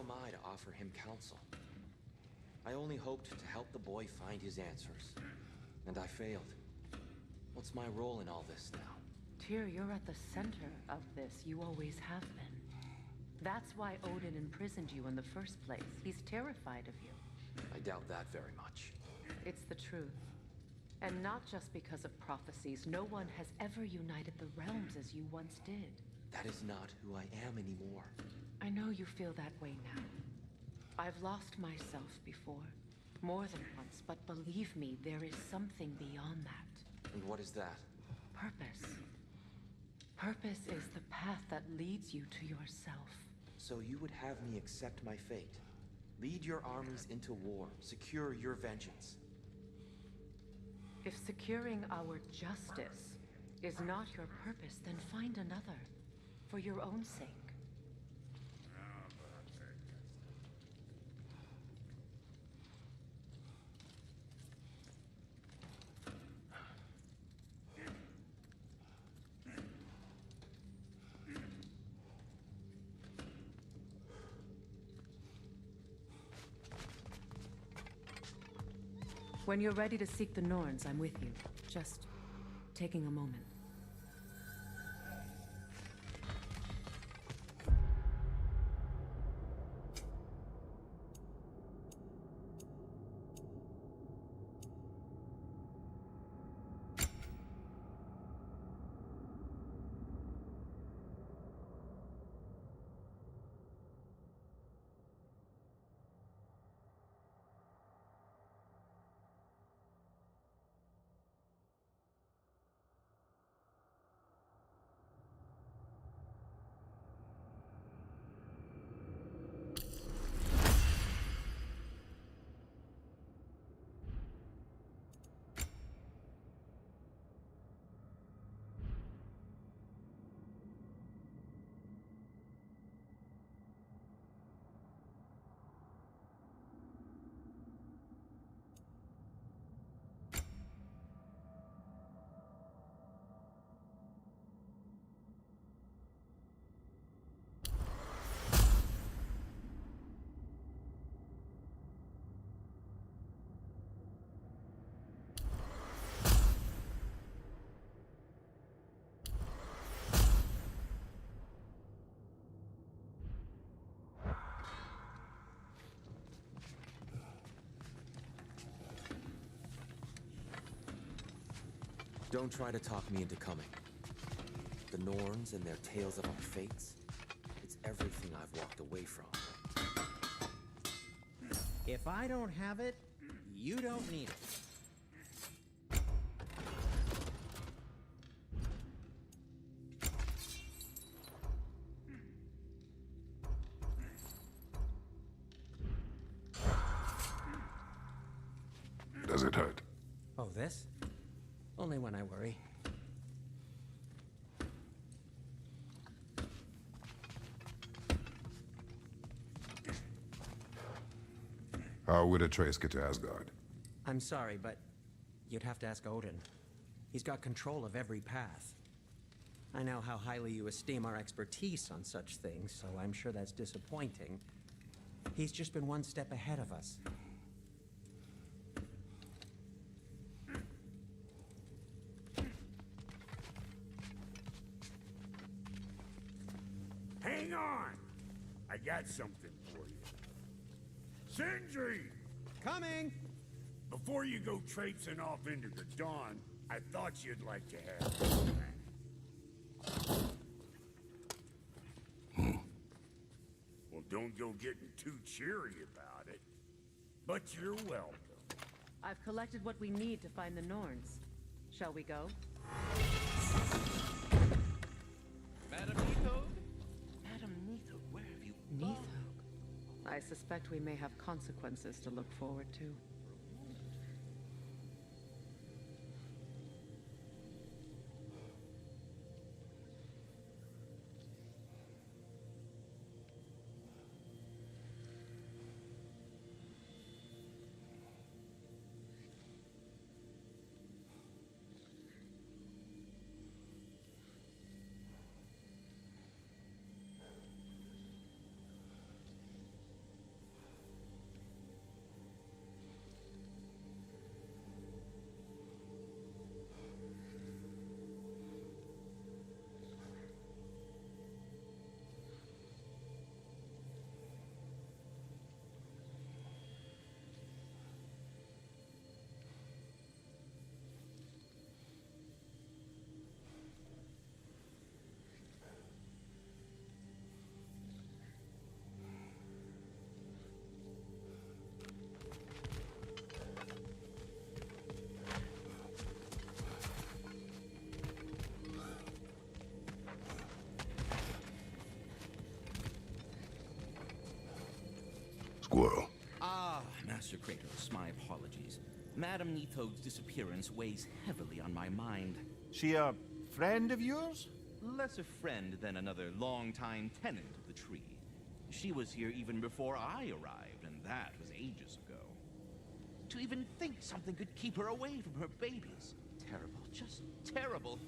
am I to offer him counsel? I only hoped to help the boy find his answers. And I failed. What's my role in all this now? Tyr, you're at the center of this. You always have been. That's why Odin imprisoned you in the first place. He's terrified of you. I doubt that very much. It's the truth. And not just because of prophecies. No one has ever united the realms as you once did. That is not who I am anymore. I know you feel that way now. I've lost myself before. More than once, but believe me, there is something beyond that. And what is that? Purpose. Purpose is the path that leads you to yourself. So you would have me accept my fate? Lead your armies into war, secure your vengeance. If securing our justice is not your purpose, then find another. For your own sake. When you're ready to seek the Norns, I'm with you. Just taking a moment. Don't try to talk me into coming. The Norns and their tales of our fates, it's everything I've walked away from. If I don't have it, you don't need it. Does it hurt? Oh, this? Only when I worry. How would Atreus get to Asgard? I'm sorry, but you'd have to ask Odin. He's got control of every path. I know how highly you esteem our expertise on such things, so I'm sure that's disappointing. He's just been one step ahead of us. Hang on! I got something for you. Sindri! Coming! Before you go traipsing off into the dawn, I thought you'd like to have this thing. Well, don't go getting too cheery about it. But you're welcome. I've collected what we need to find the Norns. Shall we go? Madam Neathog? Madam Neathog, where have you gone? Neathog. I suspect we may have consequences to look forward to. squirrel. Ah, Master Kratos, my apologies. Madame Nitho's disappearance weighs heavily on my mind. She a friend of yours? Less a friend than another longtime tenant of the tree. She was here even before I arrived, and that was ages ago. To even think something could keep her away from her babies. Terrible, just terrible.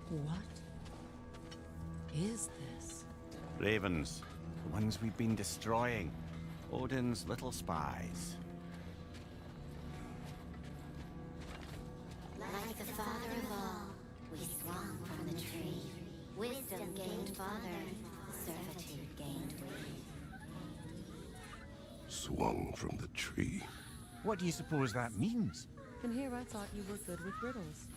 What is this? Ravens. The ones we've been destroying. Odin's little spies. Like the father of all, we swung from the tree. Wisdom gained father, servitude gained we. Swung from the tree. What do you suppose that means? And here I thought you were good with riddles.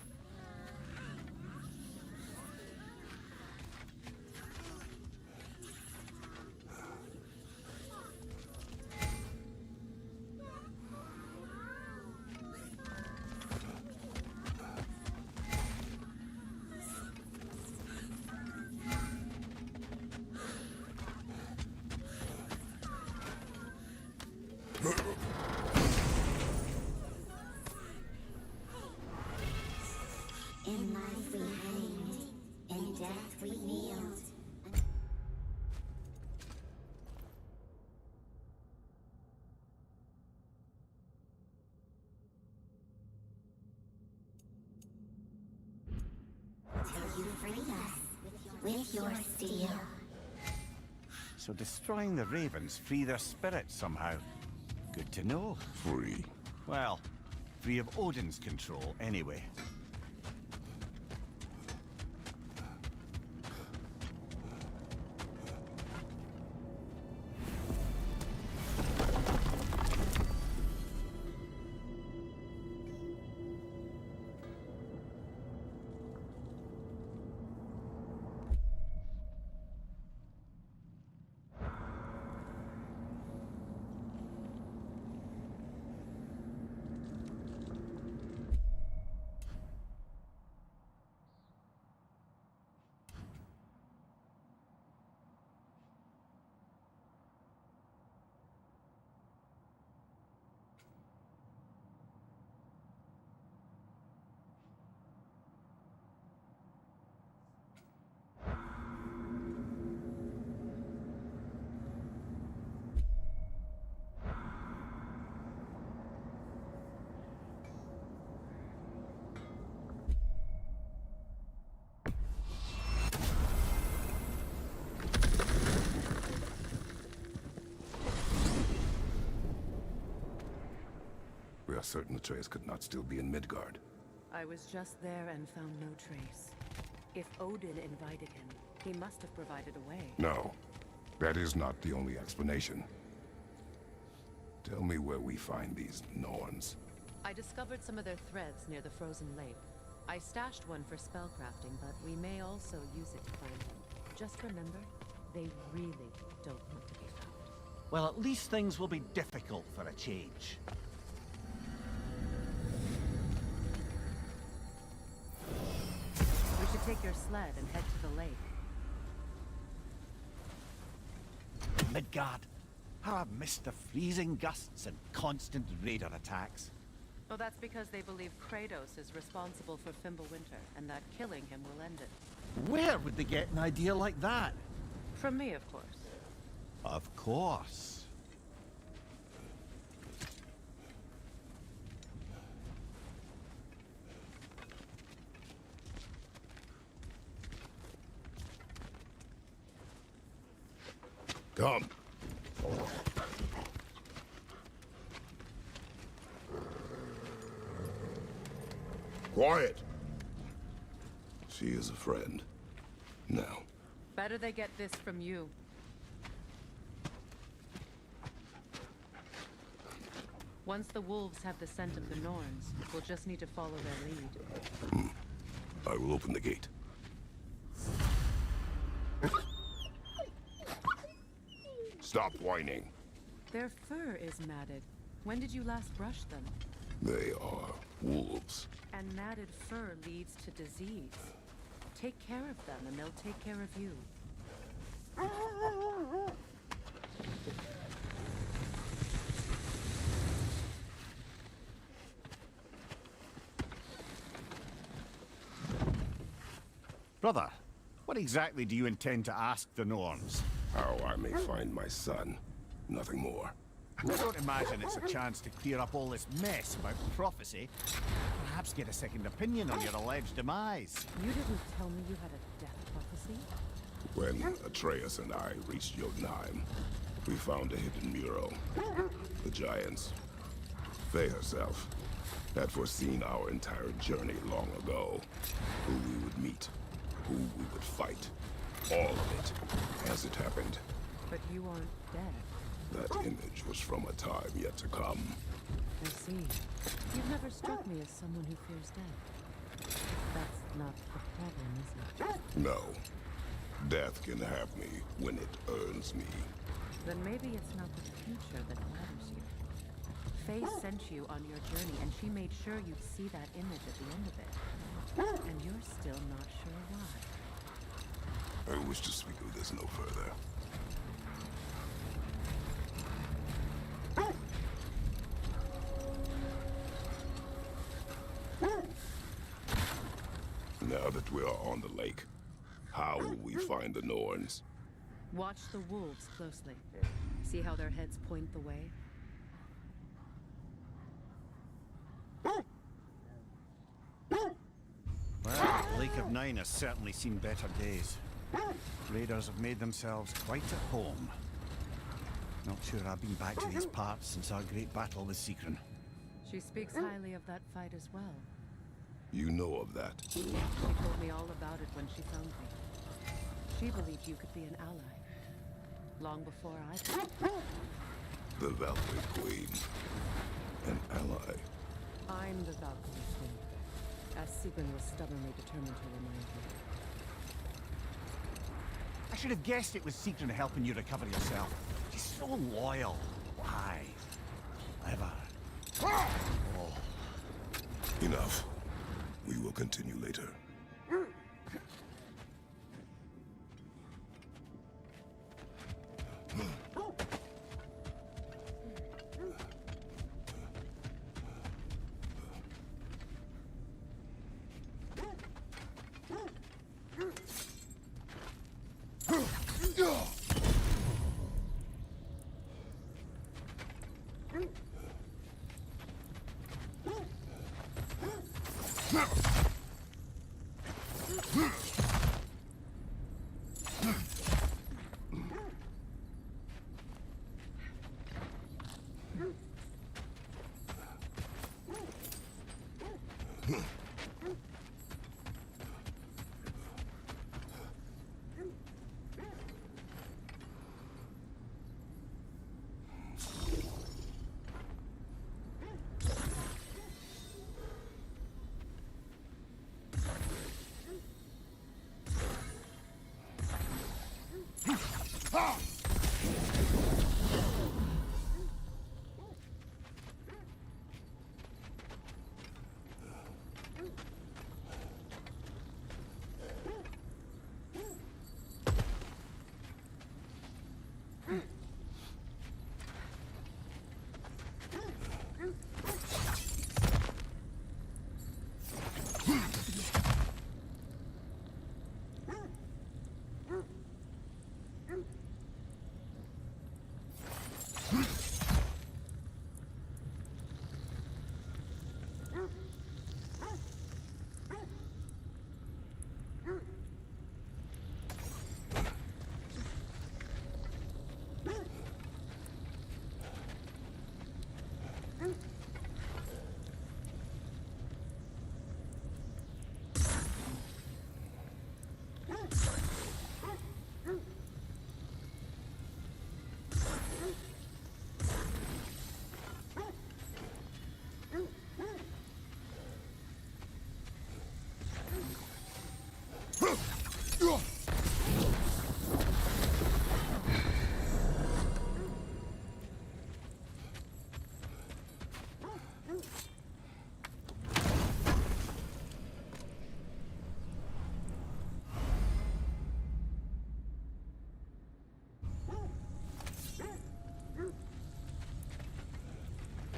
In life we hanged, in death we kneeled. Till you freed us with your steel. So destroying the ravens free their spirits somehow. Good to know. Free. Well, free of Odin's control anyway. are certain Atreus could not still be in Midgard. I was just there and found no trace. If Odin invited him, he must have provided a way. No, that is not the only explanation. Tell me where we find these Norns. I discovered some of their threads near the frozen lake. I stashed one for spellcrafting, but we may also use it to find them. Just remember, they really don't want to be found. Well, at least things will be difficult for a change. We should take your sled and head to the lake. Midgard. How I've missed the freezing gusts and constant raider attacks. Well, that's because they believe Kratos is responsible for Fimbulwinter, and that killing him will end it. Where would they get an idea like that? From me, of course. Of course. Come. Quiet. She is a friend. Now. Better they get this from you. Once the wolves have the scent of the Norns, we'll just need to follow their lead. I will open the gate. Stop whining. Their fur is matted. When did you last brush them? They are wolves. And matted fur leads to disease. Take care of them, and they'll take care of you. Brother, what exactly do you intend to ask the Norns? How I may find my son. Nothing more. I don't imagine it's a chance to clear up all this mess about prophecy. Perhaps get a second opinion on your alleged demise. You didn't tell me you had a death prophecy? When Atreus and I reached Jotunheim, we found a hidden mural. The giants, Faye herself, had foreseen our entire journey long ago. Who we would meet, who we would fight. All of it, as it happened. But you aren't dead. That image was from a time yet to come. I see. You've never struck me as someone who fears death. That's not the problem, is it? No. Death can have me when it earns me. Then maybe it's not the future that matters you. Faye sent you on your journey, and she made sure you'd see that image at the end of it. And you're still not sure why. I wish to speak of this no further. Now that we are on the lake, how will we find the Norns? Watch the wolves closely. See how their heads point the way? Well, Lake of Nine has certainly seen better days. Raiders have made themselves quite at home. Not sure I've been back to these parts since our great battle with Sigrun. She speaks highly of that fight as well. You know of that. She told me all about it when she found me. She believed you could be an ally. Long before I did. The Valkyrie Queen. An ally. I'm the Valkyrie Queen, as Sigrun was stubbornly determined to remind me. I should have guessed it was Sigrun helping you recover yourself. She's so loyal. Why? Clever. Oh. Enough. We will continue later.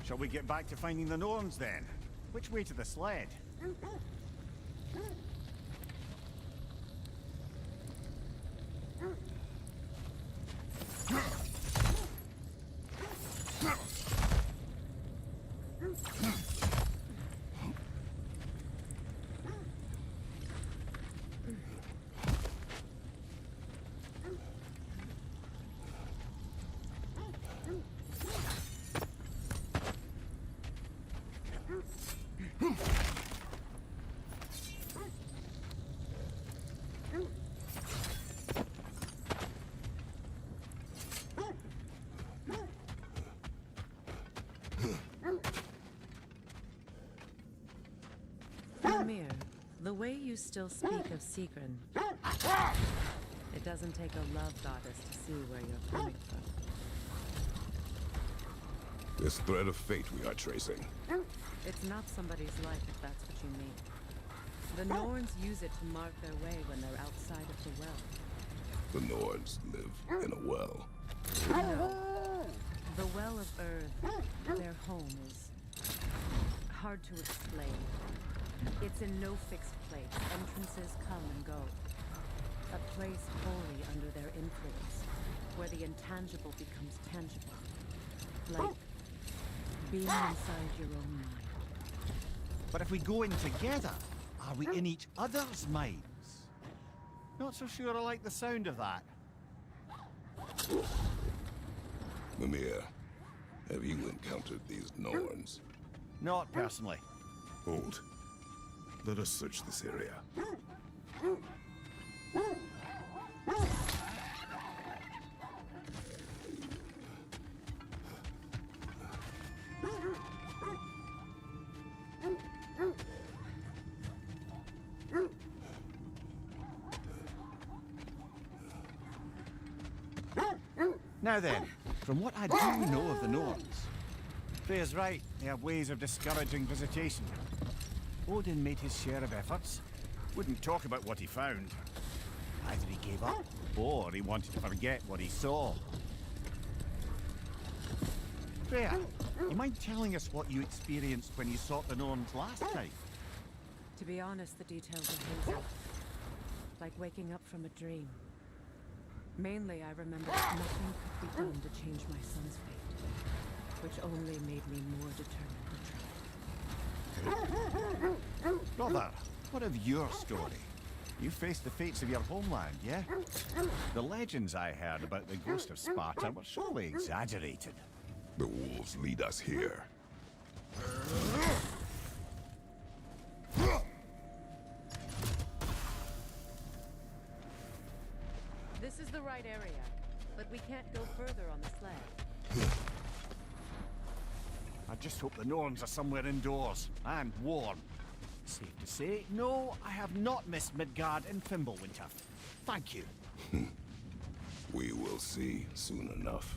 Shall we get back to finding the Norns then? Which way to the sled? Mimir, the way you still speak of Sigrun, it doesn't take a love goddess to see where you're coming from. This thread of fate we are tracing. It's not somebody's life, if that's what you mean. The Norns use it to mark their way when they're outside of the well. The Nords live in a well. No. The Well of Earth, their home, is hard to explain. It's in no fixed place. Entrances come and go. A place wholly under their influence, where the intangible becomes tangible. Like being inside your own mind. But if we go in together, are we in each other's minds? Not so sure I like the sound of that. Mimir, have you encountered these Norns? Not personally. Hold. Let us search this area. Now then, from what I do know of the Norns, Freya's right, they have ways of discouraging visitation. Odin made his share of efforts. Wouldn't talk about what he found. Either he gave up, or he wanted to forget what he saw. Freya, you mind telling us what you experienced when you sought the Norns last time? To be honest, the details are hazy. Like waking up from a dream. Mainly, I remember that nothing could be done to change my son's fate, which only made me more determined to try. Brother, what of your story? You faced the fates of your homeland, yeah? The legends I heard about the ghost of Sparta were surely exaggerated. The wolves lead us here. This is the right area, but we can't go further on the sled. I just hope the Norns are somewhere indoors, and warm. Safe to say, no, I have not missed Midgard in Fimbulwinter. Thank you. We will see soon enough.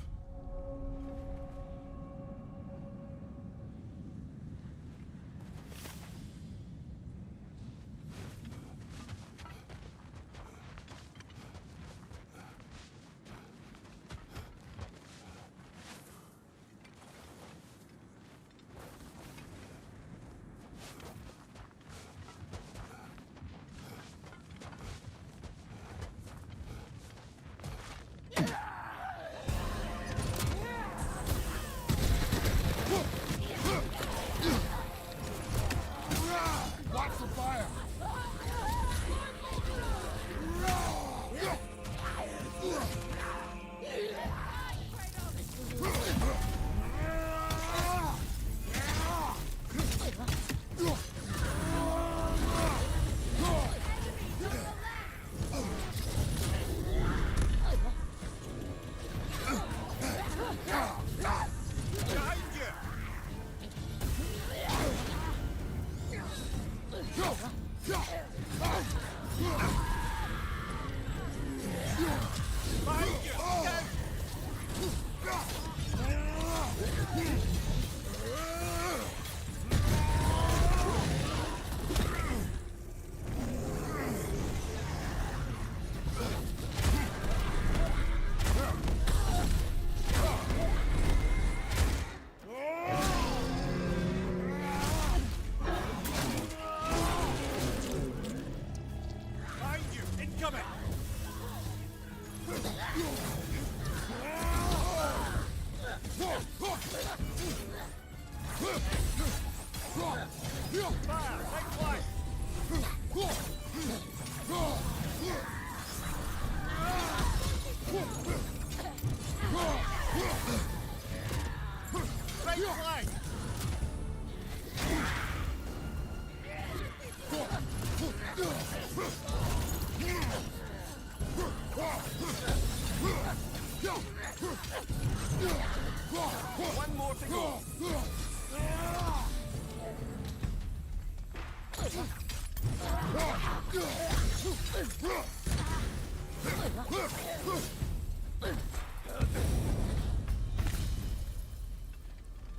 One more to go.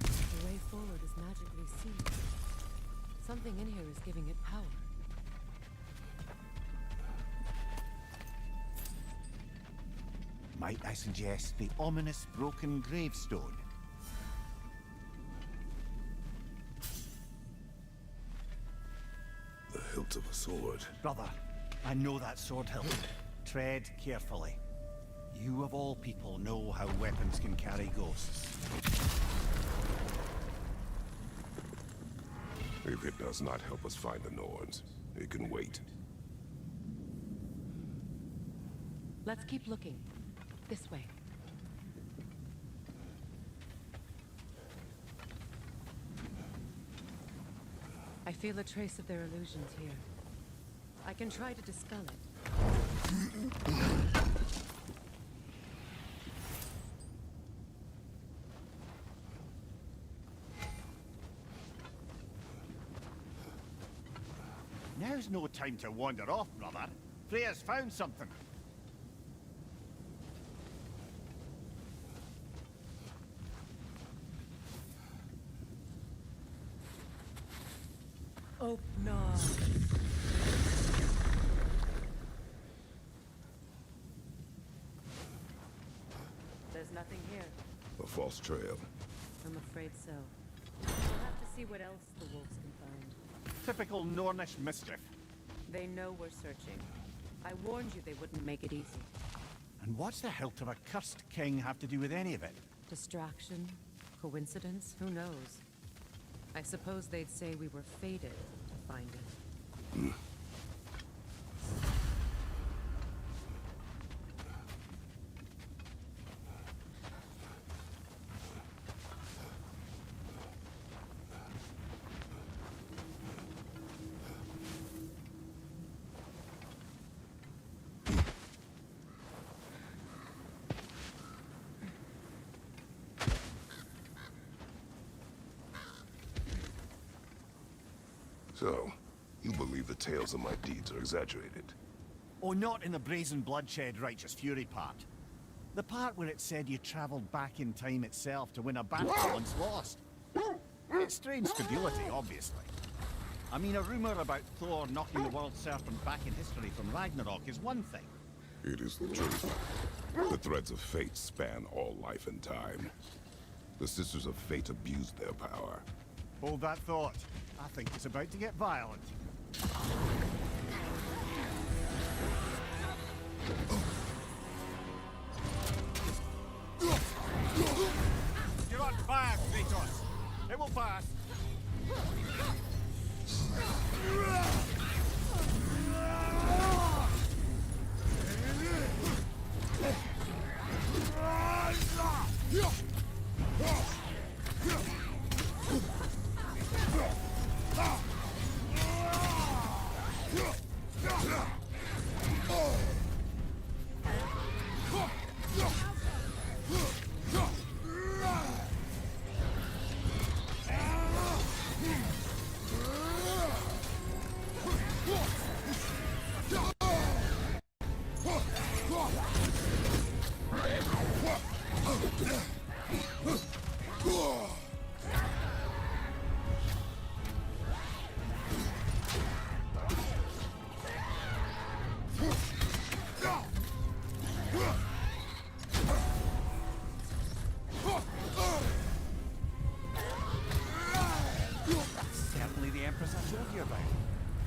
The way forward is magically sealed. Something in here is giving it power. Might I suggest the ominous broken gravestone? The hilt of a sword. Brother, I know that sword hilt. Tread carefully. You of all people know how weapons can carry ghosts. If it does not help us find the Norns, it can wait. Let's keep looking. This way. I feel a trace of their illusions here. I can try to dispel it. Now's no time to wander off, brother. Freya's found something. Oh, no. There's nothing here. A false trail. I'm afraid so. We'll have to see what else the wolves can find. Typical Nornish mischief. They know we're searching. I warned you they wouldn't make it easy. And what's the hilt of a cursed king have to do with any of it? Distraction? Coincidence? Who knows? I suppose they'd say we were fated to find it. So, you believe the tales of my deeds are exaggerated? Oh, not in the brazen bloodshed righteous fury part. The part where it said you travelled back in time itself to win a battle once lost. It's strange credulity, obviously. I mean, a rumour about Thor knocking the world serpent back in history from Ragnarok is one thing. It is the truth. The threads of fate span all life and time. The Sisters of Fate abused their power. Hold that thought. I think it's about to get violent. You're on fire, Kratos. It will pass.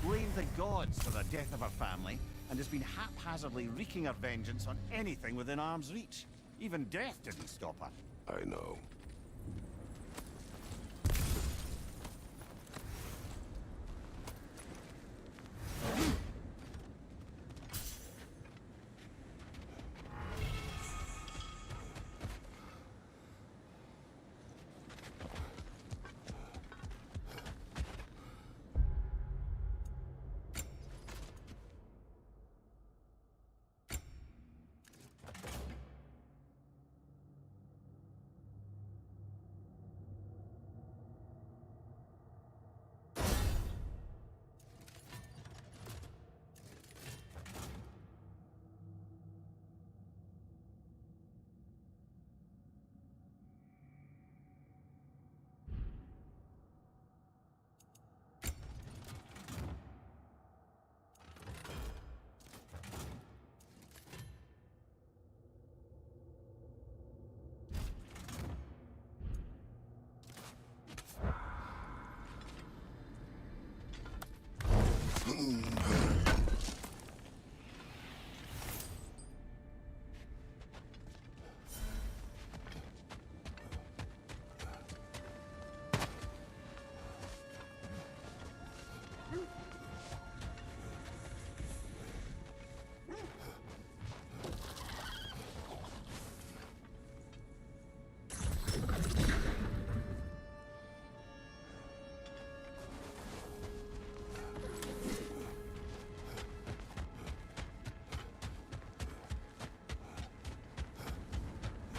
Blamed the gods for the death of her family, and has been haphazardly wreaking her vengeance on anything within arm's reach. Even death didn't stop her. I know.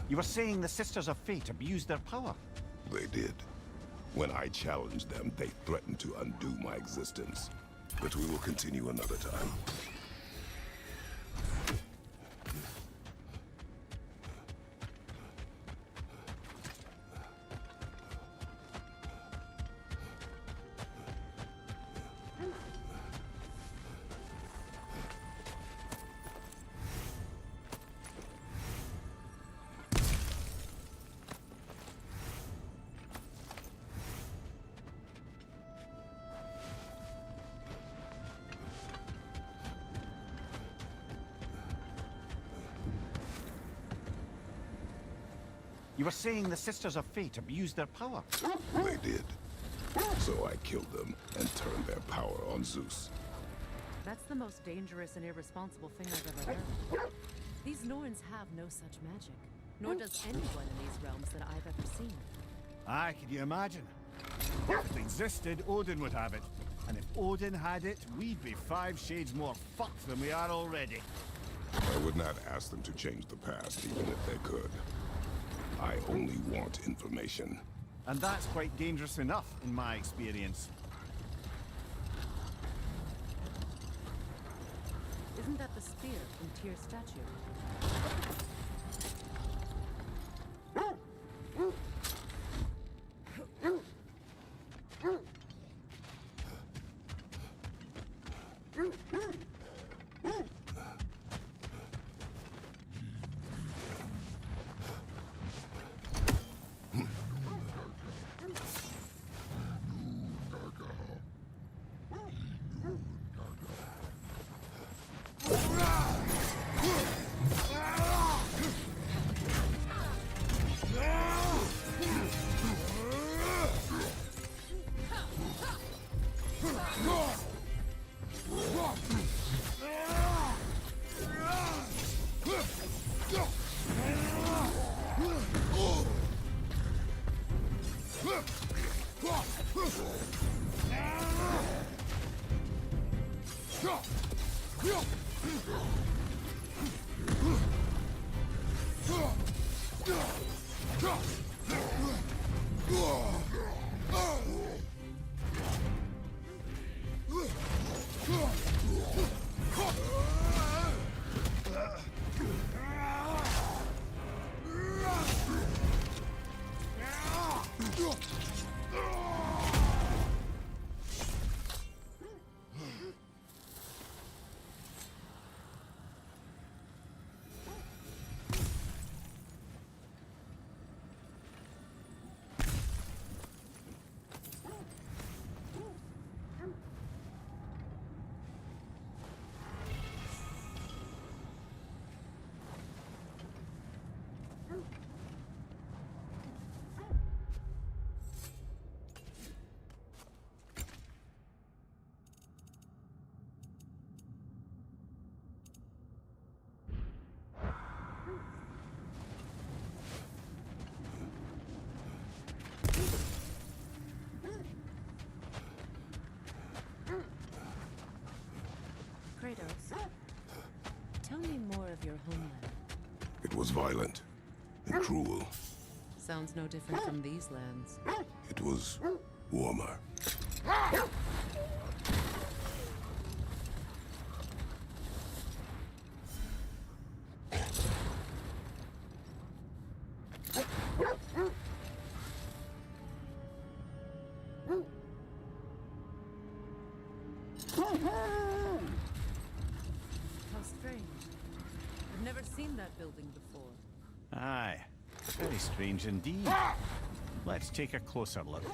You were saying the Sisters of Fate abused their power? They did. When I challenged them, they threatened to undo my existence. But we will continue another time. You were saying the Sisters of Fate abused their power? They did. So I killed them and turned their power on Zeus. That's the most dangerous and irresponsible thing I've ever heard. These Norns have no such magic, nor does anyone in these realms that I've ever seen. Aye, can you imagine? If it existed, Odin would have it. And if Odin had it, we'd be 5 shades more fucked than we are already. I would not ask them to change the past, even if they could. I only want information. And that's quite dangerous enough, in my experience. Isn't that the spear from Tyr's statue? Kratos, tell me more of your homeland. It was violent and cruel. Sounds no different from these lands. It was warmer. How strange. I've never seen that building before. Aye, very strange indeed. Let's take a closer look.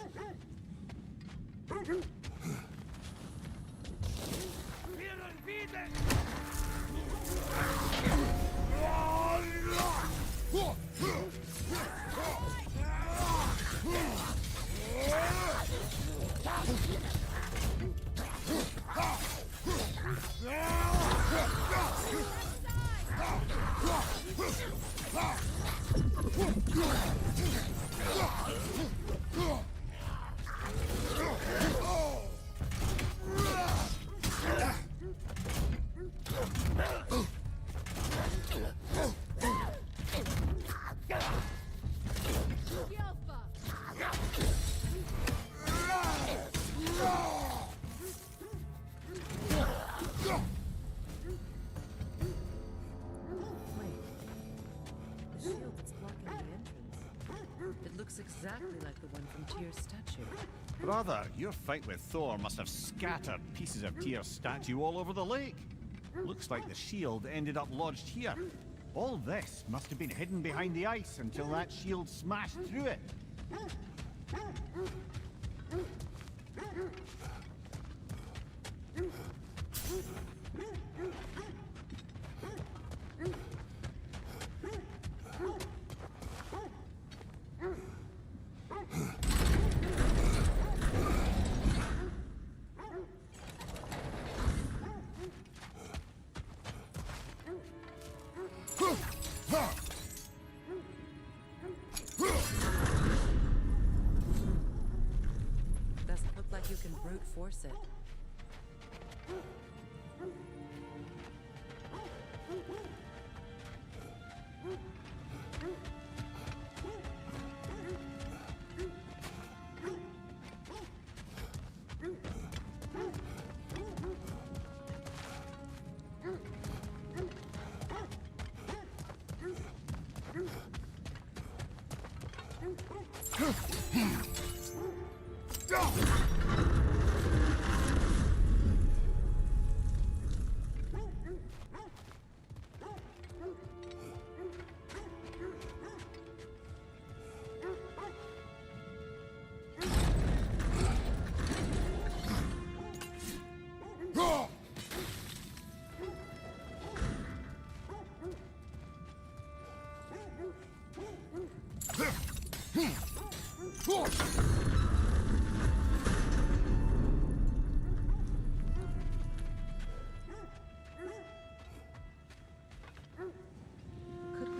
Wait. The shield that's blocking the entrance. It looks exactly like the one from Tyr's statue. Brother, your fight with Thor must have scattered pieces of Tyr's statue all over the lake. Looks like the shield ended up lodged here. All this must have been hidden behind the ice until that shield smashed through it. Doesn't look like you can brute force it. Could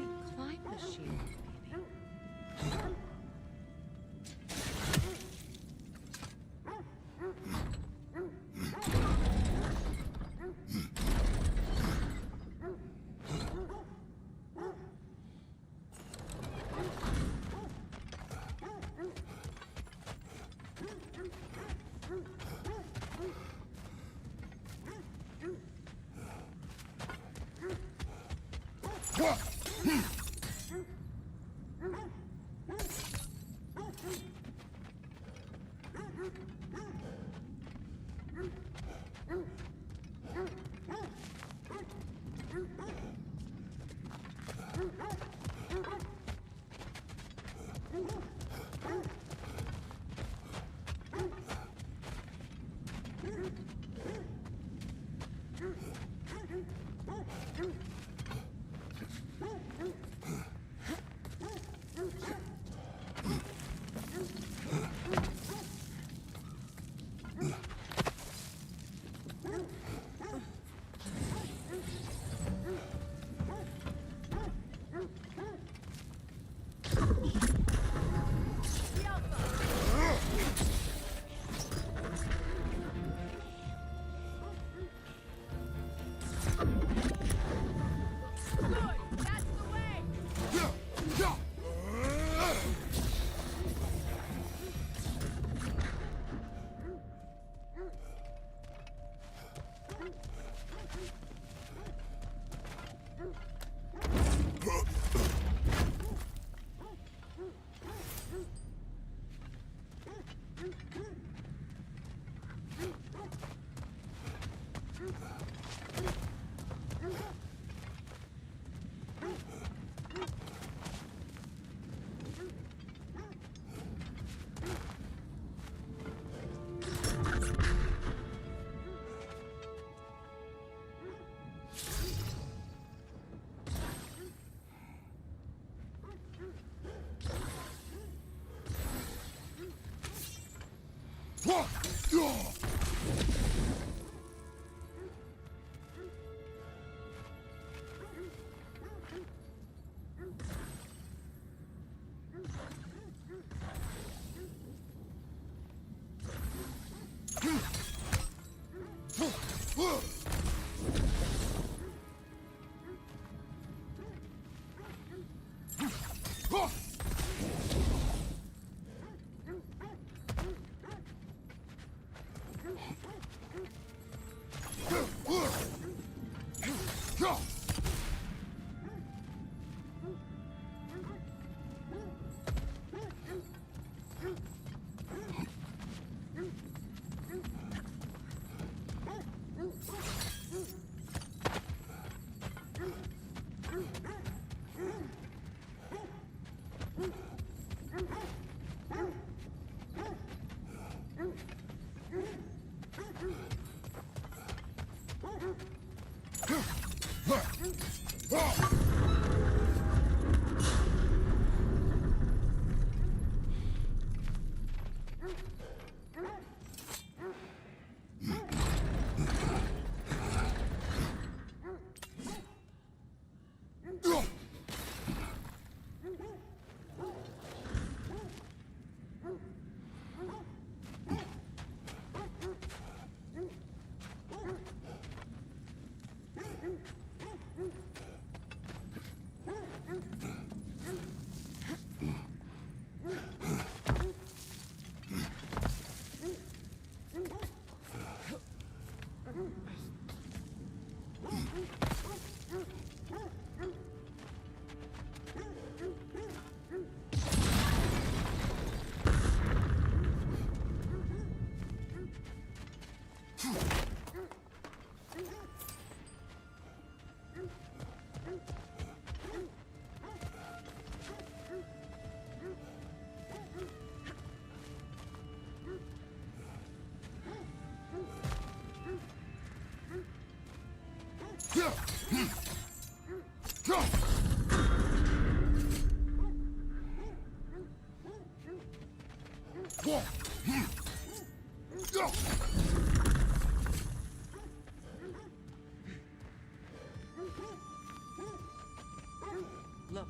Look,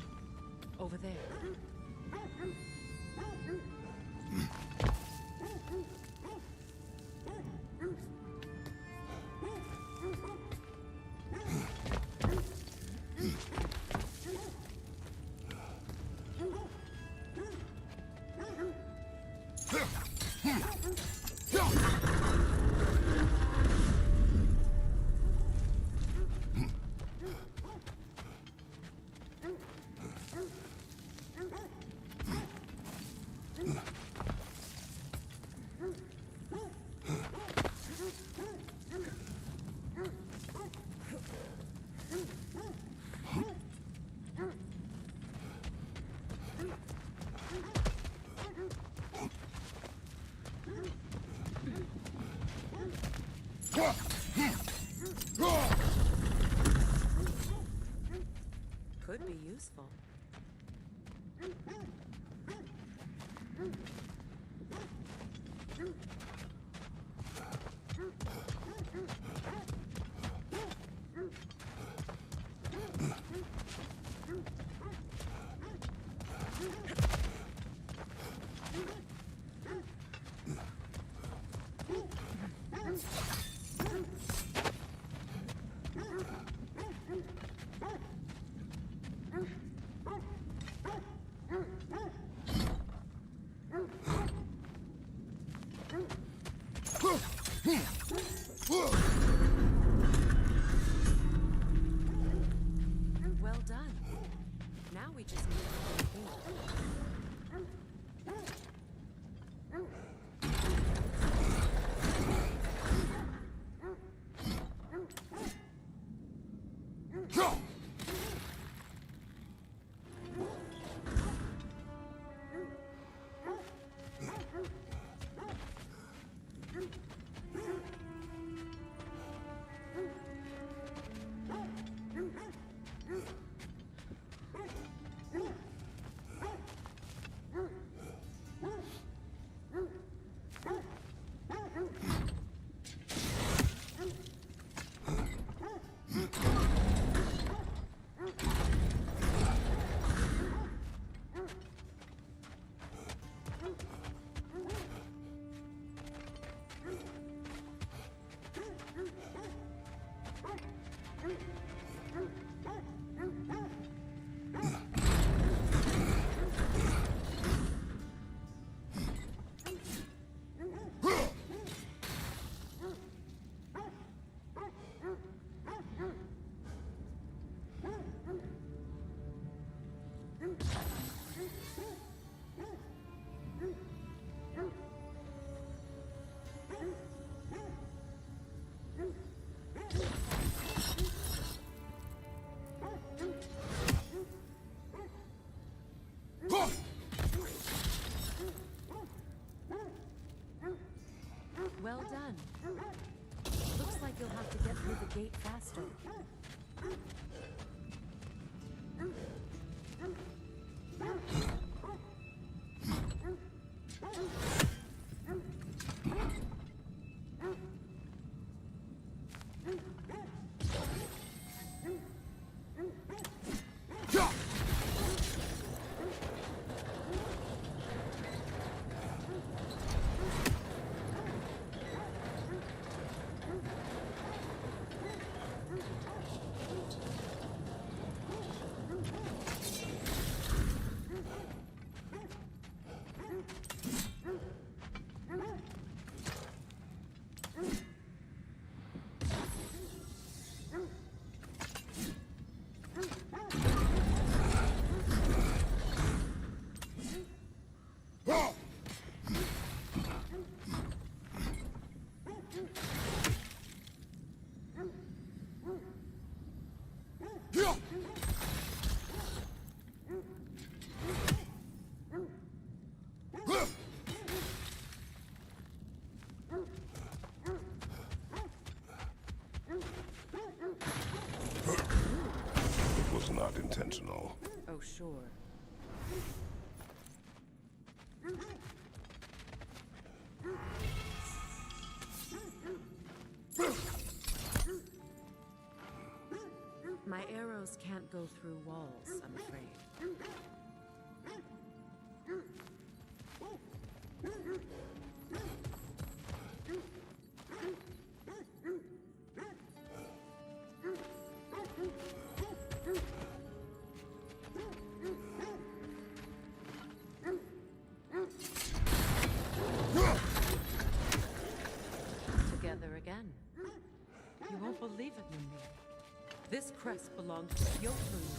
over there. Could be useful. Well done. Now we just need to complete. Well done. Looks like you'll have to get through the gate faster. It was not intentional. Oh, sure. My arrows can't go through walls, I'm afraid. Together again. You won't believe it, Mimir. This crest belonged to Fjotland.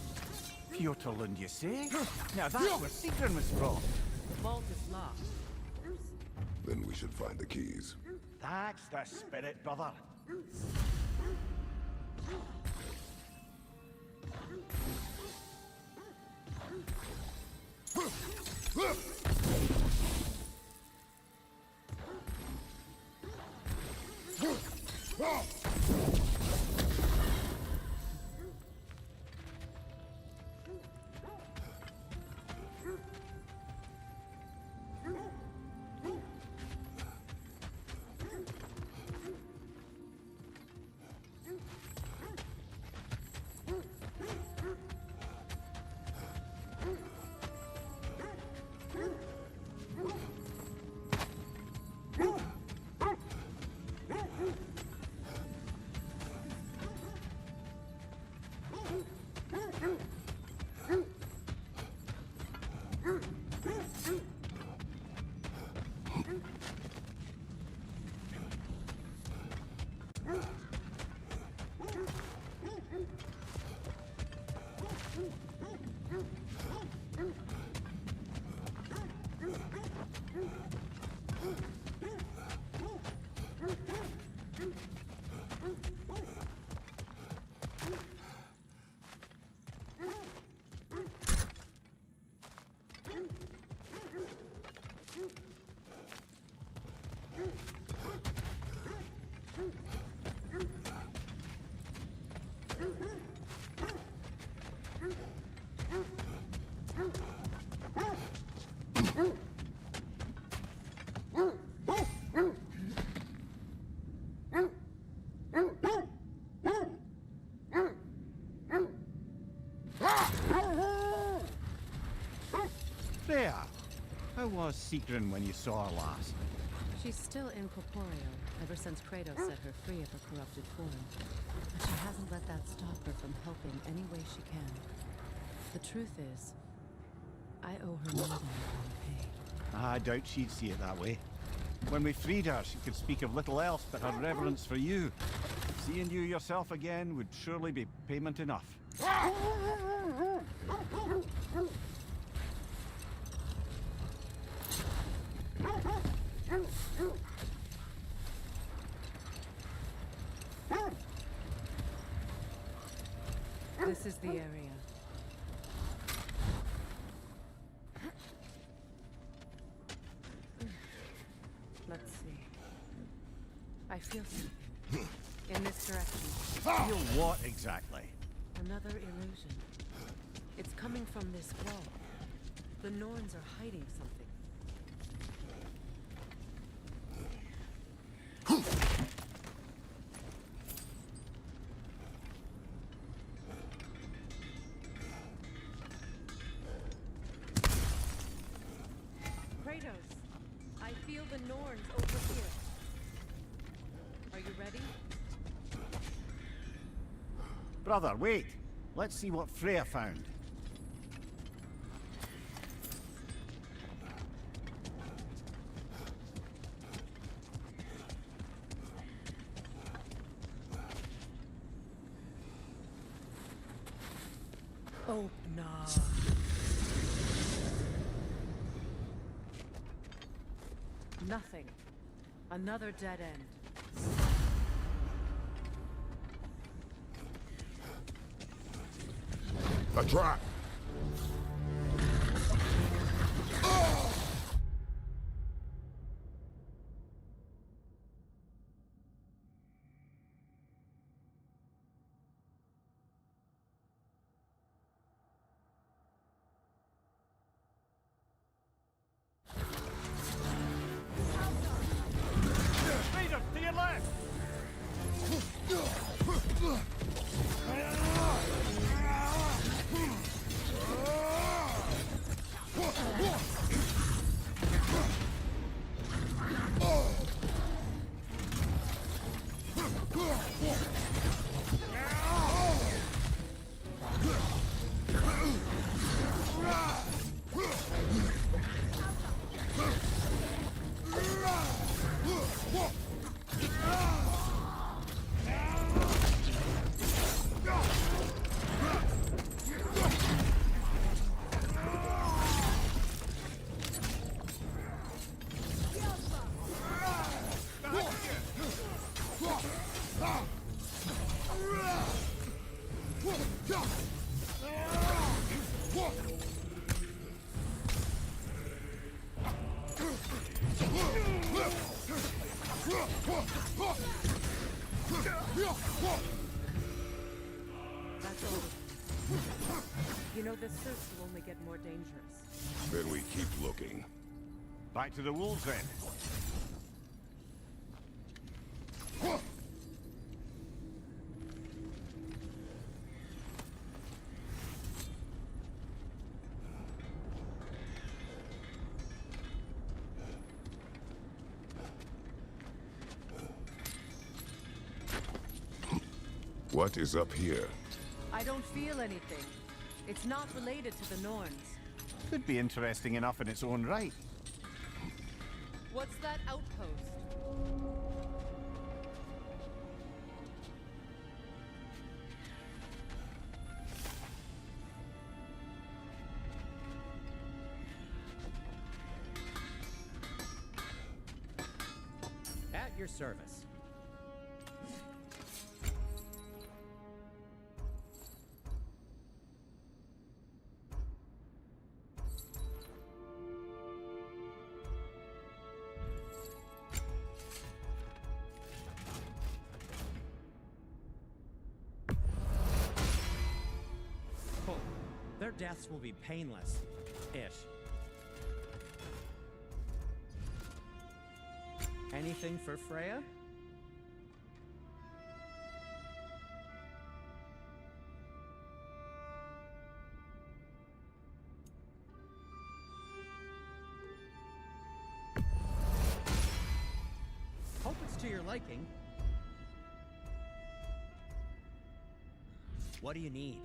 Fjotland, you say? Now that's where Sigrun was from. The vault is locked. Then we should find the keys. That's the spirit, brother. There! How was Seekrin when you saw her last? She's still incorporeal, ever since Kratos set her free of her corrupted form. But she hasn't let that stop her from helping any way she can. The truth is, I owe her more than I can pay. I doubt she'd see it that way. When we freed her, she could speak of little else but her reverence for you. Seeing you yourself again would surely be payment enough. This is the area. Let's see. I feel something. In this direction. Feel what exactly? Another illusion. It's coming from this wall. The Norns are hiding something. Kratos, I feel the Norns over here. Are you ready? Brother, wait. Let's see what Freya found. Oh, no. Nothing. Another dead end. A trap! Raiders, to your left! That's over. You know, this search will only get more dangerous. Then we keep looking. Back to the wolves then. What is up here? I don't feel anything. It's not related to the Norns. Could be interesting enough in its own right. What's that outpost? At your service. Oh, their deaths will be painless-ish. Anything for Freya? Hope it's to your liking. What do you need?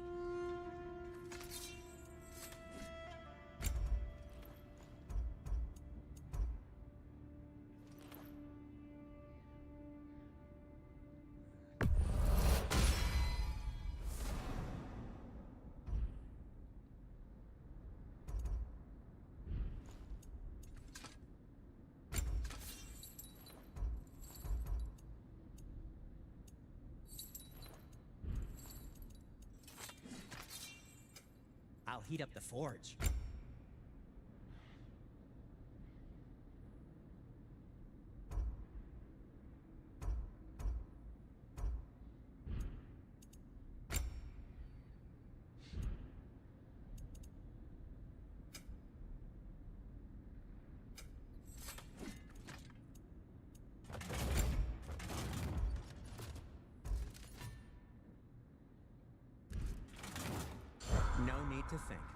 I'll heat up the forge. No need to thank me.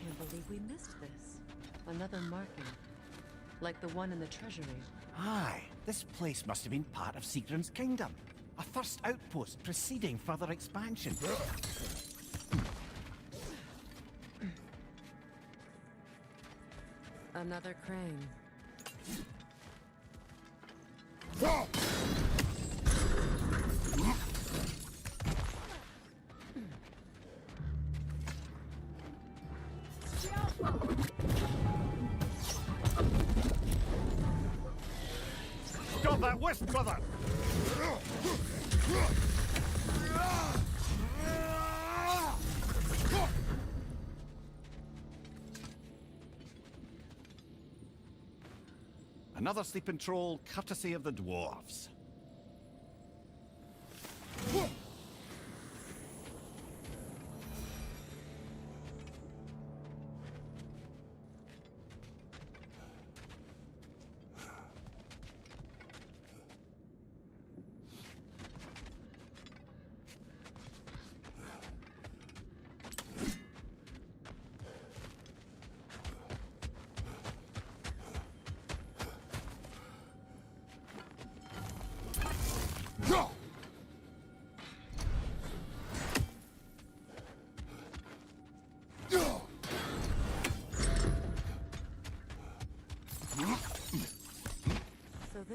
Can't believe we missed this. Another marking. Like the one in the treasury. Aye, this place must have been part of Sigrun's kingdom. A first outpost preceding further expansion. Another crane. Stop that wisp, brother! Another sleeping troll, courtesy of the dwarves.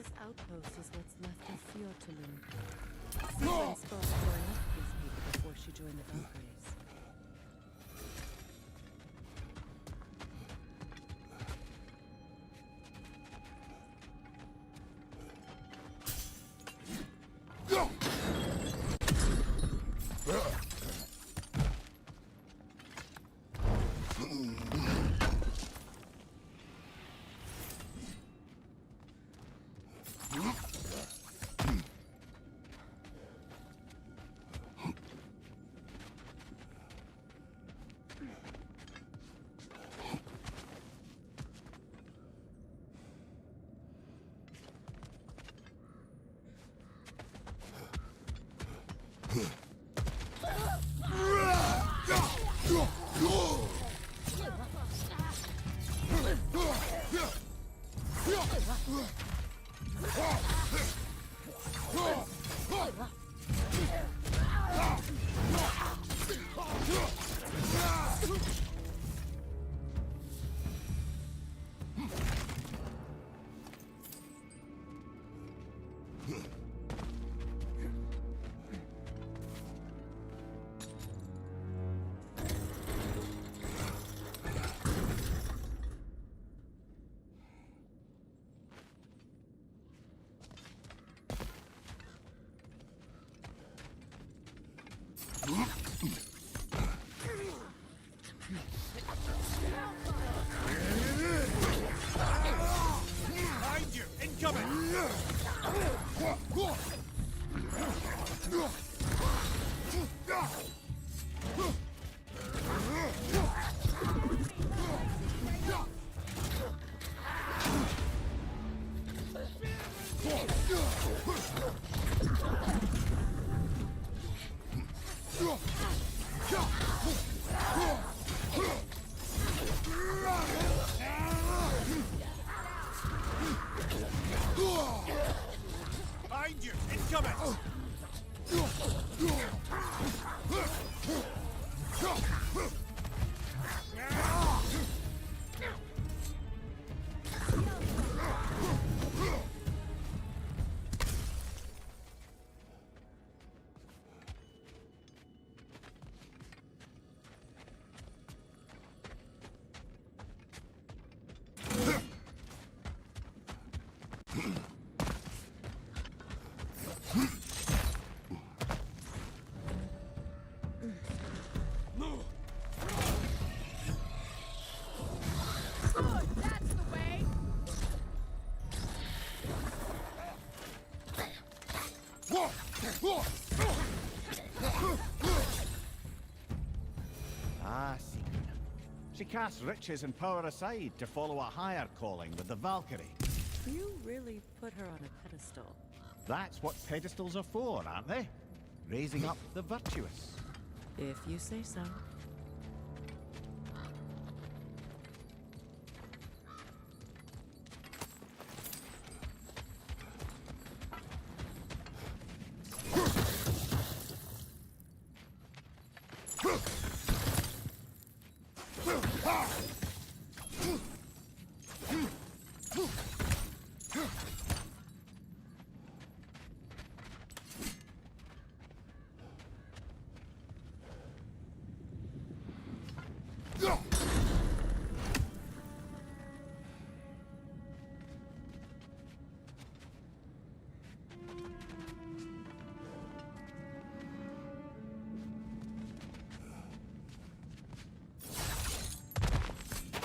This outpost is what's left of Fjortulund. Someone spoke going up these people before she joined the Valkyries. Behind you! Incoming! Behind you! Incoming! Ah, see. She casts riches and power aside to follow a higher calling with the Valkyrie. You really put her on a pedestal. That's what pedestals are for, aren't they? Raising up the virtuous. If you say so.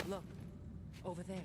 Look, over there.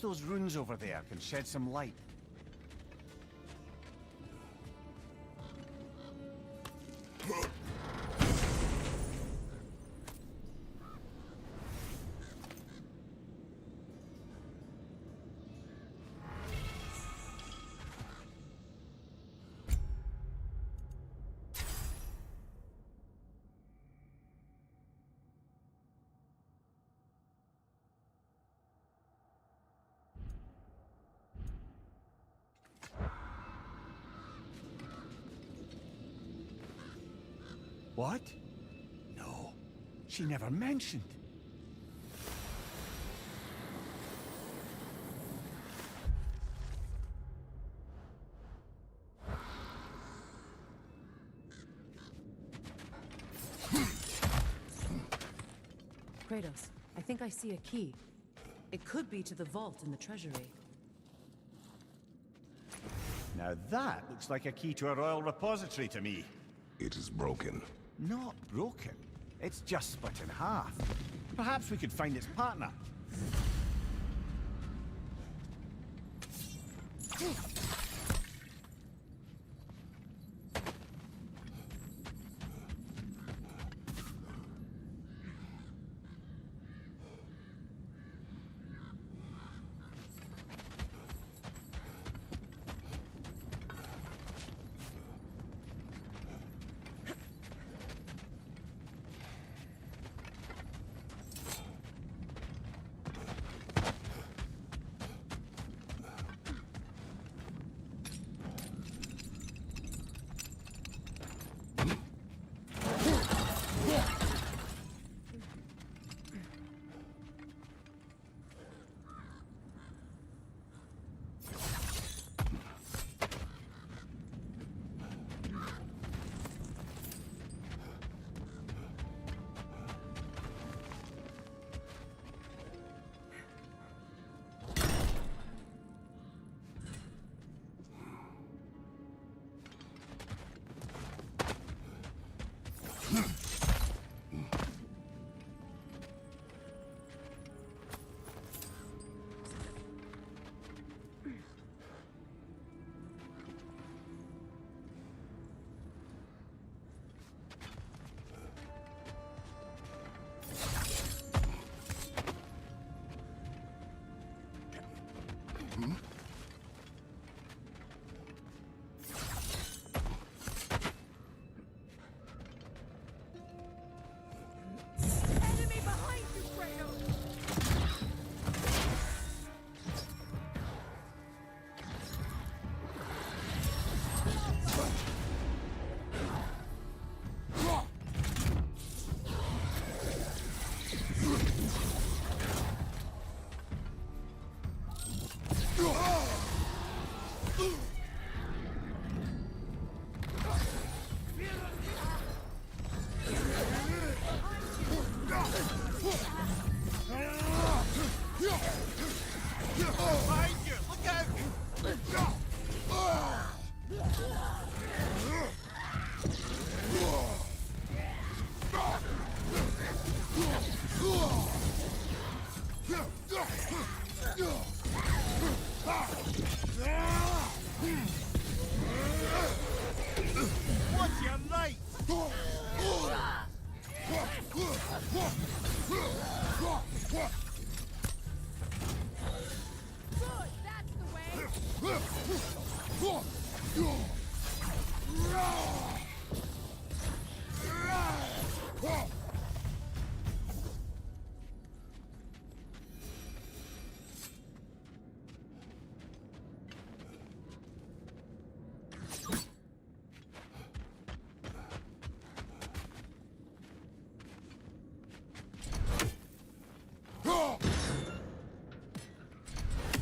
those runes over there can shed some light. What? No, she never mentioned. Kratos, I think I see a key. It could be to the vault in the treasury. Now that looks like a key to a royal repository to me. It is broken. Not broken. It's just split in half. Perhaps we could find its partner.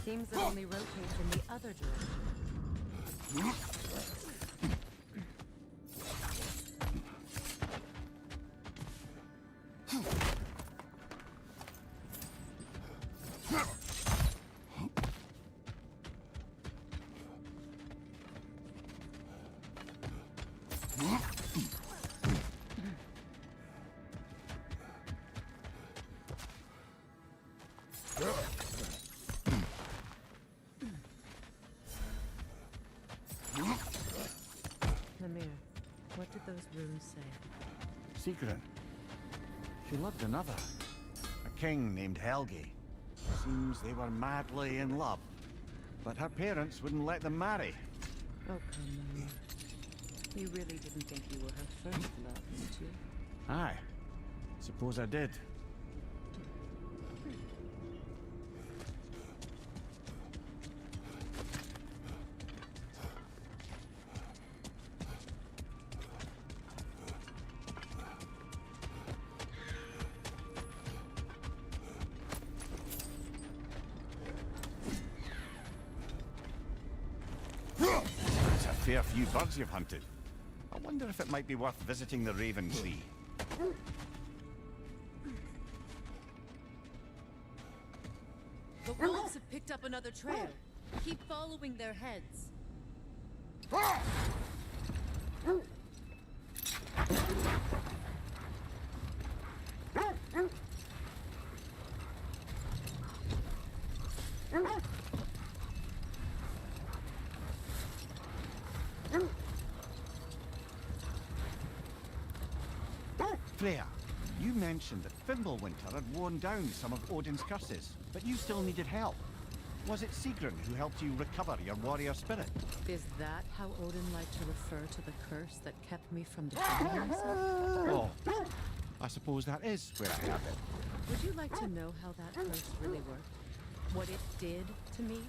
Seems it only rotates in the other direction. Sigrun. She loved another. A king named Helgi. Seems they were madly in love. But her parents wouldn't let them marry. Oh, come on. You really didn't think you were her first love, did you? Aye. Suppose I did. That's a fair few birds you've hunted. I wonder if it might be worth visiting the Raven Tree. The wolves have picked up another trail. Keep following their heads. Freya, you mentioned that Fimbulwinter had worn down some of Odin's curses, but you still needed help. Was it Sigrun who helped you recover your warrior spirit? Is that how Odin liked to refer to the curse that kept me from defending myself? Oh, I suppose that is where I have it. Would you like to know how that curse really worked? What it did to me?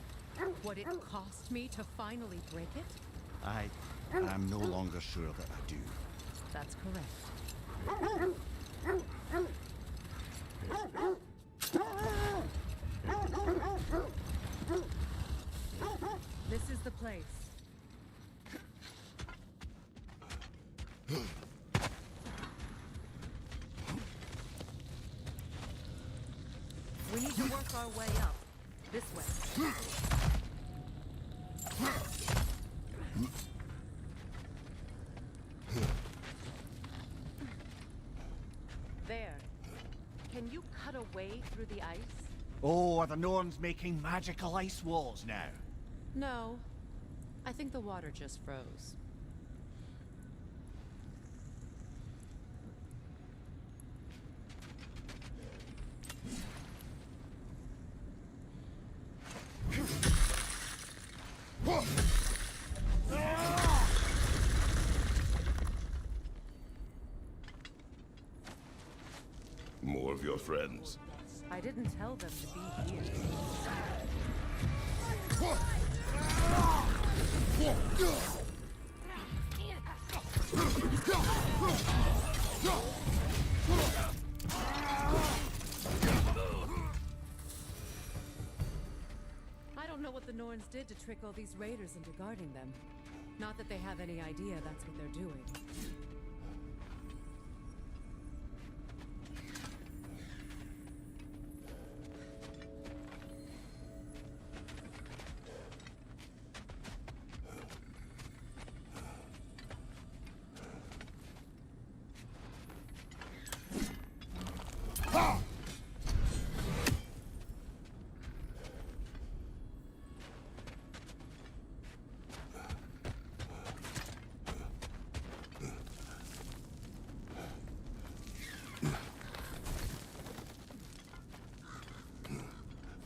What it cost me to finally break it? I am no longer sure that I do. That's correct. This is the place. We need to work our way up. This way. There. Can you cut a way through the ice? Oh, are the Norns making magical ice walls now? No. I think the water just froze. More of your friends. I didn't tell them to be here. I don't know what the Norns did to trick all these raiders into guarding them. Not that they have any idea that's what they're doing.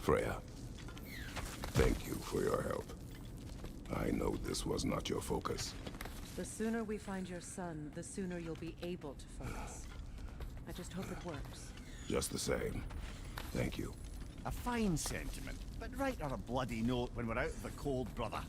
Freya, thank you for your help. I know this was not your focus. The sooner we find your son, the sooner you'll be able to focus. I just hope it works. Just the same, thank you. A fine sentiment, but write her a bloody note when we're out of the cold, brother.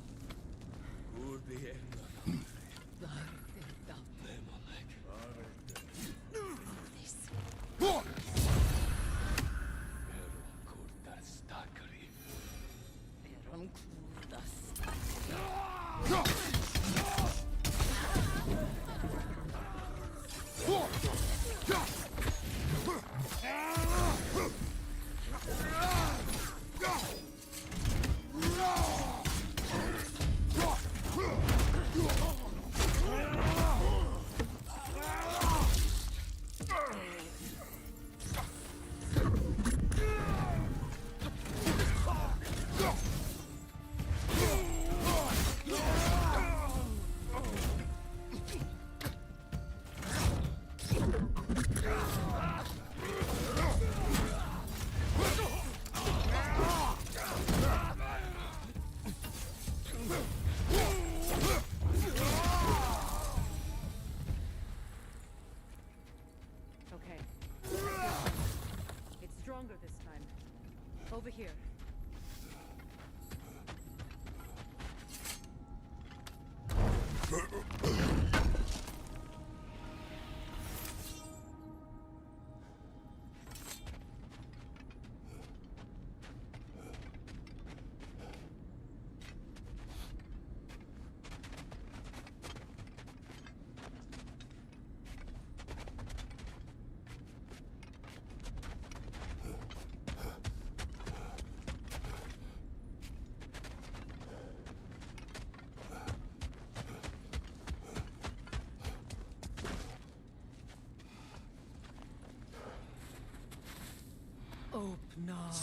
Okay. It's stronger this time. Over here. Open up.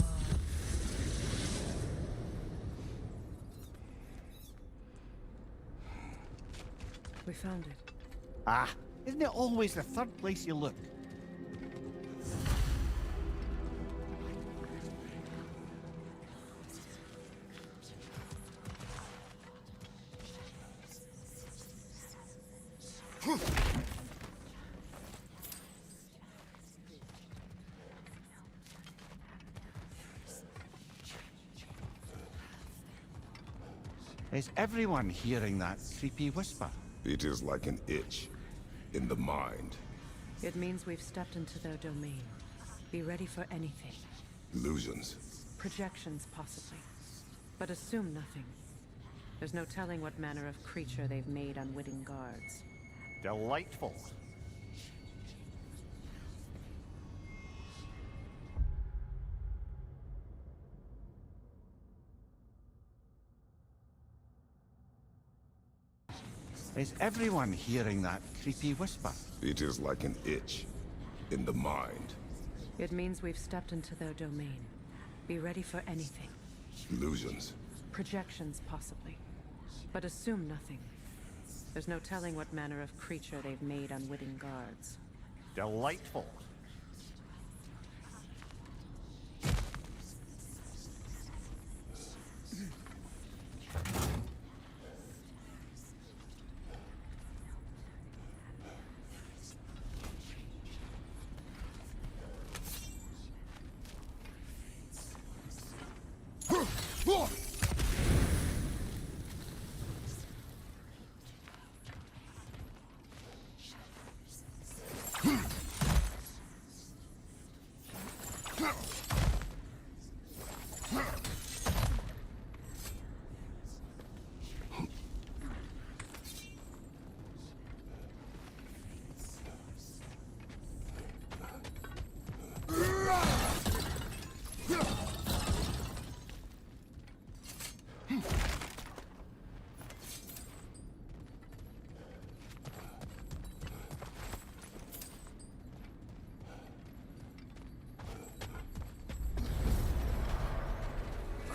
We found it. Ah, isn't it always the third place you look? Is everyone hearing that creepy whisper? It is like an itch in the mind. It means we've stepped into their domain. Be ready for anything. Illusions. Projections, possibly. But assume nothing. There's no telling what manner of creature they've made unwitting guards. Delightful. Is everyone hearing that creepy whisper? It is like an itch in the mind. It means we've stepped into their domain. Be ready for anything. Illusions. Projections, possibly. But assume nothing. There's no telling what manner of creature they've made unwitting guards. Delightful.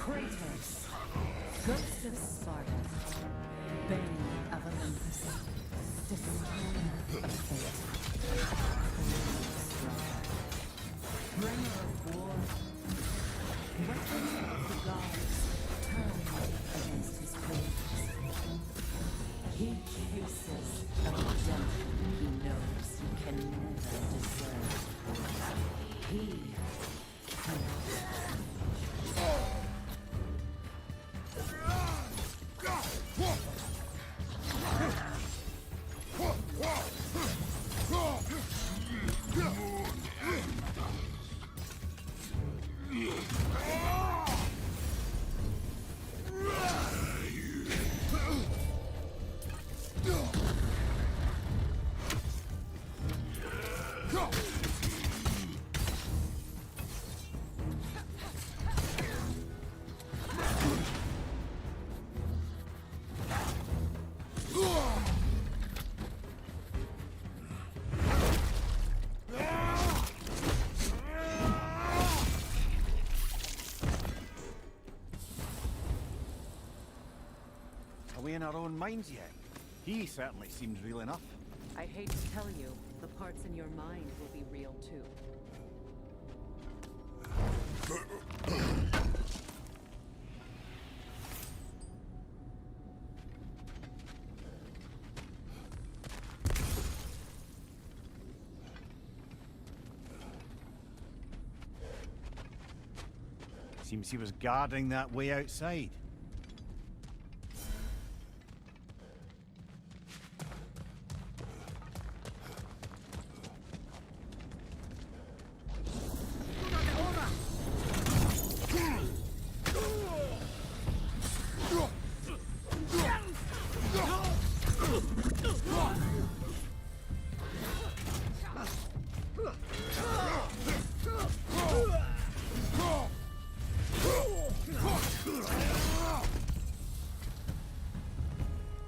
Kratos, ghost of Sparta, bane of Olympus, destroyer of fate, bringer of war, weapon of the gods, turned against his foes. He chases a redemption he knows he can never deserve. He cannot. Are we in our own minds yet? He certainly seems real enough. I hate to tell you, the parts in your mind will be real too. Seems he was guarding that way outside.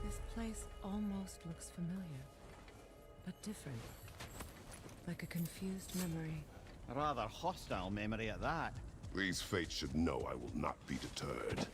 This place almost looks familiar, but different. Like a confused memory. A rather hostile memory at that. These fates should know I will not be deterred.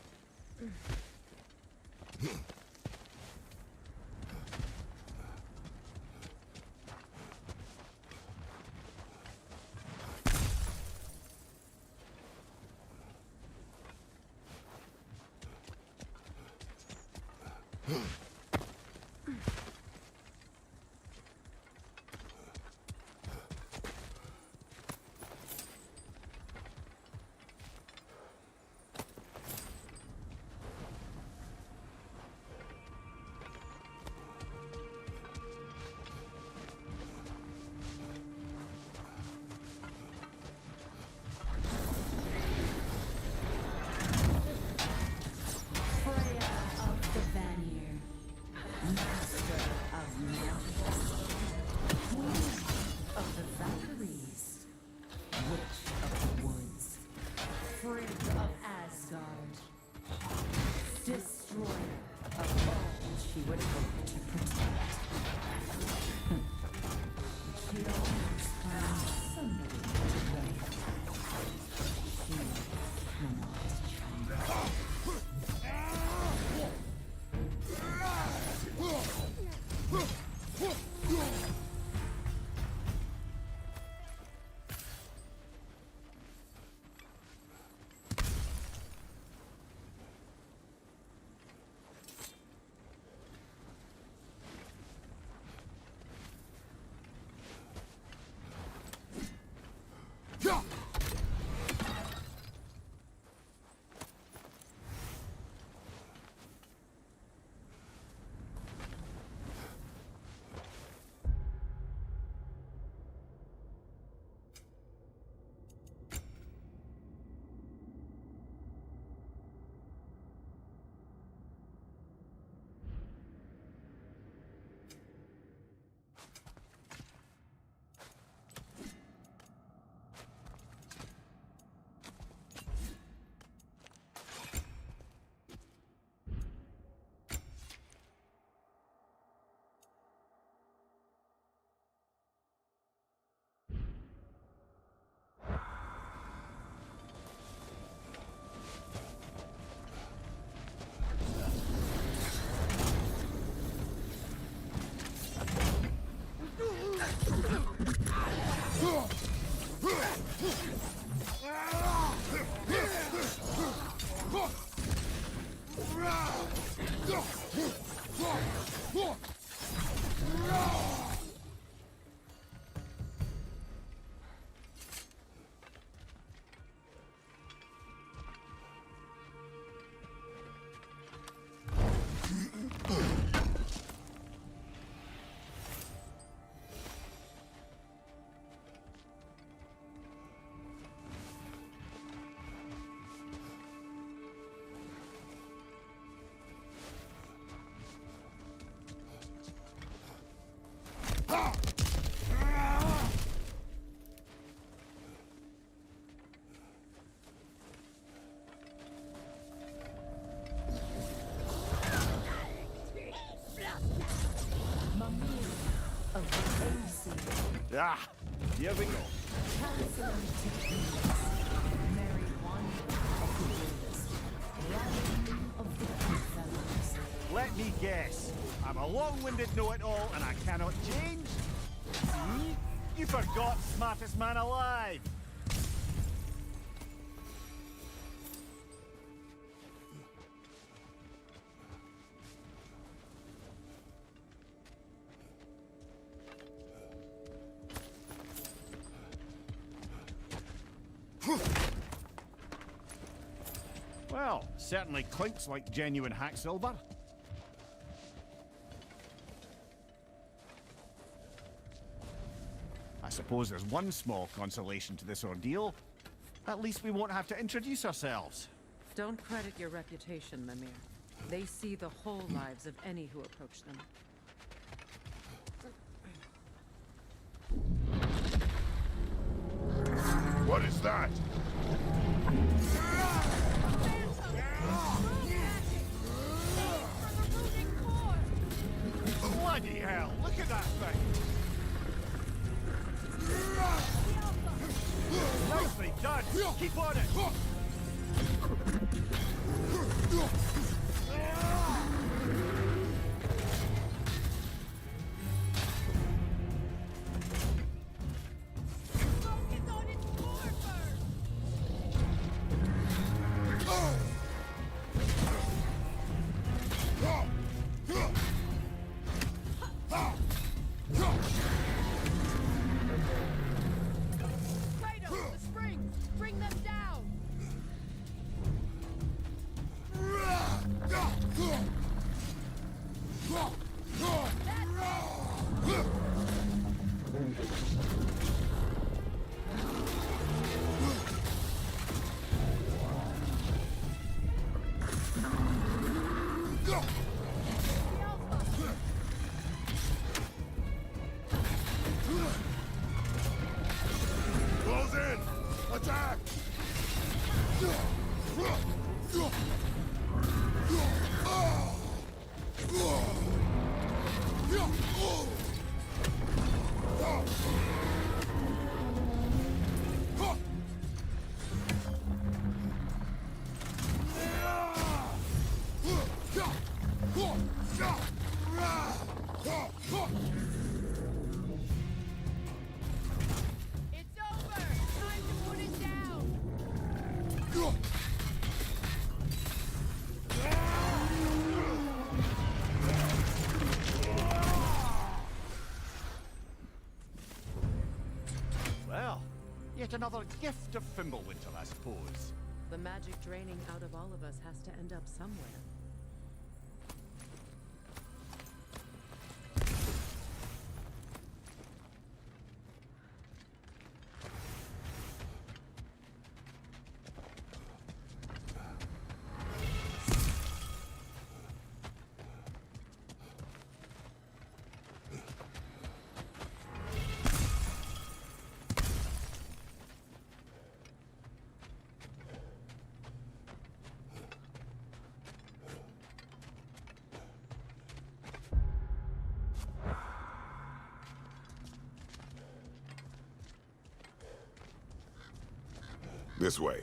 Ah, here we go. Let me guess. I'm a long-winded know-it-all and I cannot change? See? You forgot smartest man alive. Well, certainly clinks like genuine hack silver. I suppose there's one small consolation to this ordeal. At least we won't have to introduce ourselves. Don't credit your reputation, Mimir. They see the whole lives of any who approach them. What is that? Bloody hell, look at that thing! Nicely done! Keep on it! Close in! Attack! It's over! Time to put it down! Well, yet another gift of Fimbulwinter, I suppose. The magic draining out of all of us has to end up somewhere. This way.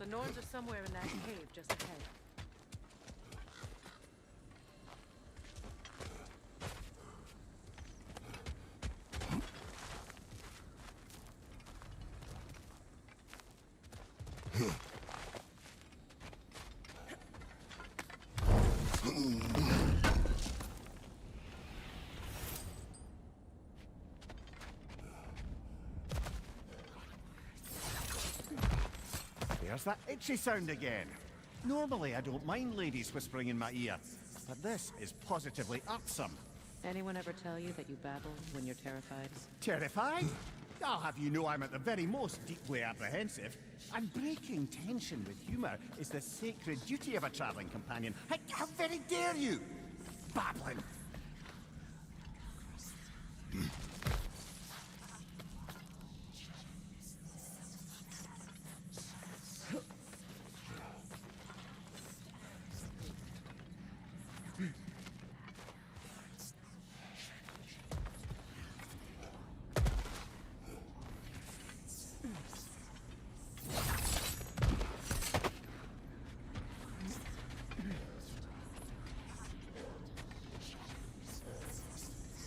The Norns are somewhere in that cave just ahead. There's that itchy sound again. Normally I don't mind ladies whispering in my ear, but this is positively irksome. Anyone ever tell you that you babble when you're terrified? Terrified? I'll have you know I'm at the very most deeply apprehensive. And breaking tension with humour is the sacred duty of a travelling companion. How very dare you! Babbling!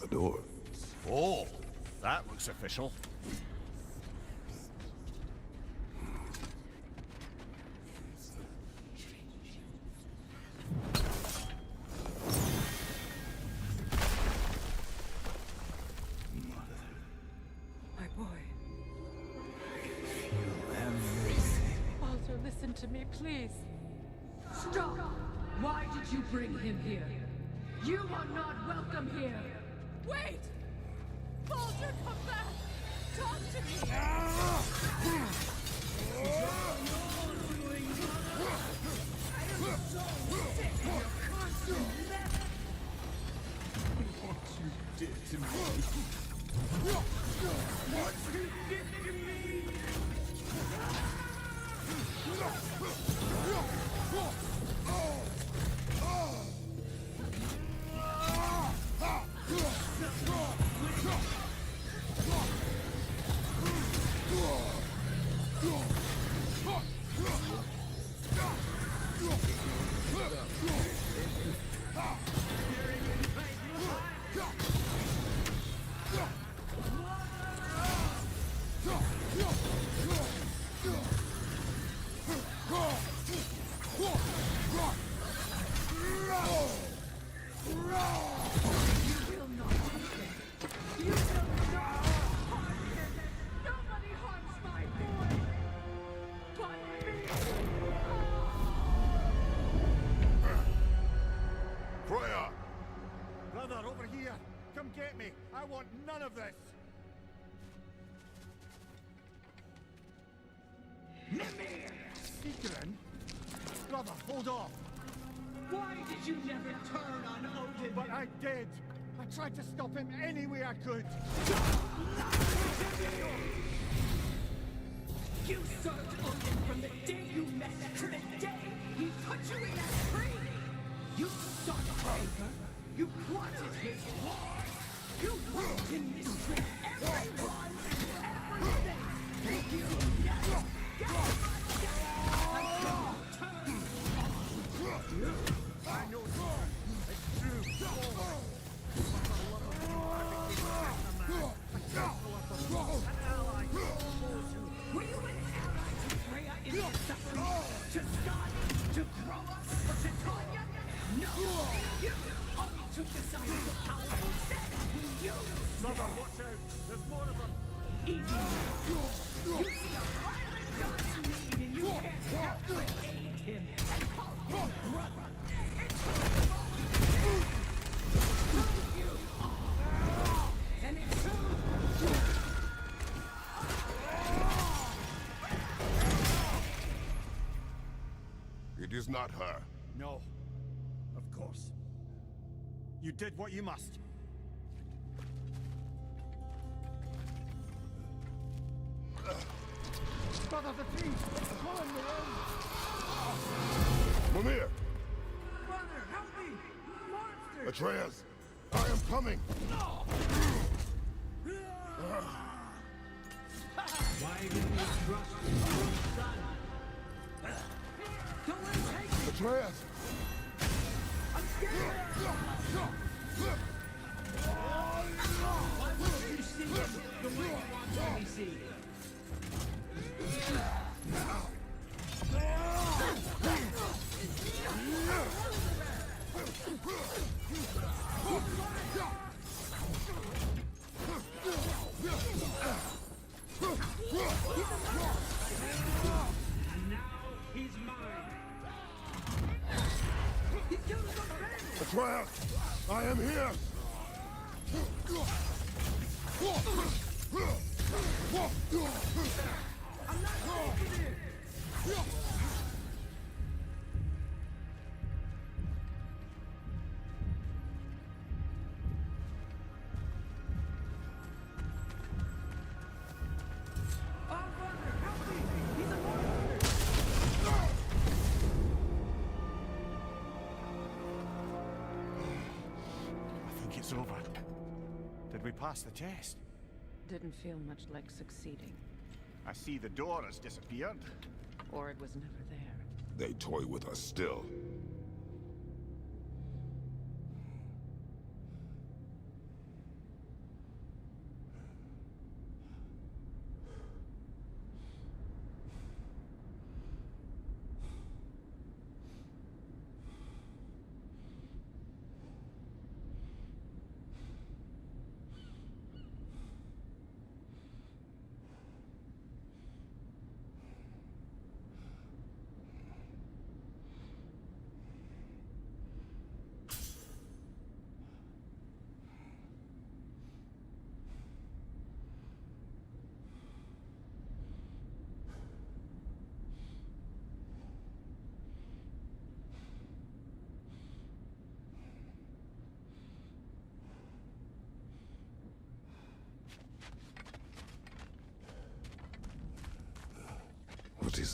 The door. Oh, that looks official. My boy. please. Stop! Why did you bring him here? You are not welcome here! Wait! Baldur, come back! Talk to me! What you did to me. What you did to me. Nobody harms my boy! But me! Freya! Brother, over here. Come get me. I want none of this. Mimir! Seekerin? Brother, hold off. Why did you never turn on Odin? But I did. I tried to stop him any way I could. You served Odin from the day you met to the day he put you in that tree! You sought favor! You plotted his war! You worked in mistreat everyone and everything! And you never got I know it's true. But for the love of God, I became a better man. A counselor, an ally, those who... Were you an ally to Freya in the suffering? To Scott? To Groa? Or to Tanya? No! You only took the side of the powerful set when you... Brother, watch out. There's more of them. Easy. You see a violent god in need and you can't help but aid him and call him brother. It's who you are. And it's who... It is not her. No. Of course. You did what you must. Brother, the tree! Pulling me in! Mimir! Brother, help me! Monster! Atreus! I am coming! Why didn't you trust your own son? Don't let him take me! Atreus! I'm scared! Why won't you see him the way you want to be seen? And now he's mine. He's killed his own family. Atreus! I am here! I'm not taking it. I think it's over. Did we pass the test? Didn't feel much like succeeding. I see the door has disappeared. Or it was never there. They toy with us still.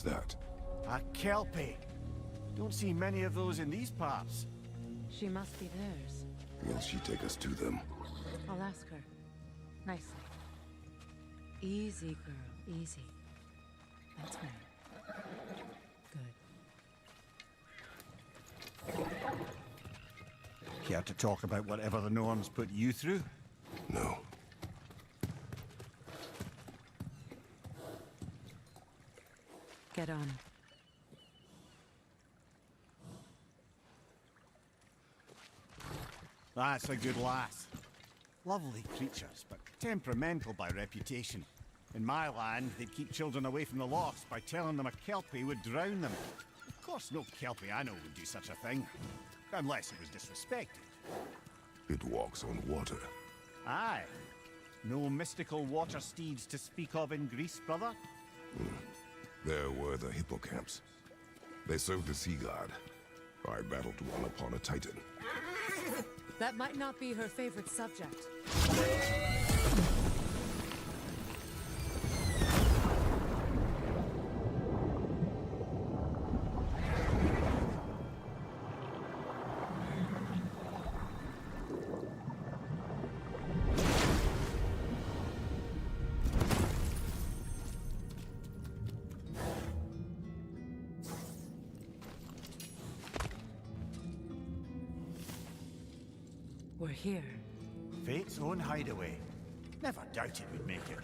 What's that? A kelpie. Don't see many of those in these parts. She must be theirs. Will she take us to them? I'll ask her. Nicely. Easy, girl. Easy. That's me. Good. Care to talk about whatever the Norns put you through? No. Get on. That's a good lass. Lovely creatures, but temperamental by reputation. In my land, they'd keep children away from the lost by telling them a kelpie would drown them. Of course, no kelpie I know would do such a thing. Unless it was disrespected. It walks on water. Aye. No mystical water steeds to speak of in Greece, brother? There were the hippocamps. They served the sea god. I battled one upon a titan. That might not be her favorite subject. We're here. Fate's own hideaway. Never doubted we'd make it.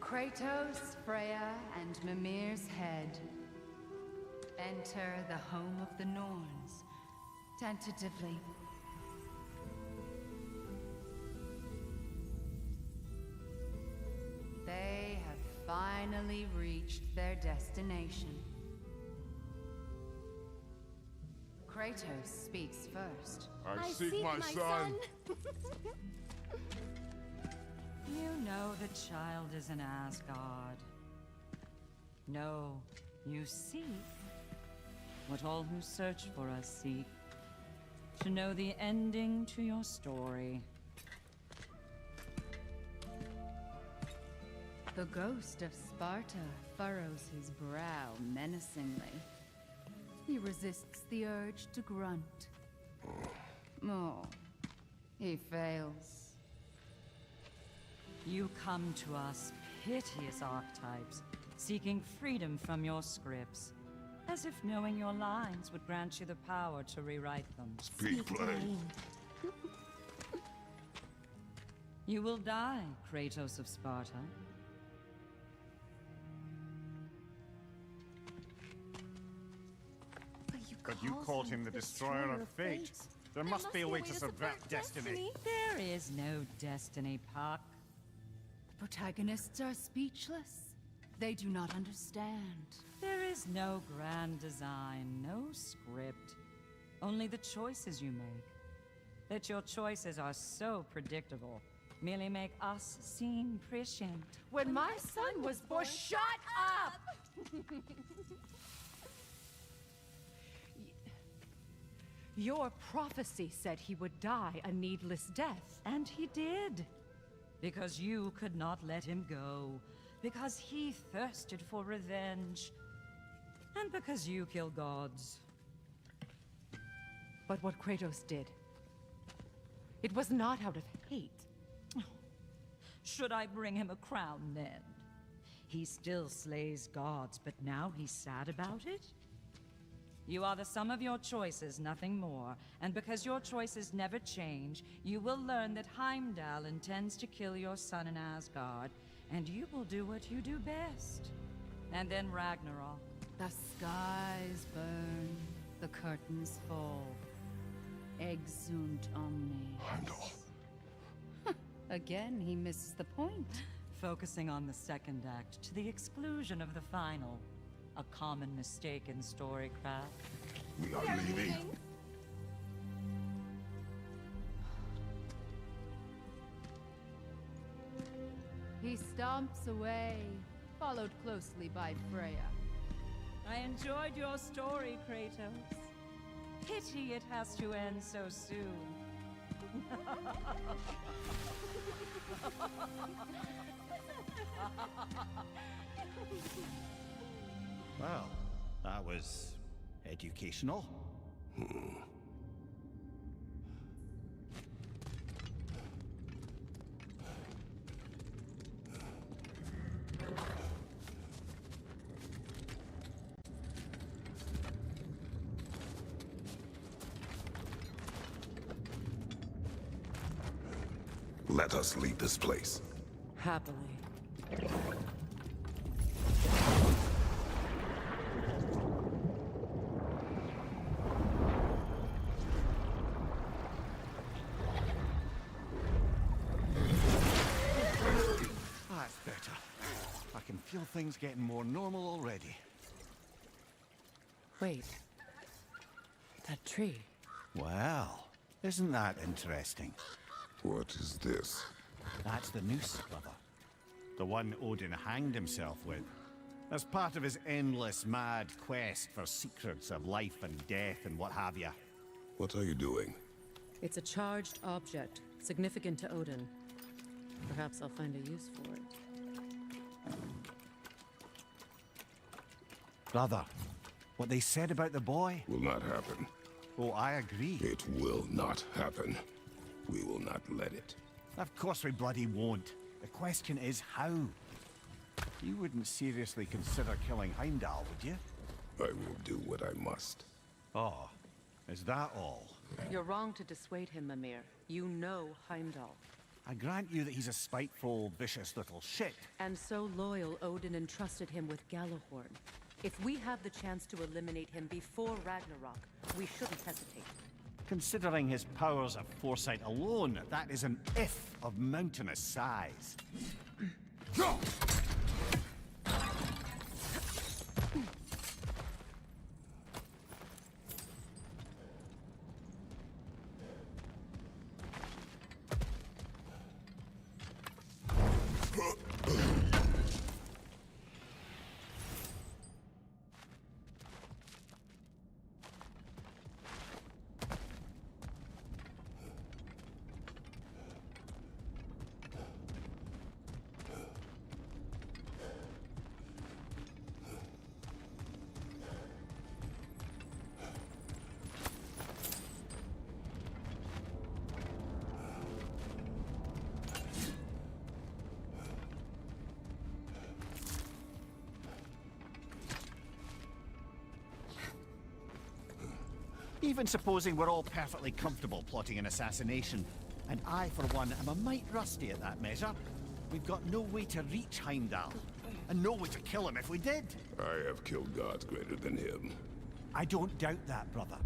Kratos, Freya, and Mimir's head. Enter the home of the Norns. Tentatively. They have finally reached their destination. Kratos speaks first. I seek my son. You know the child is an Asgard. No, you seek what all who search for us seek. To know the ending to your story. The ghost of Sparta furrows his brow menacingly. He resists the urge to grunt. Oh, he fails. You come to us, piteous archetypes, seeking freedom from your scripts. As if knowing your lines would grant you the power to rewrite them. Speak plain. You will die, Kratos of Sparta. But you called him the Destroyer of Fate. There must be a way to subvert destiny. There is no destiny, Puck. The protagonists are speechless. They do not understand. There is no grand design, no script. Only the choices you make. That your choices are so predictable merely make us seem prescient. When my son was born, shut up! Your prophecy said he would die a needless death. And he did. Because you could not let him go. Because he thirsted for revenge. And because you kill gods. But what Kratos did, it was not out of hate. Should I bring him a crown then? He still slays gods, but now he's sad about it? You are the sum of your choices, nothing more. And because your choices never change, you will learn that Heimdall intends to kill your son in Asgard, and you will do what you do best. And then Ragnarok. The skies burn, the curtains fall. Exunt omnes. Heimdall. Again, he misses the point. Focusing on the second act to the exclusion of the final. A common mistake in storycraft. We are leaving. He stomps away, followed closely by Freya. I enjoyed your story, Kratos. Pity it has to end so soon. Well, that was educational. Let us leave this place. Happily. That's better. I can feel things getting more normal already. Wait. That tree. Well, isn't that interesting? What is this? That's the noose, brother. The one Odin hanged himself with. As part of his endless, mad quest for secrets of life and death and what have you. What are you doing? It's a charged object, significant to Odin. Perhaps I'll find a use for it. Brother, what they said about the boy? Will not happen. Oh, I agree. It will not happen. We will not let it. Of course we bloody won't. The question is how. You wouldn't seriously consider killing Heimdall, would you? I will do what I must. Oh, is that all? You're wrong to dissuade him, Mimir. You know Heimdall. I grant you that he's a spiteful, vicious little shit. And so loyal, Odin entrusted him with Gjallarhorn. If we have the chance to eliminate him before Ragnarok, we shouldn't hesitate. Considering his powers of foresight alone, that is an if of mountainous size. Even supposing we're all perfectly comfortable plotting an assassination, and I, for one, am a mite rusty at that measure, we've got no way to reach Heimdall, and no way to kill him if we did. I have killed gods greater than him. I don't doubt that, brother.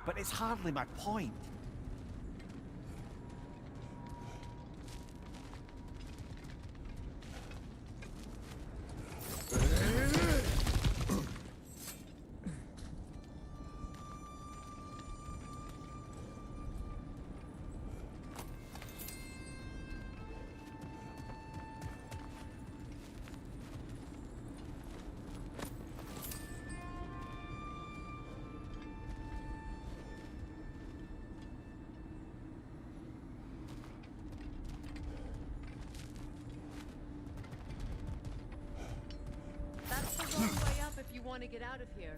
But it's hardly my point. want to get out of here.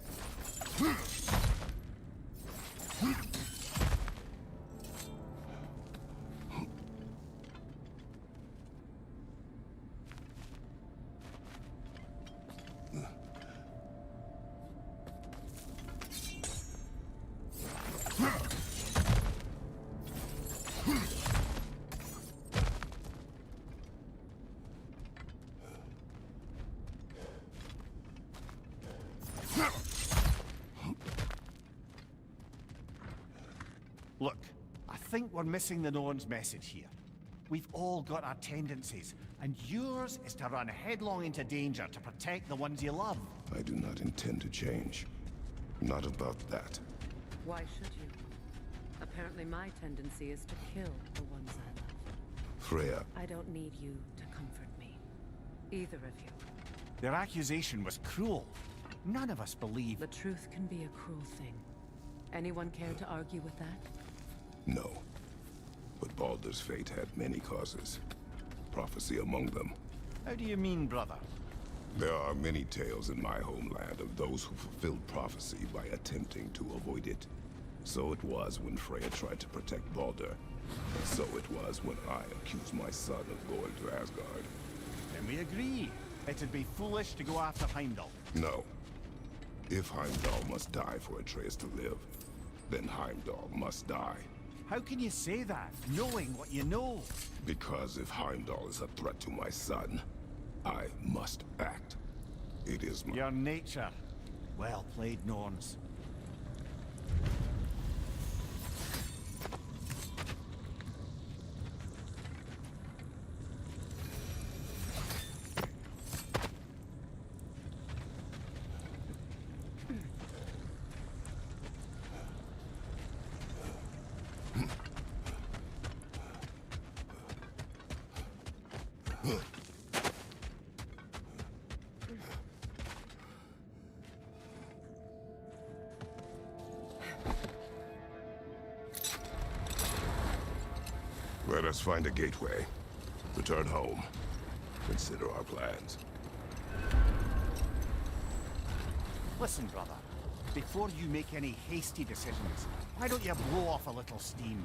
Look, I think we're missing the Norn's message here. We've all got our tendencies, and yours is to run headlong into danger to protect the ones you love. I do not intend to change. Not about that. Why should you? Apparently my tendency is to kill the ones I love. Freya, I don't need you to comfort me. Either of you. Their accusation was cruel. None of us believe... The truth can be a cruel thing. Anyone care to argue with that? no. But Baldur's fate had many causes. Prophecy among them. How do you mean, brother? There are many tales in my homeland of those who fulfilled prophecy by attempting to avoid it. So it was when Freya tried to protect Baldur. And so it was when I accused my son of going to Asgard. Then we agree. It'd be foolish to go after Heimdall. No. If Heimdall must die for Atreus to live, then Heimdall must die. How can you say that, knowing what you know? Because if Heimdall is a threat to my son, I must act. It is my... Your nature. Well played, Norns. Let us find a gateway. Return home. Consider our plans. Listen, brother. Before you make any hasty decisions, why don't you blow off a little steam?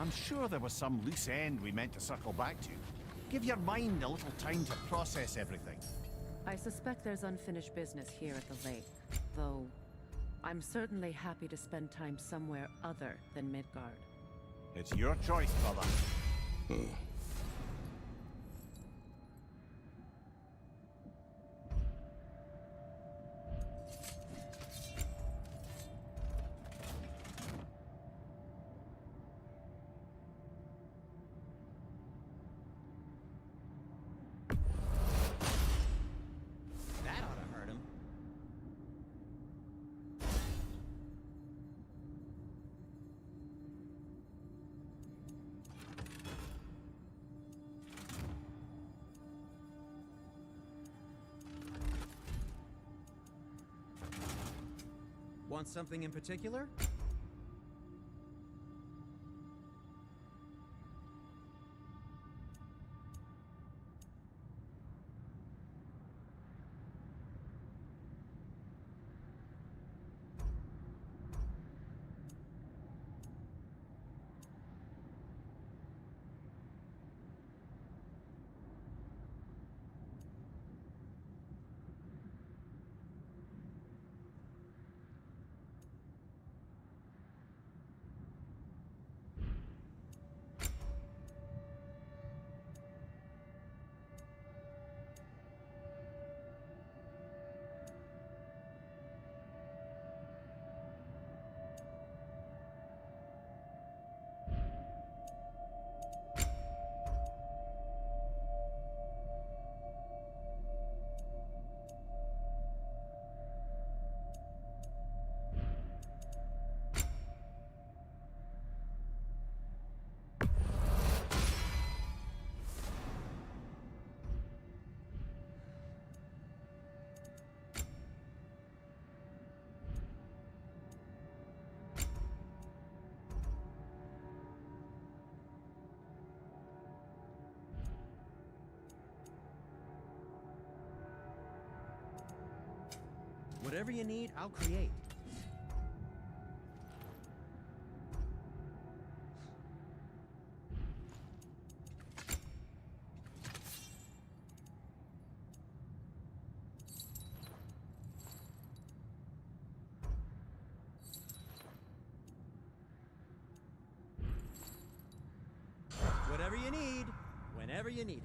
I'm sure there was some loose end we meant to circle back to. Give your mind a little time to process everything. I suspect there's unfinished business here at the lake, though I'm certainly happy to spend time somewhere other than Midgard. It's your choice, brother. That ought to hurt him. Want something in particular? Whatever you need, I'll create. Whatever you need, whenever you need it.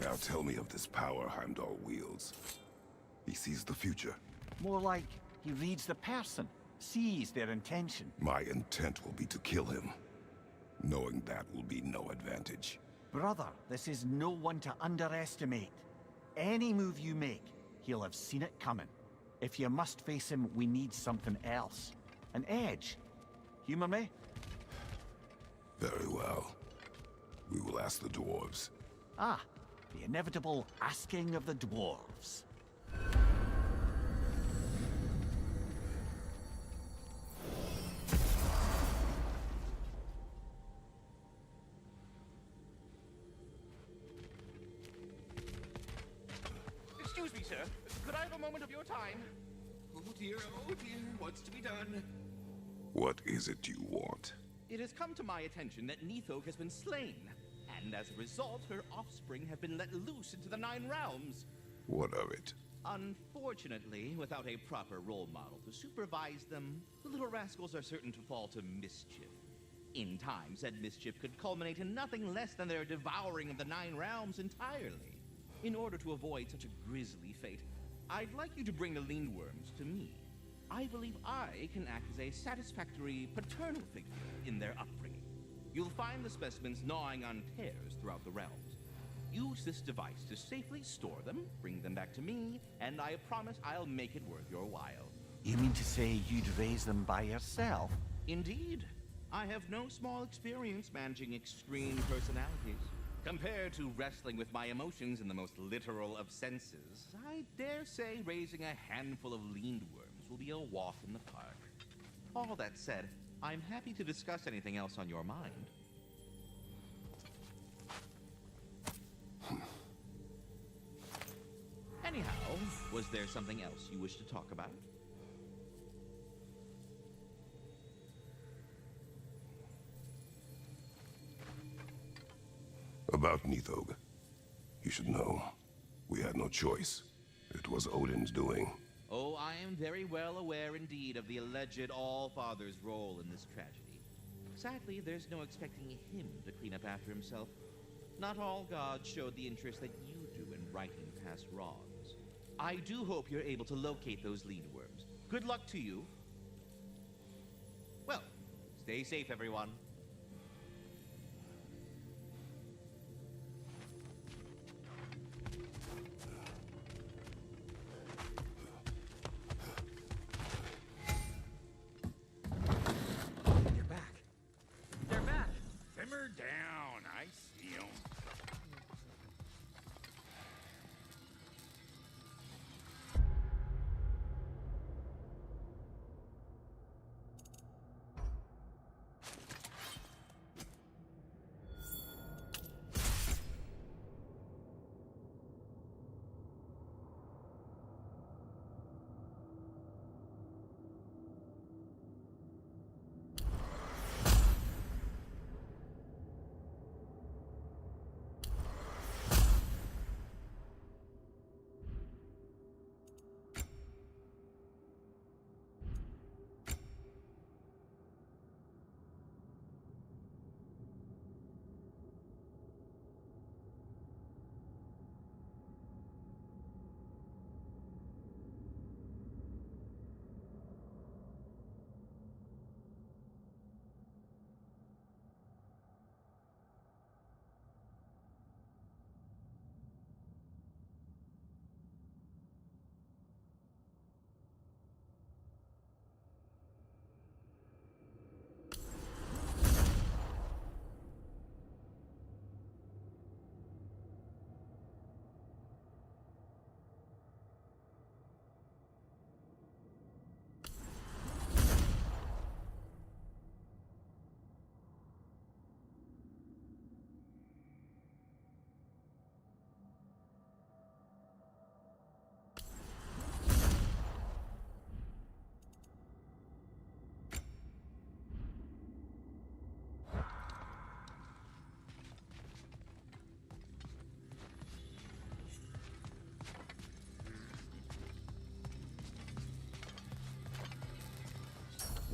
Now tell me of this power Heimdall wields. He sees the future. More like he reads the person, sees their intention. My intent will be to kill him. Knowing that will be no advantage. Brother, this is no one to underestimate. Any move you make, he'll have seen it coming. If you must face him, we need something else. An edge. Humor me? Very well. We will ask the dwarves. Ah, the inevitable asking of the dwarves. Excuse me, sir. Could I have a moment of your time? Oh dear, what's to be done? What is it you want? It has come to my attention that Nithog has been slain, and as a result, her offspring have been let loose into the Nine Realms. What of it? Unfortunately, without a proper role model to supervise them, the little rascals are certain to fall to mischief. In time, said mischief could culminate in nothing less than their devouring of the Nine Realms entirely. In order to avoid such a grisly fate, I'd like you to bring the Lindworms to me. I believe I can act as a satisfactory paternal figure in their upbringing. You'll find the specimens gnawing on tears throughout the realms. Use this device to safely store them, bring them back to me, and I promise I'll make it worth your while. You mean to say you'd raise them by yourself? Indeed. I have no small experience managing extreme personalities. Compared to wrestling with my emotions in the most literal of senses, I dare say raising a handful of Lindworms will be a walk in the park. All that said, I'm happy to discuss anything else on your mind. Anyhow, was there something else you wish to talk about? About Nithog. You should know. We had no choice. It was Odin's doing. Oh, I am very well aware indeed of the alleged All-Father's role in this tragedy. Sadly, there's no expecting him to clean up after himself. Not all gods showed the interest that you do in righting past wrongs. I do hope you're able to locate those Lindworms. Good luck to you. Well, stay safe, everyone. Simmer down. I see 'em.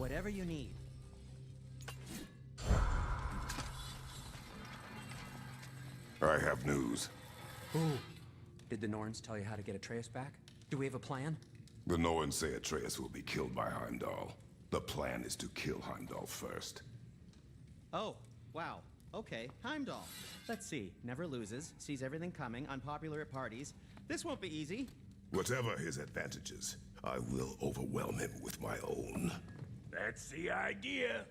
Whatever you need. I have news. Ooh. Did the Norns tell you how to get Atreus back? Do we have a plan? The Norns say Atreus will be killed by Heimdall. The plan is to kill Heimdall first. Oh, wow. Okay, Heimdall. Let's see. Never loses, sees everything coming, unpopular at parties. This won't be easy. Whatever his advantages, I will overwhelm him with my own. That's the idea.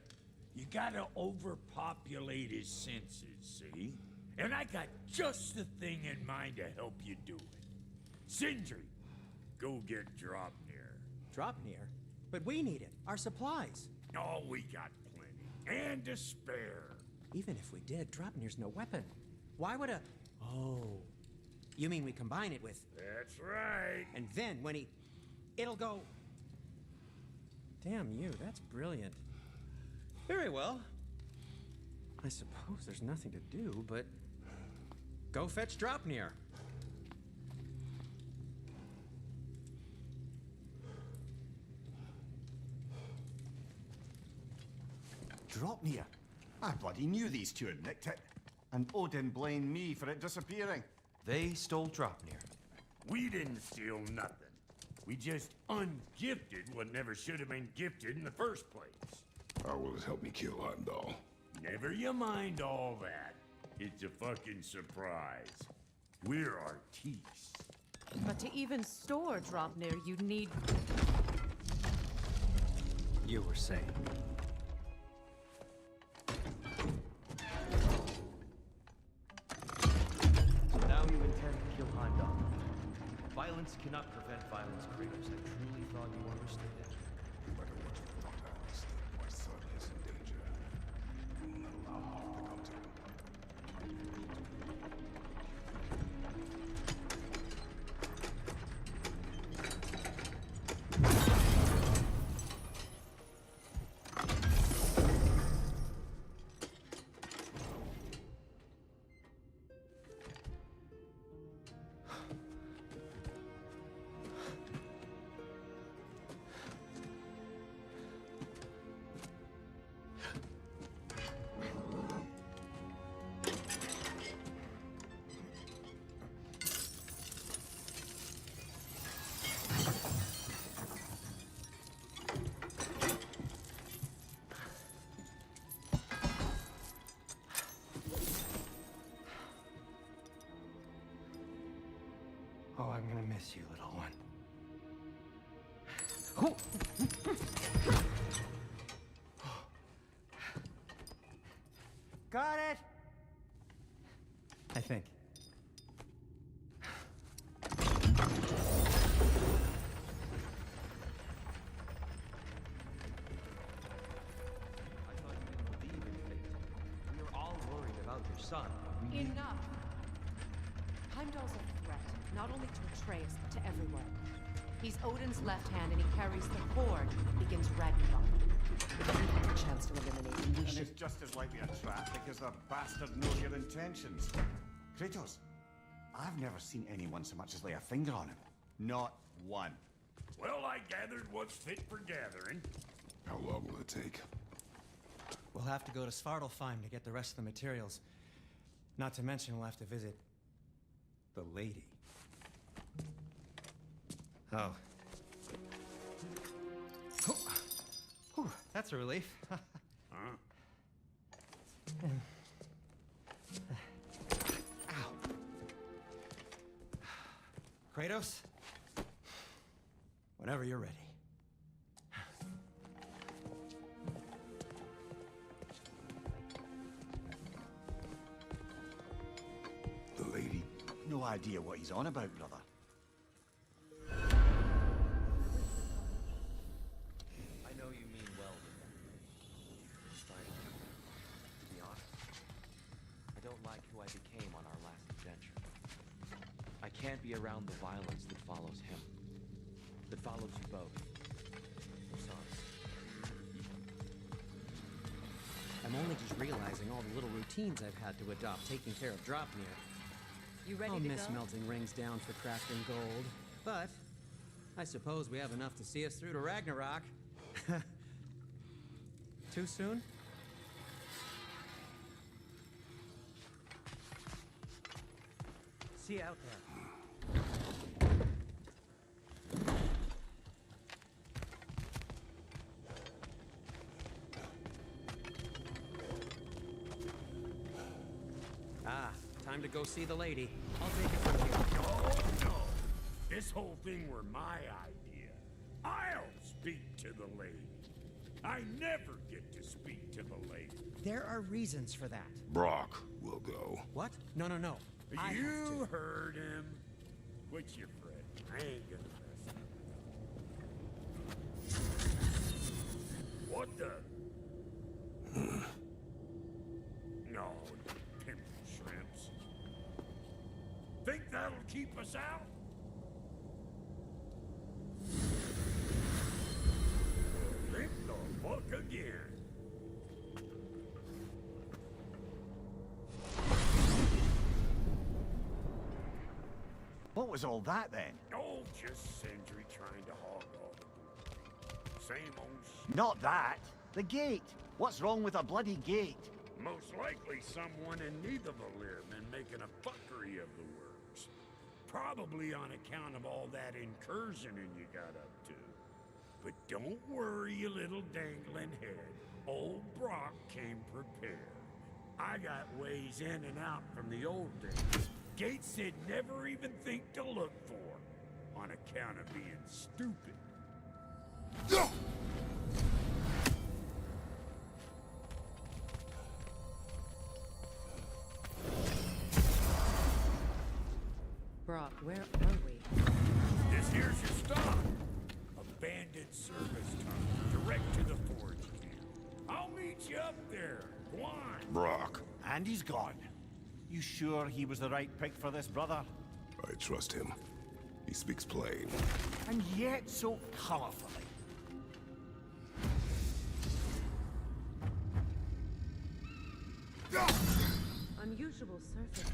You gotta overpopulate his senses, see? And I got just the thing in mind to help you do it. Sindri, go get Dropnir. Dropnir? But we need it. Our supplies. Oh, we got plenty. And to spare. Even if we did, Dropnir's no weapon. Why would a... Oh. You mean we combine it with... That's right. And then when he... It'll go... Damn you, that's brilliant. Very well. I suppose there's nothing to do, but... Go fetch Dropnir. Dropnir? I bloody knew these two had nicked it. And Odin blamed me for it disappearing. They stole Dropnir. We didn't steal nothing. We just ungifted what never should have been gifted in the first place. How will it help me kill Heimdall? Never you mind all that. It's a fucking surprise. We're artistes. But to even store Dropnir, you'd need... You were saying. So now you intend to kill Heimdall. Violence cannot prevent violence, Kratos. I truly thought you understood that. No matter what you thought I understood, my son is in danger. I will not allow harm to come to him. Oh, I'm gonna miss you, little one. Got it! I think. I thought you didn't believe in fate. We were all worried about your son. Enough! Heimdall's a threat, not only to Atreus, but to everyone. He's Odin's left hand, and he carries the Horde that begins Ragnarok. If we have a chance to eliminate him, we And should... it's just as likely a trap because the bastard knows your intentions. Kratos, I've never seen anyone so much as lay a finger on him. Not one. Well, I gathered what's fit for gathering. How long will it take? We'll have to go to Svartalfheim to get the rest of the materials. Not to mention we'll have to visit... the lady. Oh. Whew, that's a relief. Huh? Ow. Kratos? Whenever you're ready. The lady? No idea what he's on about, brother. I know you mean well with them. But, to be honest, I don't like who I became on our last adventure. I can't be around the violence that follows him. That follows you both. I'm sorry. I'm only just realizing all the little routines I've had to adopt taking care of Dropnir. You ready I'll to miss go? melting rings down for crafting gold, but I suppose we have enough to see us through to Ragnarok. Too soon? See you out there. Ah, time to go see the lady. I'll take it from here. Oh, no. This whole thing were my idea. I'll speak to the lady. I never get to speak to the lady. There are reasons for that. Brock will go. What? No, no, no. I have You to. heard him. Quit your fretting. I ain't gonna mess up. What the? No, pimp shrimps. Think that'll keep us out? Think the fuck again. What was all that then? Oh, just Sindri trying to hog all the glory. Same old shit. Not that. The gate. What's wrong with a bloody gate? Most likely someone in Nidavellir been making a fuckery of the works. Probably on account of all that incursioning you got up to. But don't worry, you little dangling head. Old Brock came prepared. I got ways in and out from the old days. Gates they'd never even think to look for, on account of being stupid. Brock, where are we? This here's your stop. Abandoned service tunnel, direct to the forge camp. I'll meet you up there. Go on. Brock, And he's gone. You sure he was the right pick for this, brother? I trust him. He speaks plain. And yet so colorfully. Unusual surface.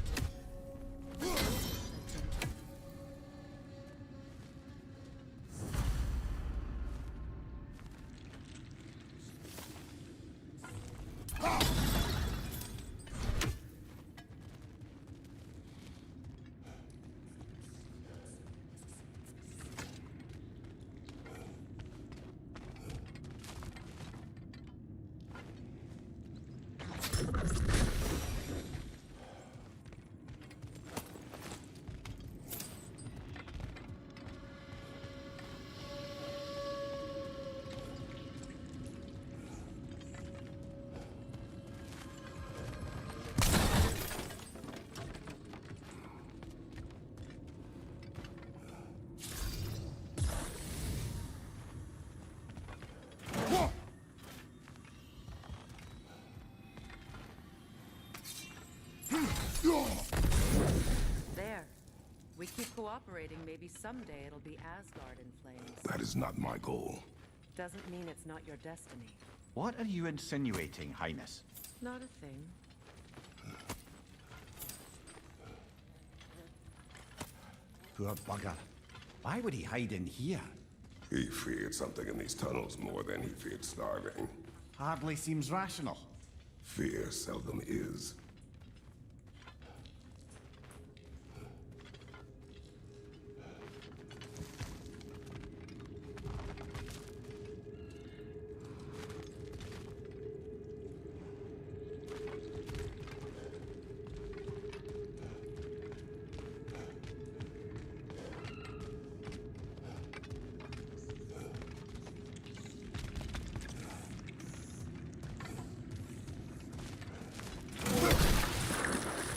There. We keep cooperating, maybe someday it'll be Asgard in flames. That is not my goal. Doesn't mean it's not your destiny. What are you insinuating, Highness? Not a thing. Poor bugger. Why would he hide in here? He feared something in these tunnels more than he feared starving. Hardly seems rational. Fear seldom is.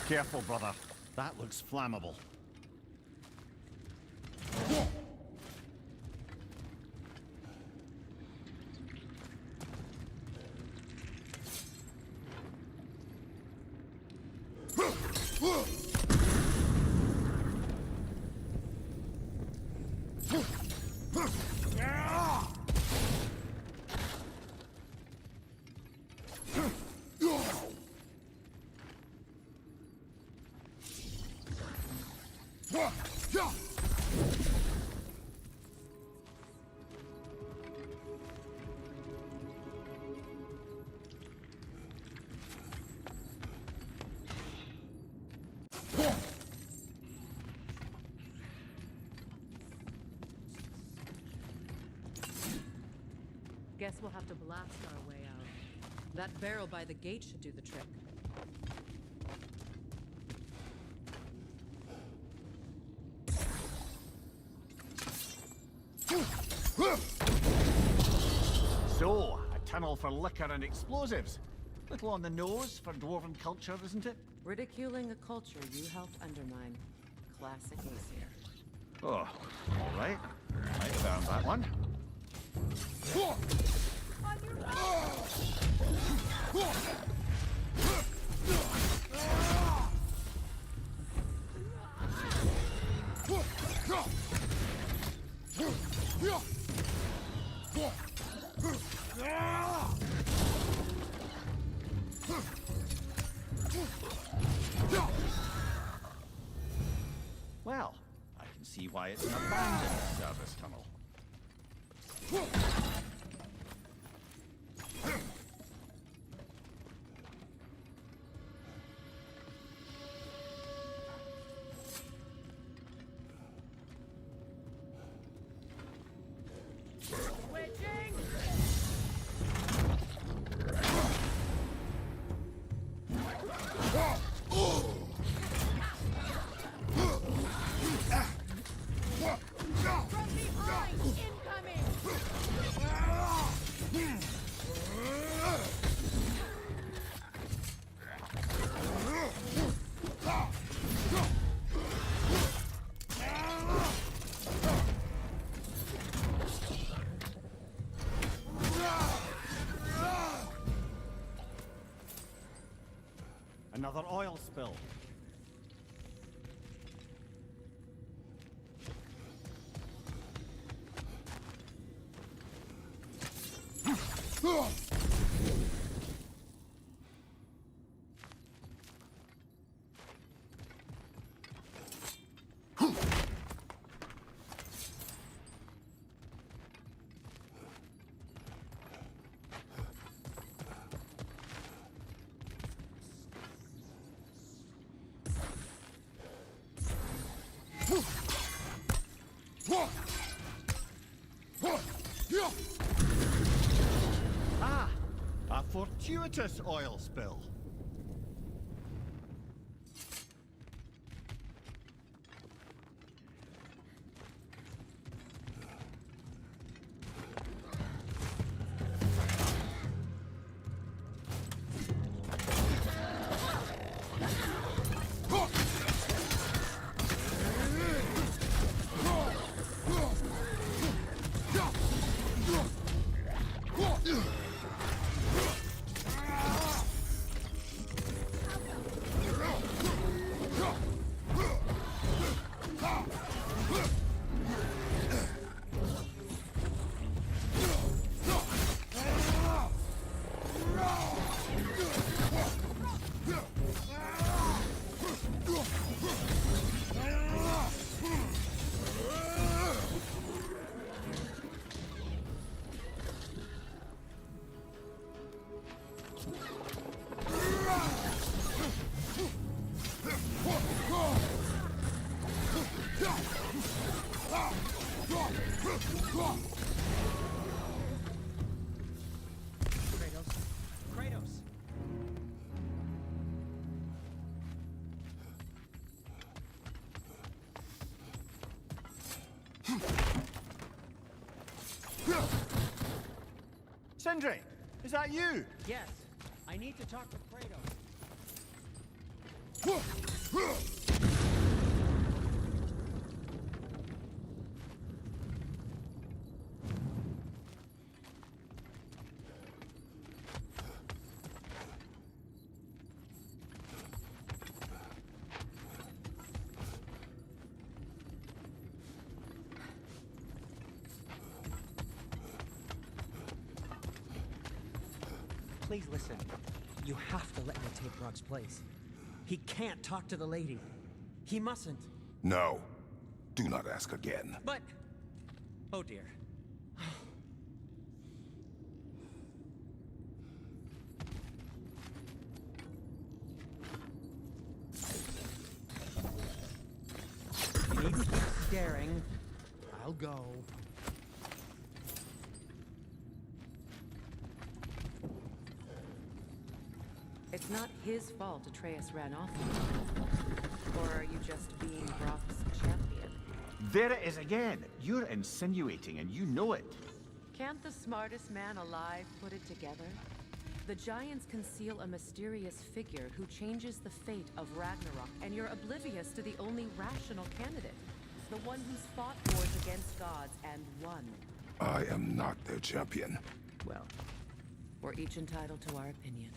Careful, brother. That looks flammable. Guess we'll have to blast our way out. That barrel by the gate should do the trick. So, a tunnel for liquor and explosives. Little on the nose for dwarven culture, isn't it? Ridiculing a culture you helped undermine. Classic Aesir. Oh, all right. Might have earned that one. Well, I can see why it's an abandoned service tunnel. Another oil spill. Ah! A fortuitous oil spill. Sindri, is that you? Yes. I need to talk to Kratos. Please listen. You have to let me take Rock's place. He can't talk to the lady. He mustn't. No. Do not ask again. But... Oh dear. You needn't keep staring. I'll go. It's not his fault Atreus ran off with you. Or are you just being Brock's champion? There it is again. You're insinuating, and you know it. Can't the smartest man alive put it together? The Giants conceal a mysterious figure who changes the fate of Ragnarok, and you're oblivious to the only rational candidate. The one who's fought wars against gods and won. I am not their champion. Well, we're each entitled to our opinion.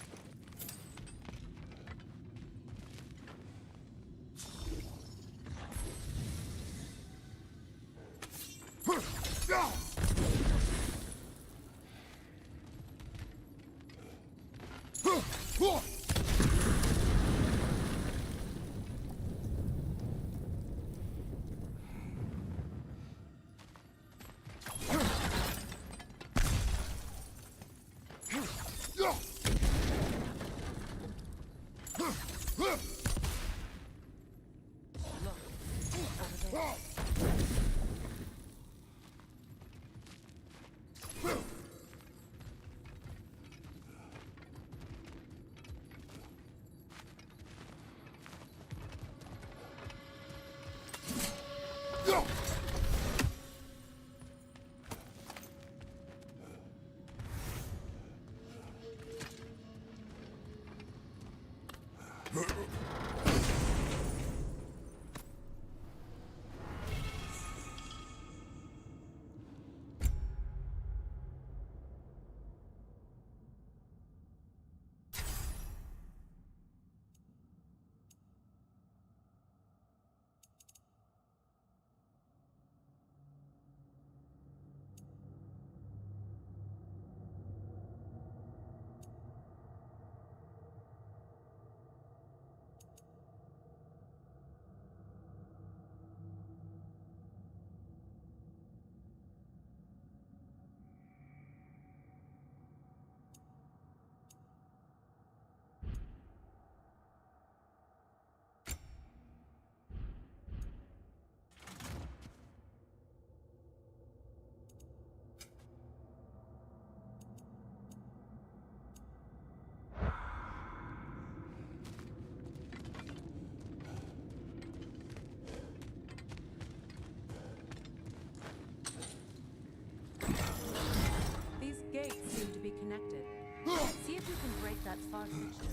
See if you can break that fog signature.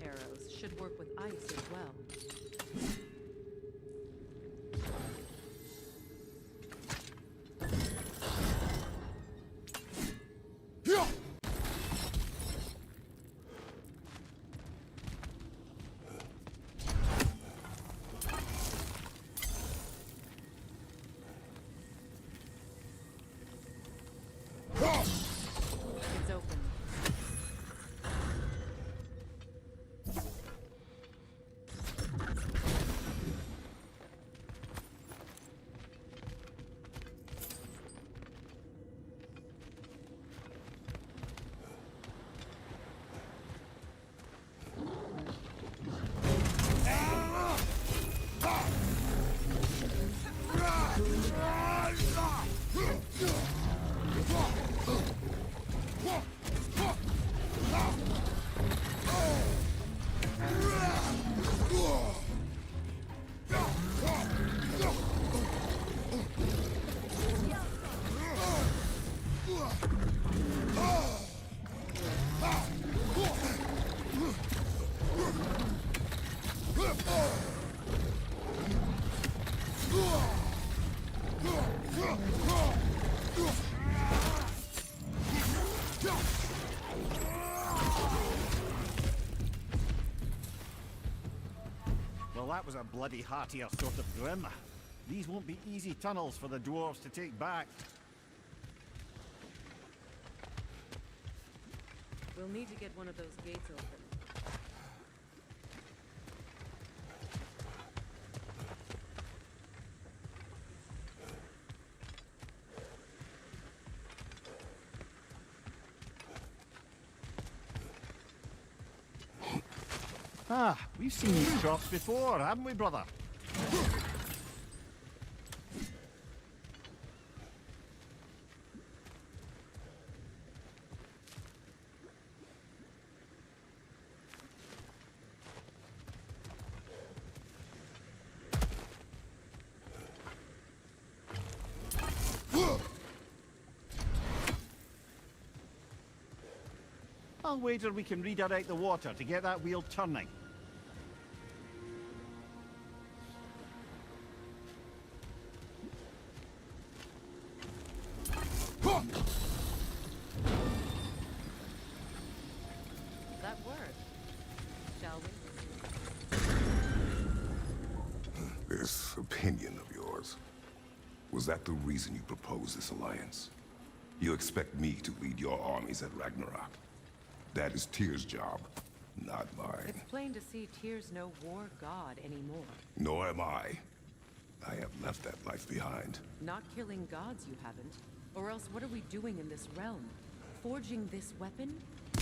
Arrows should work with ice as well. It's open. Well, that was a bloody heartier sort of grim. These won't be easy tunnels for the dwarves to take back. We'll need to get one of those gates open. Ah, we've seen these drops before, haven't we, brother? I'll wager we can redirect the water to get that wheel turning. That worked. Shall we? This opinion of yours, was that the reason you proposed this alliance? You expect me to lead your armies at Ragnarok? That is Tyr's job, not mine. It's plain to see Tyr's no war god anymore. Nor am I. I have left that life behind. Not killing gods, you haven't. Or else what are we doing in this realm? Forging this weapon?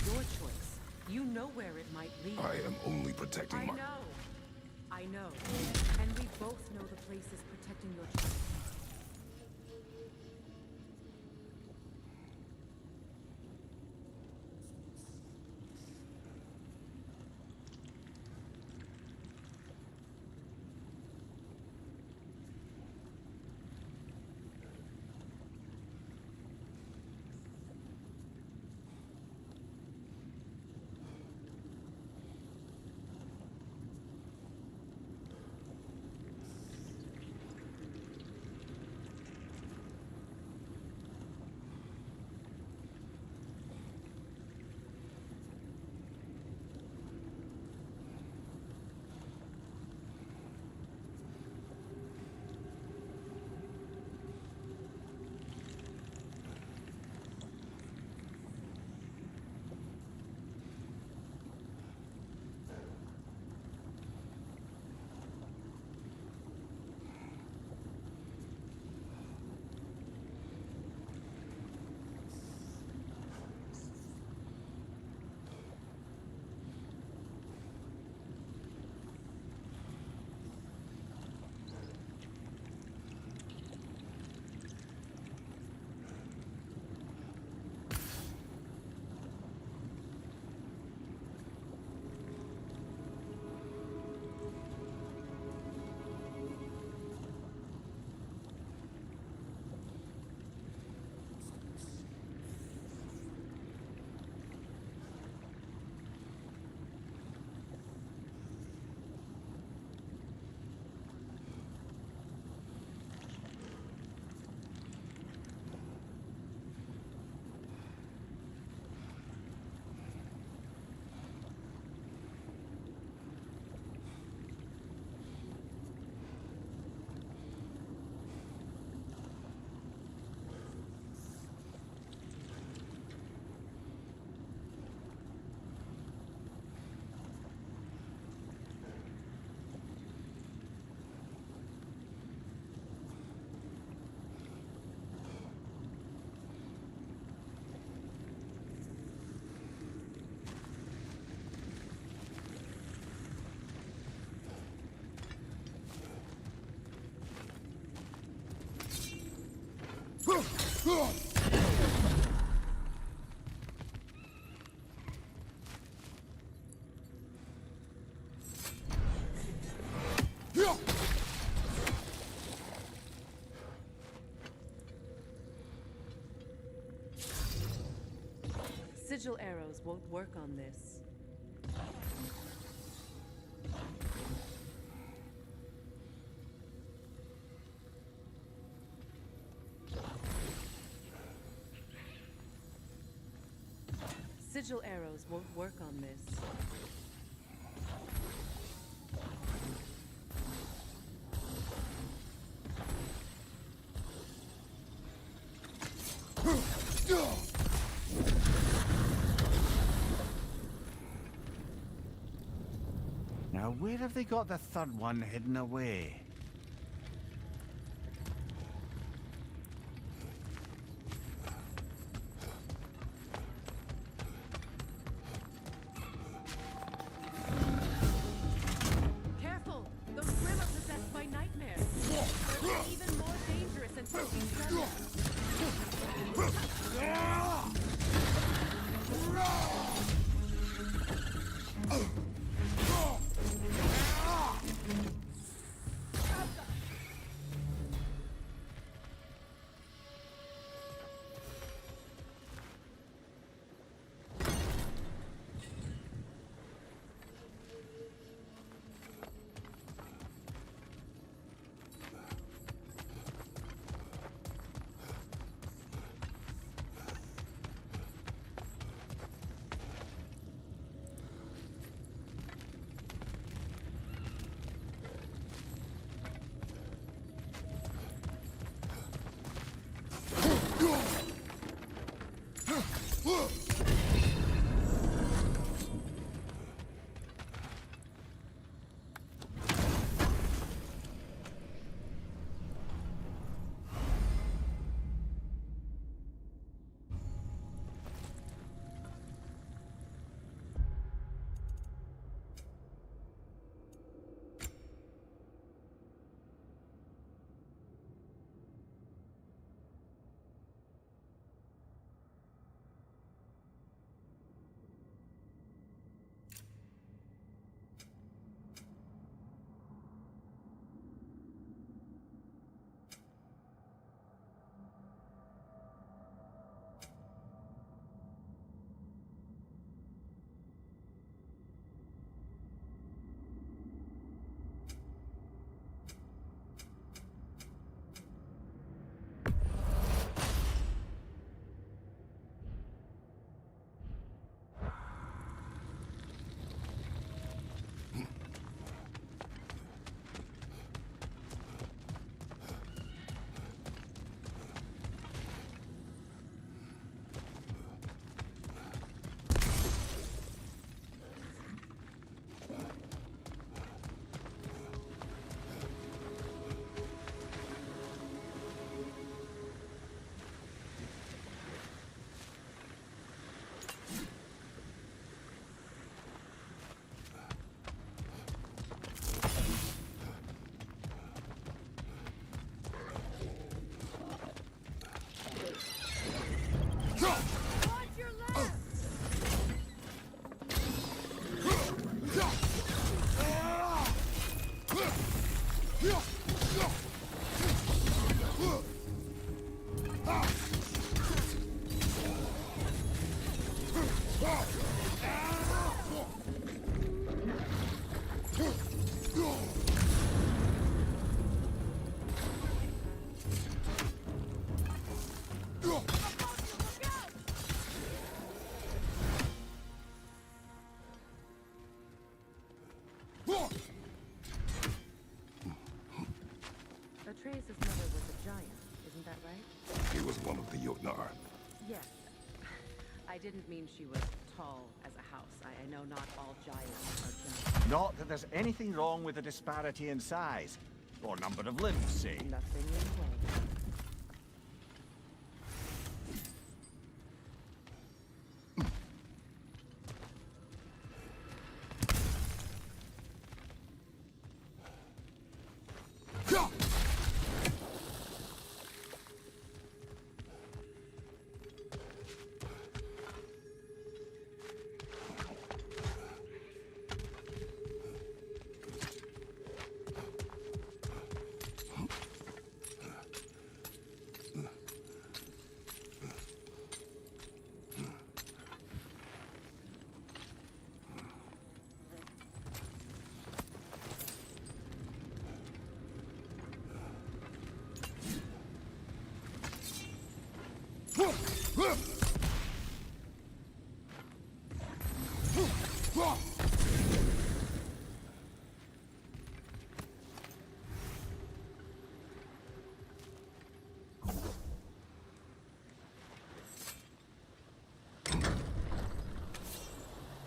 Your choice. You know where it might lead. I am only protecting my... I know. And we both know the place is protecting your choice. Sigil arrows won't work on this. Sigil arrows won't work on this. Now, where have they got the third one hidden away? was one of the Jotnar. Yes. I didn't mean she was tall as a house. I know not all giants are giants. Not that there's anything wrong with the disparity in size, or number of limbs, say. Nothing in the way.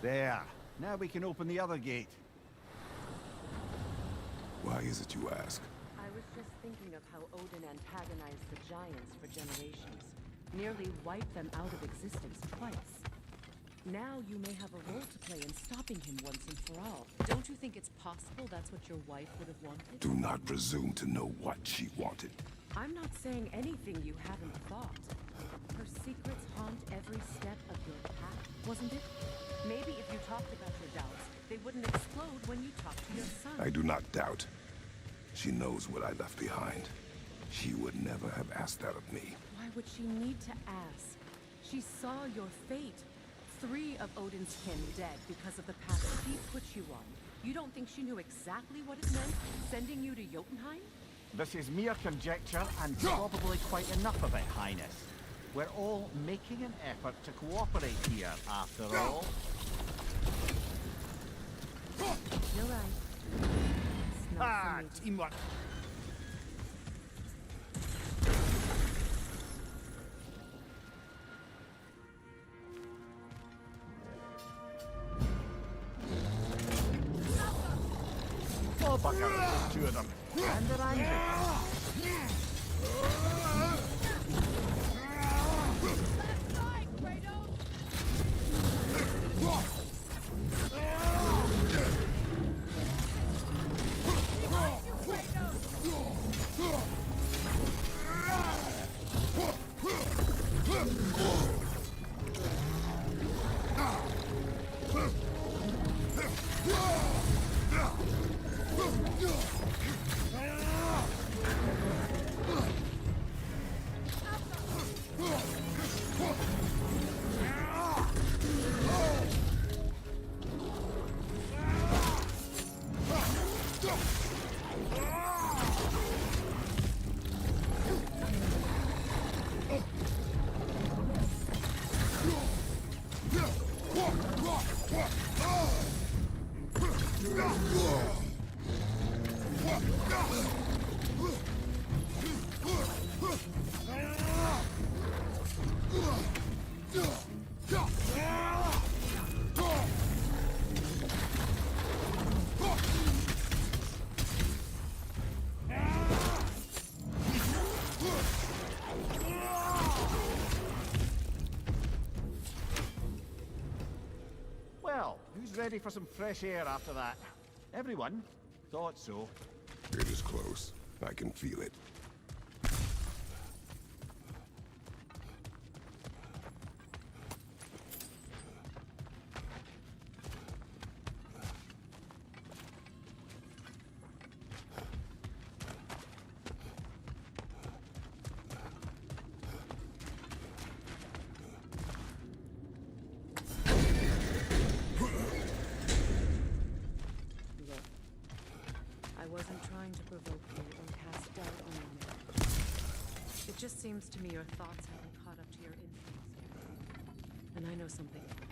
There. Now we can open the other gate. Why is it you ask? I was just thinking of how Odin antagonized the giants for generations. Nearly wiped them out of existence twice. Now you may have a role to play in stopping him once and for all. Don't you think it's possible that's what your wife would have wanted? Do not presume to know what she wanted. I'm not saying anything you haven't thought. Her secrets haunt every step of your path, wasn't it? Maybe if you talked about your doubts, they wouldn't explode when you talked to your son. I do not doubt. She knows what I left behind. She would never have asked that of me. Why would she need to ask? She saw your fate. 3 of Odin's kin dead because of the path he put you on. You don't think she knew exactly what it meant, sending you to Jotunheim? This is mere conjecture and probably quite enough of it, Highness. We're all making an effort to cooperate here, after all. You're right. It's not for me. Teamwork. Oh, bugger, there's 2 of them. And they're angry. Who's ready for some fresh air after that? Everyone? Thought so. It is close. I can feel it. Just seems to me your thoughts haven't caught up to your instincts yet. And I know something about that.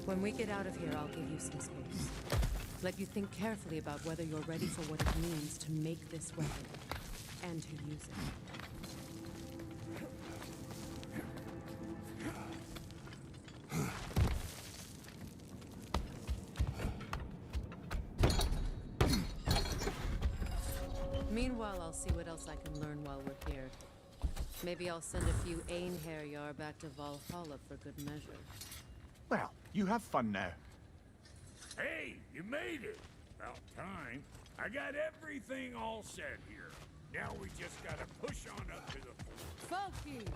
When we get out of here, I'll give you some space. Let you think carefully about whether you're ready for what it means to make this weapon, and to use it. Meanwhile, I'll see what else I can learn while we're here. Maybe I'll send a few Einherjar back to Valhalla for good measure. Well, you have fun now. Hey, you made it! About time. I got everything all set here. Now we just gotta push on up to the fort. Funky!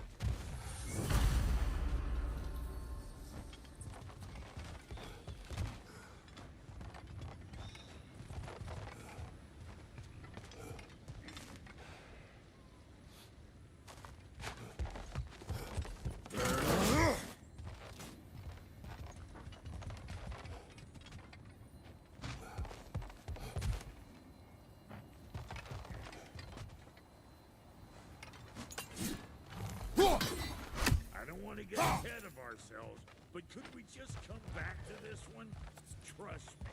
I don't want to get ahead of ourselves, but could we just come back to this one? Trust me.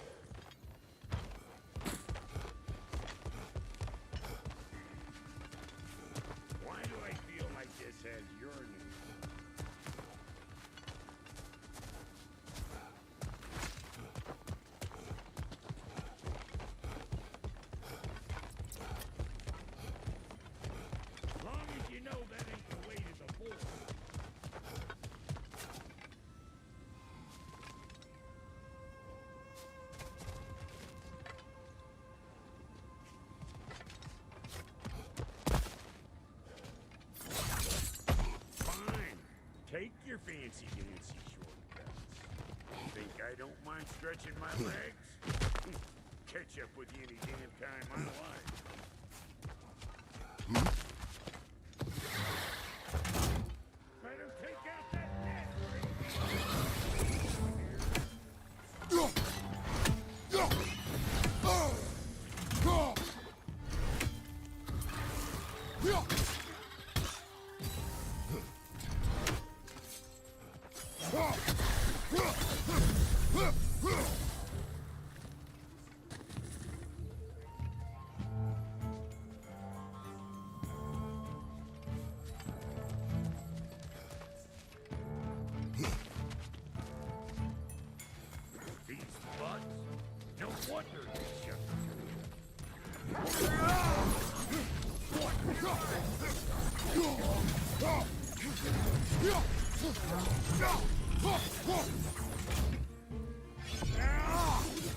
Why do I feel like this has your name? As long as you know that ain't the way to the fort. Fine. Take your fancy dancy shortcuts. Think I don't mind stretching my legs? Catch up with you any damn time I like. Better take out that net, these butts. No wonder they shut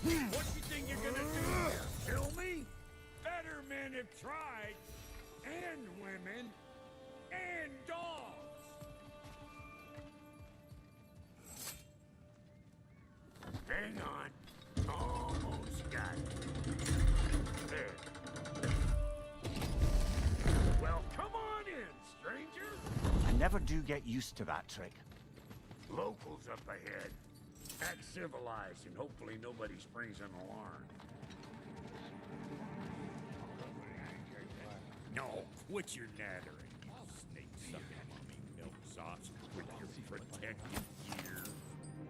What you think you're gonna do here? Kill me? Better men have tried. And women. And dogs. Hang on. Almost got it. There. Well, come on in, stranger. I never do get used to that trick. Locals up ahead. Act civilized and hopefully nobody springs an alarm. No, quit your nattering, you snake-sucking mummy milksops with your protective gear.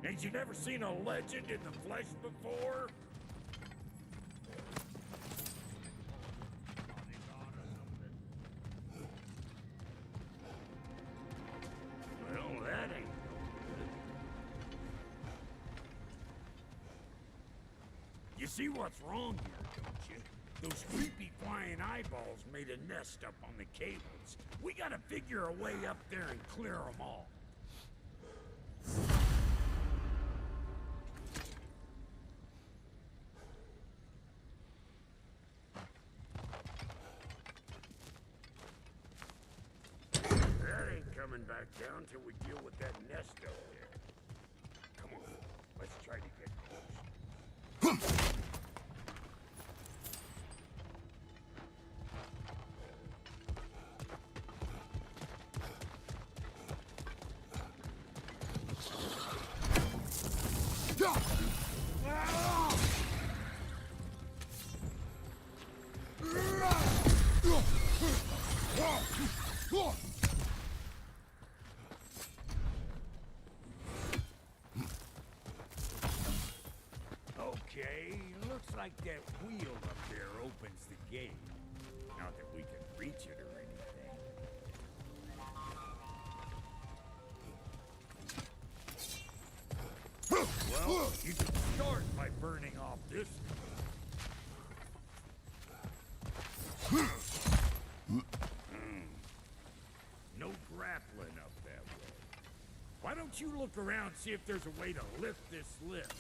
Ain't you never seen a legend in the flesh before? Well, that ain't no good. You see what's wrong here, don't you? Those creepy flying eyeballs made a nest up on the cables. We gotta figure a way up there and clear them all. That ain't coming back down till we deal with that nest up there. Come on, let's try to get close. like that wheel up there opens the gate. Not that we can reach it or anything. Well, you can start by burning off this one. No grappling up that way. Why don't you look around, see if there's a way to lift this lift?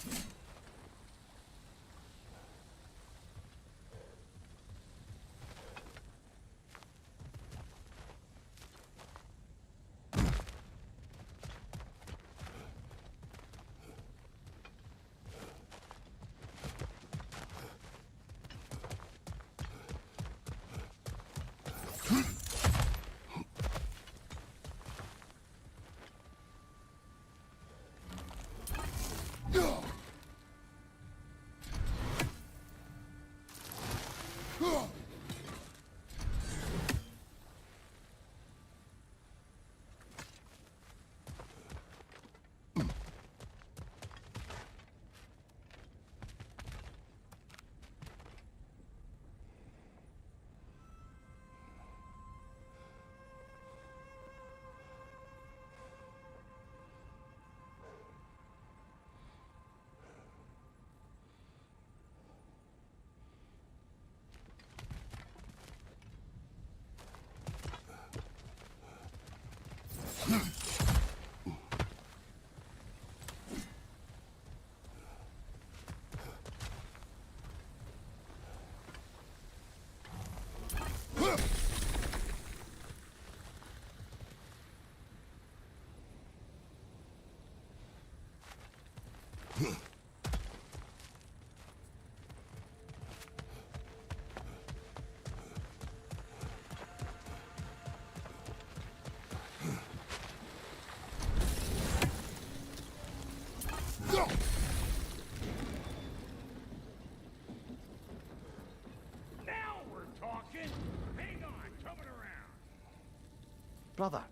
Brother,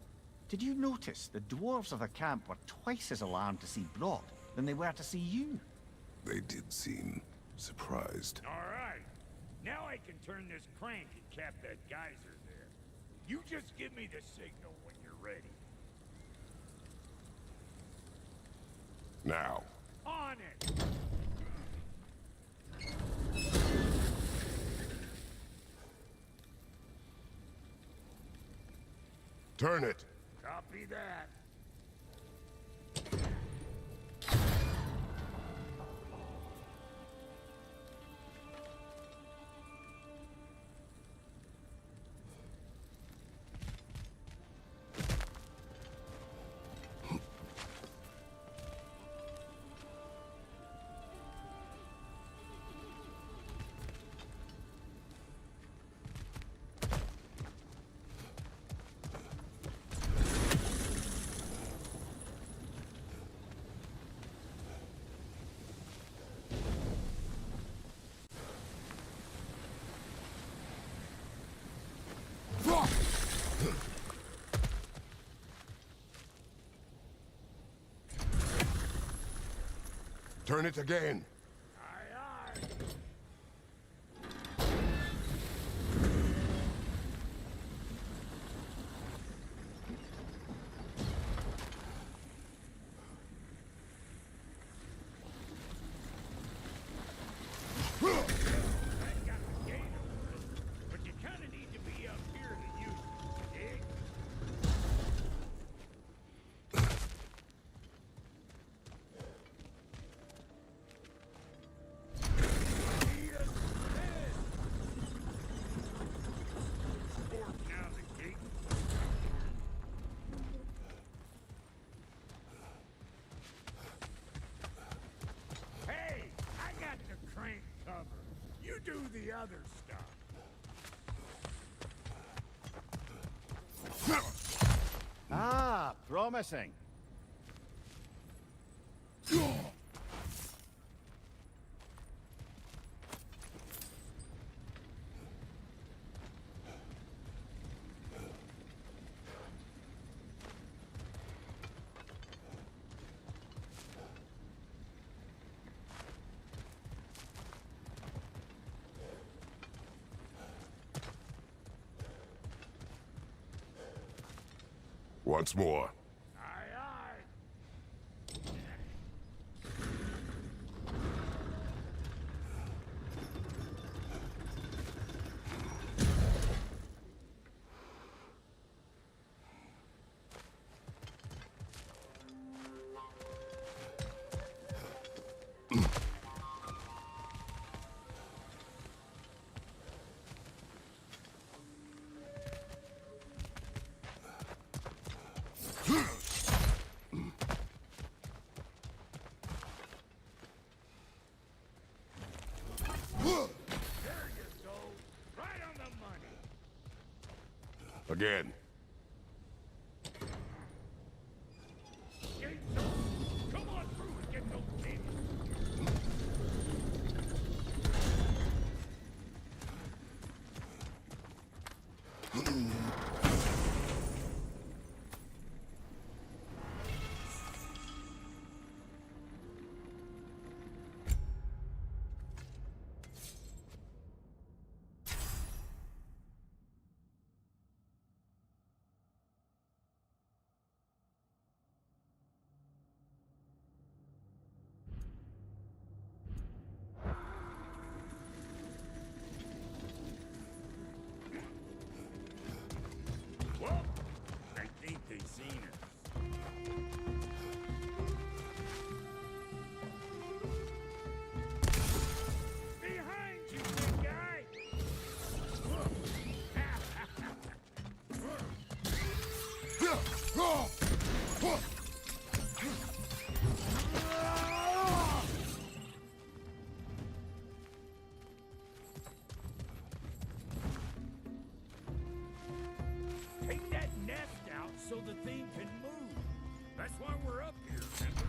did you notice the dwarves of the camp were twice as alarmed to see Brock than they were to see you? They did seem surprised. All right. Now I can turn this crank and cap that geyser there. You just give me the signal when you're ready. Now. On it! Turn it. Copy that. Turn it again. Aye, aye. But you kind of need to be up here to use it, dig? Hey, I got the crank covered. You do the other stuff. Ah, promising. Once more. Aye, aye. Again. Come on through and get those things. Well, I think they seen us. Behind you, big guy! Take that nest out so the thing can move. That's why we're up here, remember?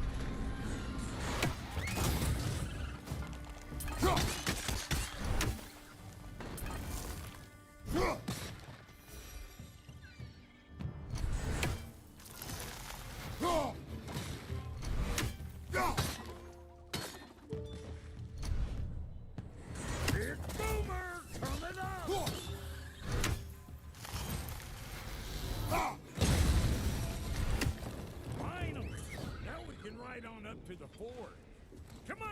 Big Boomer coming up! Finally! Now we can ride on up to the fort. Come on!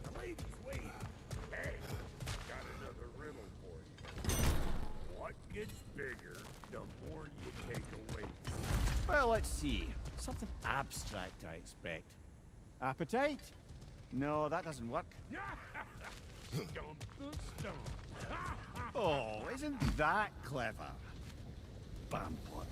The lady's waiting. Hey, got another riddle for you. What gets bigger, the more you take away. Well, let's see. Something abstract, I expect. Appetite? No, that doesn't work. Stump the stump. Oh, isn't that clever? Bampot.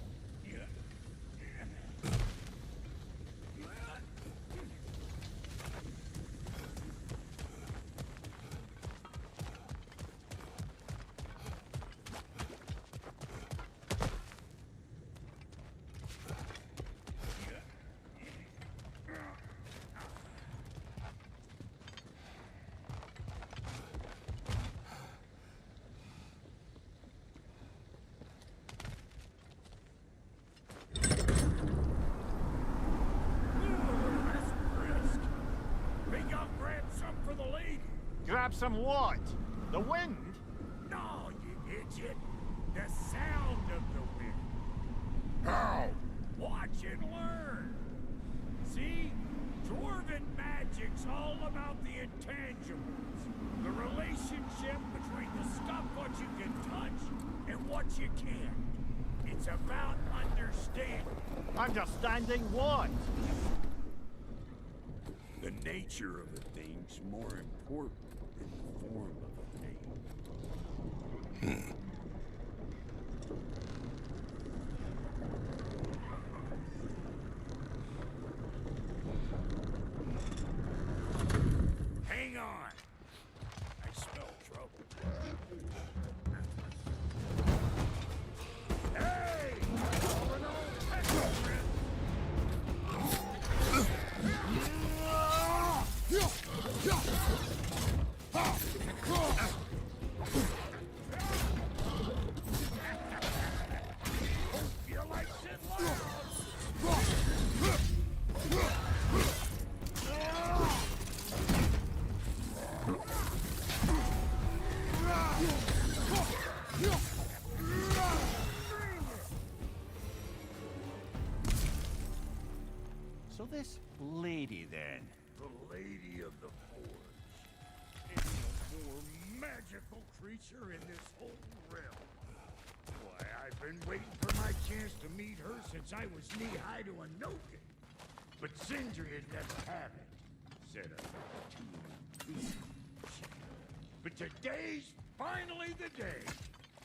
Grab some what? The wind? No, you idiot! The sound of the wind. How? Watch and learn. See? Dwarven magic's all about the intangibles. The relationship between the stuff what you can touch and what you can't. It's about understanding. Understanding what? The nature of a thing's more important than the form of a thing. Hang on. I smell trouble. Hey! Calling on Petroglyph! So this lady, then? The Lady of the Forge. Ain't no more magical creature in this whole realm. Why, I've been waiting for my chance to meet her since I was knee-high to a Noken. But Sindri would never have it. Said I was too busy. But today's finally the day.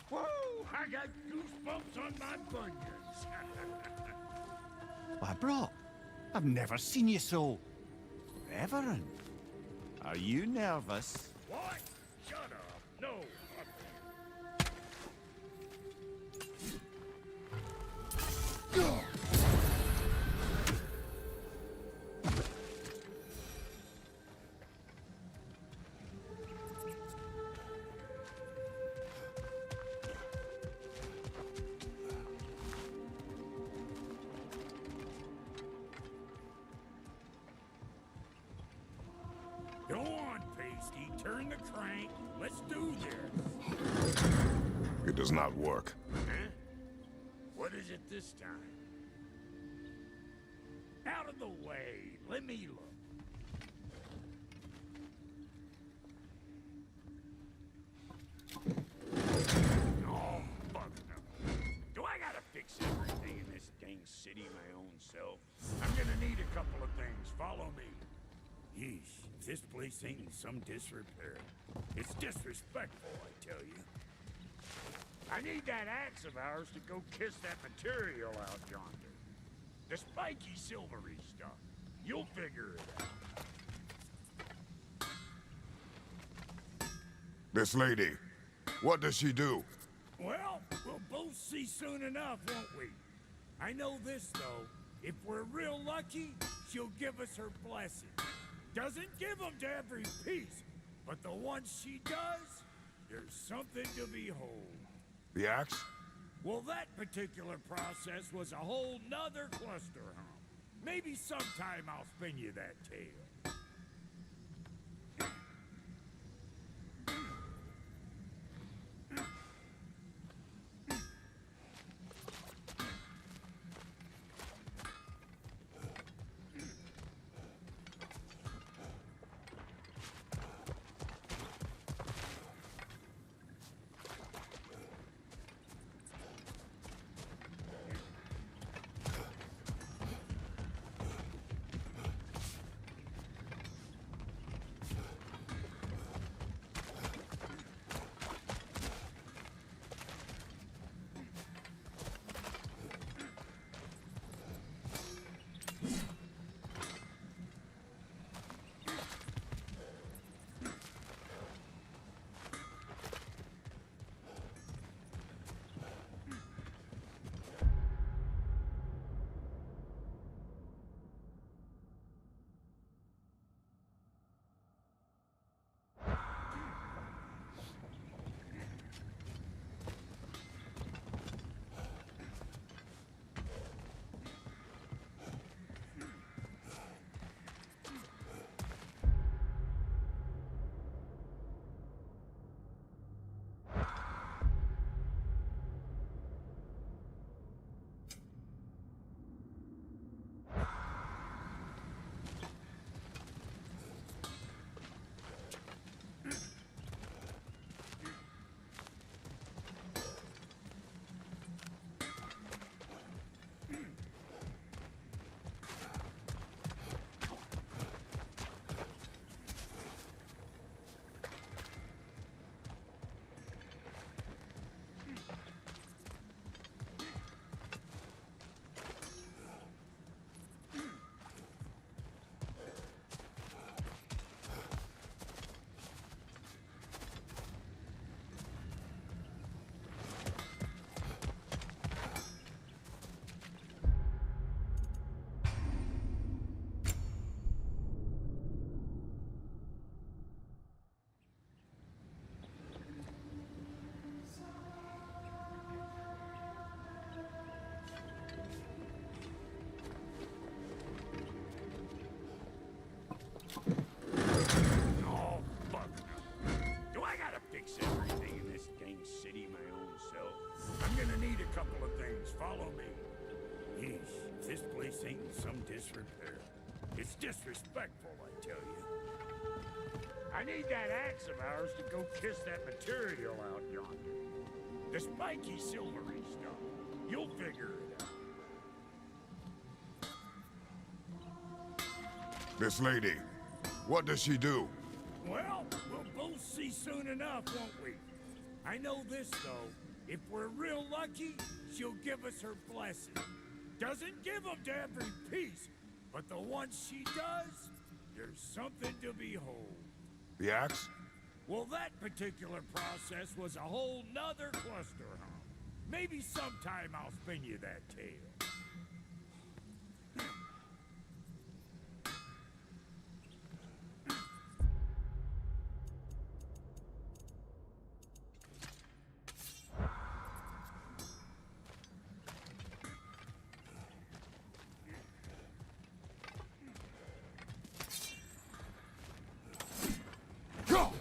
Whoa! I got goosebumps on my bunions. Why, bro, I've never seen you so reverent. Are you nervous? What? Shut up. No. Go on, Pasty. Turn the crank. Let's do this. It does not work. Huh? What is it this time? Out of the way. Let me look. Oh, fuck no. Do I gotta fix everything in this dang city my own self? I'm gonna need a couple of things. Follow me. Yeesh, if this place ain't in some disrepair. It's disrespectful, I tell you. I need that axe of ours to go kiss that material out yonder. The spiky silvery stuff. You'll figure it out. This lady, what does she do? Well, we'll both see soon enough, won't we? I know this, though. If we're real lucky, she'll give us her blessing. Doesn't give them to every piece, but the ones she does, there's something to behold. The axe? Well, that particular process was a whole nother cluster hump. Maybe sometime I'll spin you that tale. ain't in some disrepair. It's disrespectful, I tell you. I need that axe of ours to go kiss that material out yonder. The spiky silvery stuff. You'll figure it out. This lady, what does she do? Well, we'll both see soon enough, won't we? I know this, though. If we're real lucky, she'll give us her blessing. Doesn't give them to every piece, but the ones she does, there's something to behold. The axe? Well, that particular process was a whole nother cluster, huh? Maybe sometime I'll spin you that tale. Go!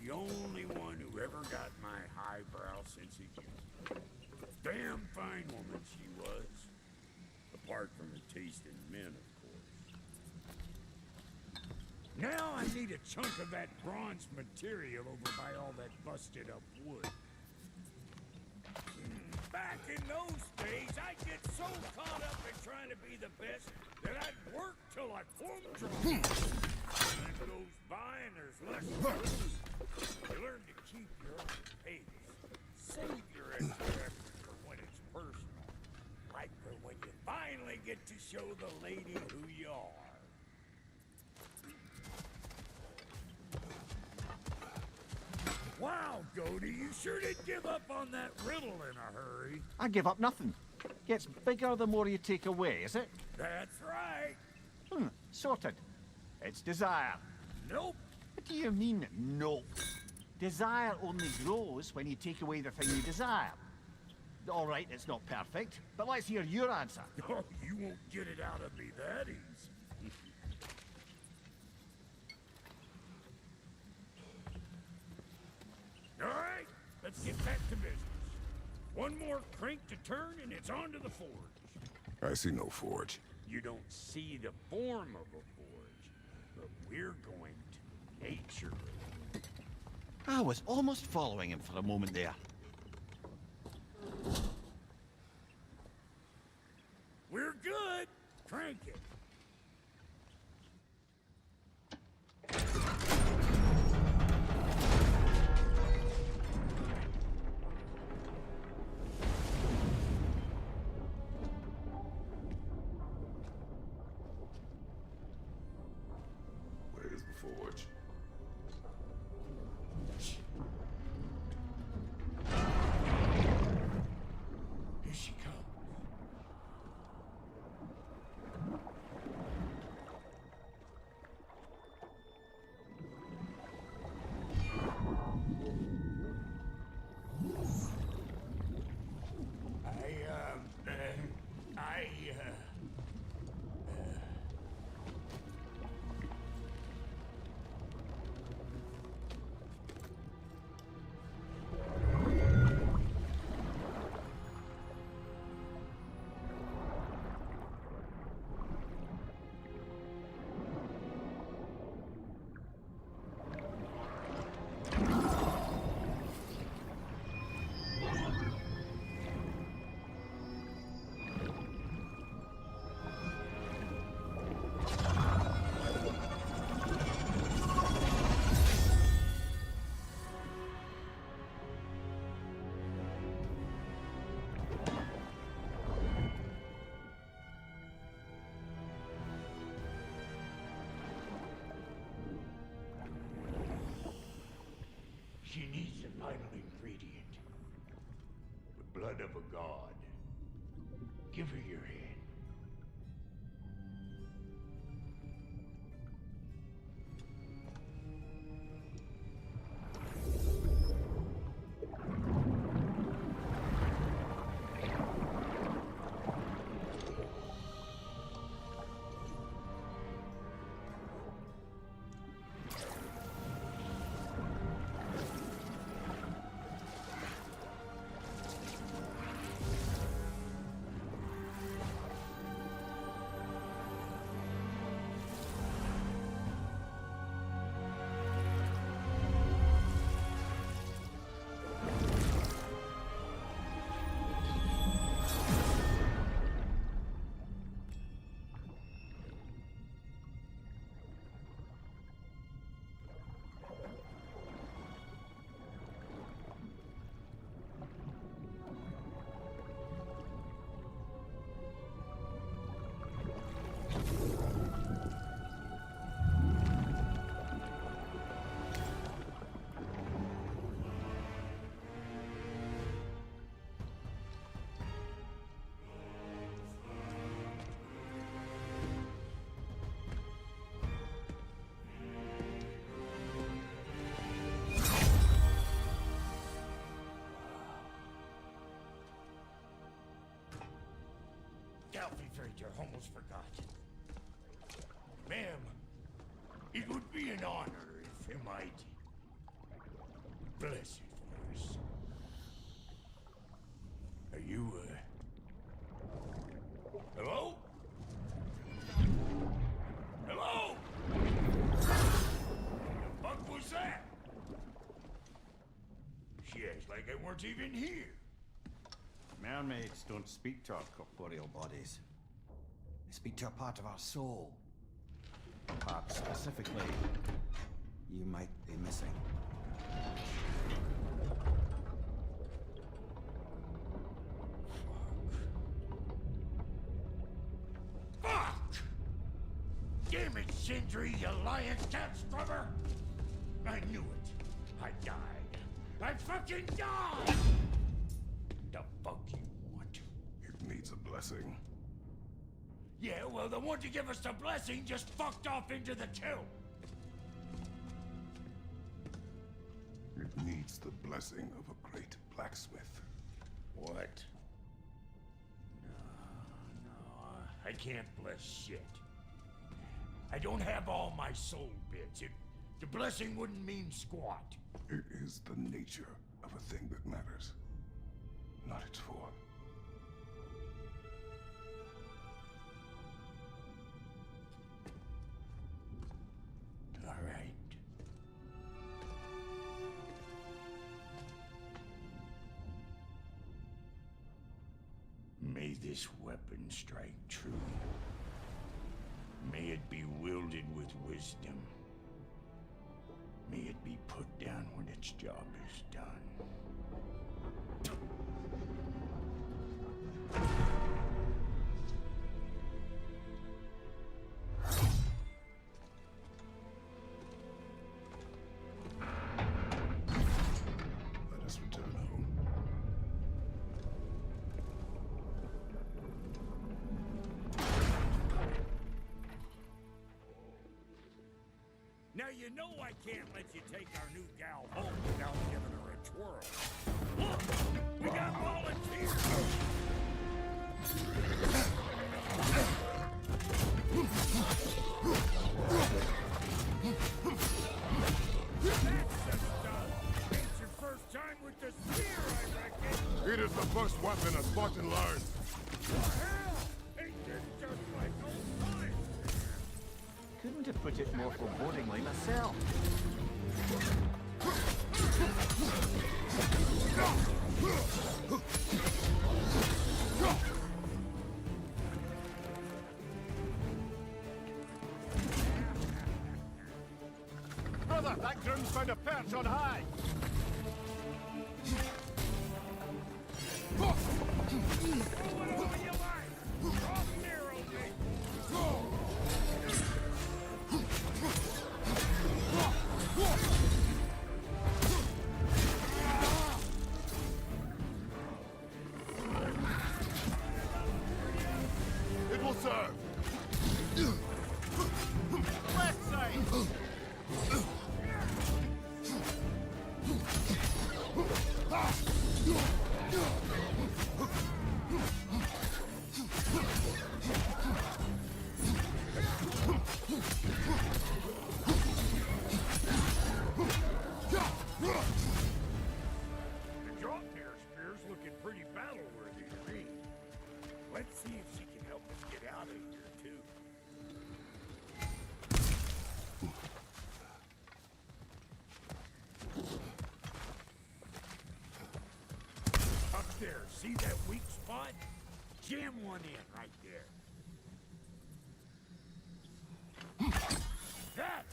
the only one who ever got my highbrow sense of humor. Damn fine woman she was. Apart from her taste in men, of course. Now I need a chunk of that bronze material over by all that busted up wood. Back in those days, I'd get so caught up in trying to be the best that I'd work till I plumb drunk. Time goes by and there's less to do. You learn to keep your own pace. Save your extra effort for when it's personal. Like for when you finally get to show the lady who you are. Wow, Goldie, you sure did give up on that riddle in a hurry. I give up nothing. Gets bigger the more you take away, is it? That's right. Sorted. It's desire. Nope. What do you mean, nope? Desire only grows when you take away the thing you desire. All right, it's not perfect, but let's hear your answer. Oh, you won't get it out of me that easy. All right, let's get back to business. One more crank to turn and it's on to the forge. I see no forge. You don't see the form of a forge, but we're going to nature it. I was almost following him for a moment there. We're good. Crank it. Where's the forge? Here she comes. She needs the final ingredient. The blood of a god. Give her your hand. I almost forgot. Ma'am, it would be an honor if you might Bless it for us. Are you, hello? Hello? The fuck was that? She acts like I weren't even here. Mermaids don't speak to our corporeal bodies. They speak to a part of our soul. A part specifically you might be missing. Fuck! Damn it, Sindri, you lion cat scrubber! I knew it. I died. I fucking died! The fuck you want? It needs a blessing. Yeah, well, the one to give us the blessing just fucked off into the tomb. It needs the blessing of a great blacksmith. What? No, I can't bless shit. I don't have all my soul bits. The blessing wouldn't mean squat. It is the nature of a thing that matters, not its form. All right. May this weapon strike true. May it be wielded with wisdom. May it be put down when its job is done. Let us return home. Now you know I can't let you take our new gal home without giving her a twirl. Look! We got volunteers! That's the stuff! It's your first time with the spear, I reckon! It is the first weapon a Spartan learned. Hell! Ain't this just like old times? Couldn't have put it more forebodingly myself. Brother, that groom's found a perch on high! It will serve. Left side! The drop near spear's looking pretty battle-worthy to me. Let's see if she can help us get out of here, too. Up there, see that weak spot? Jam one in right there. That!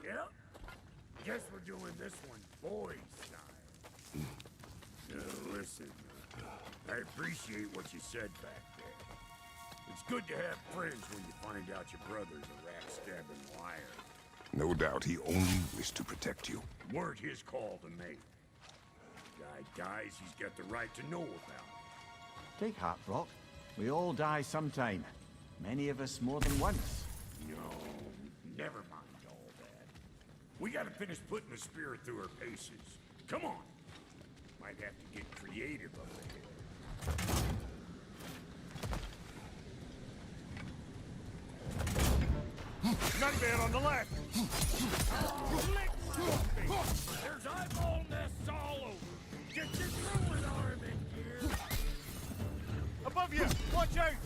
Yep. Guess we're doing this one boy style. Listen, I appreciate what you said back there. It's good to have friends when you find out your brother's a rat-stabbing liar. No doubt he only wished to protect you. Weren't his call to make. Guy dies, he's got the right to know about it. Take heart, Brock. We all die sometime. Many of us more than once. No, never mind all that. We gotta finish putting the spirit through her paces. Come on. Might have to get creative up ahead. Gunman on the left! Lick something! There's eyeball nests all over! Get your throwing arm in here! Above you! Watch out!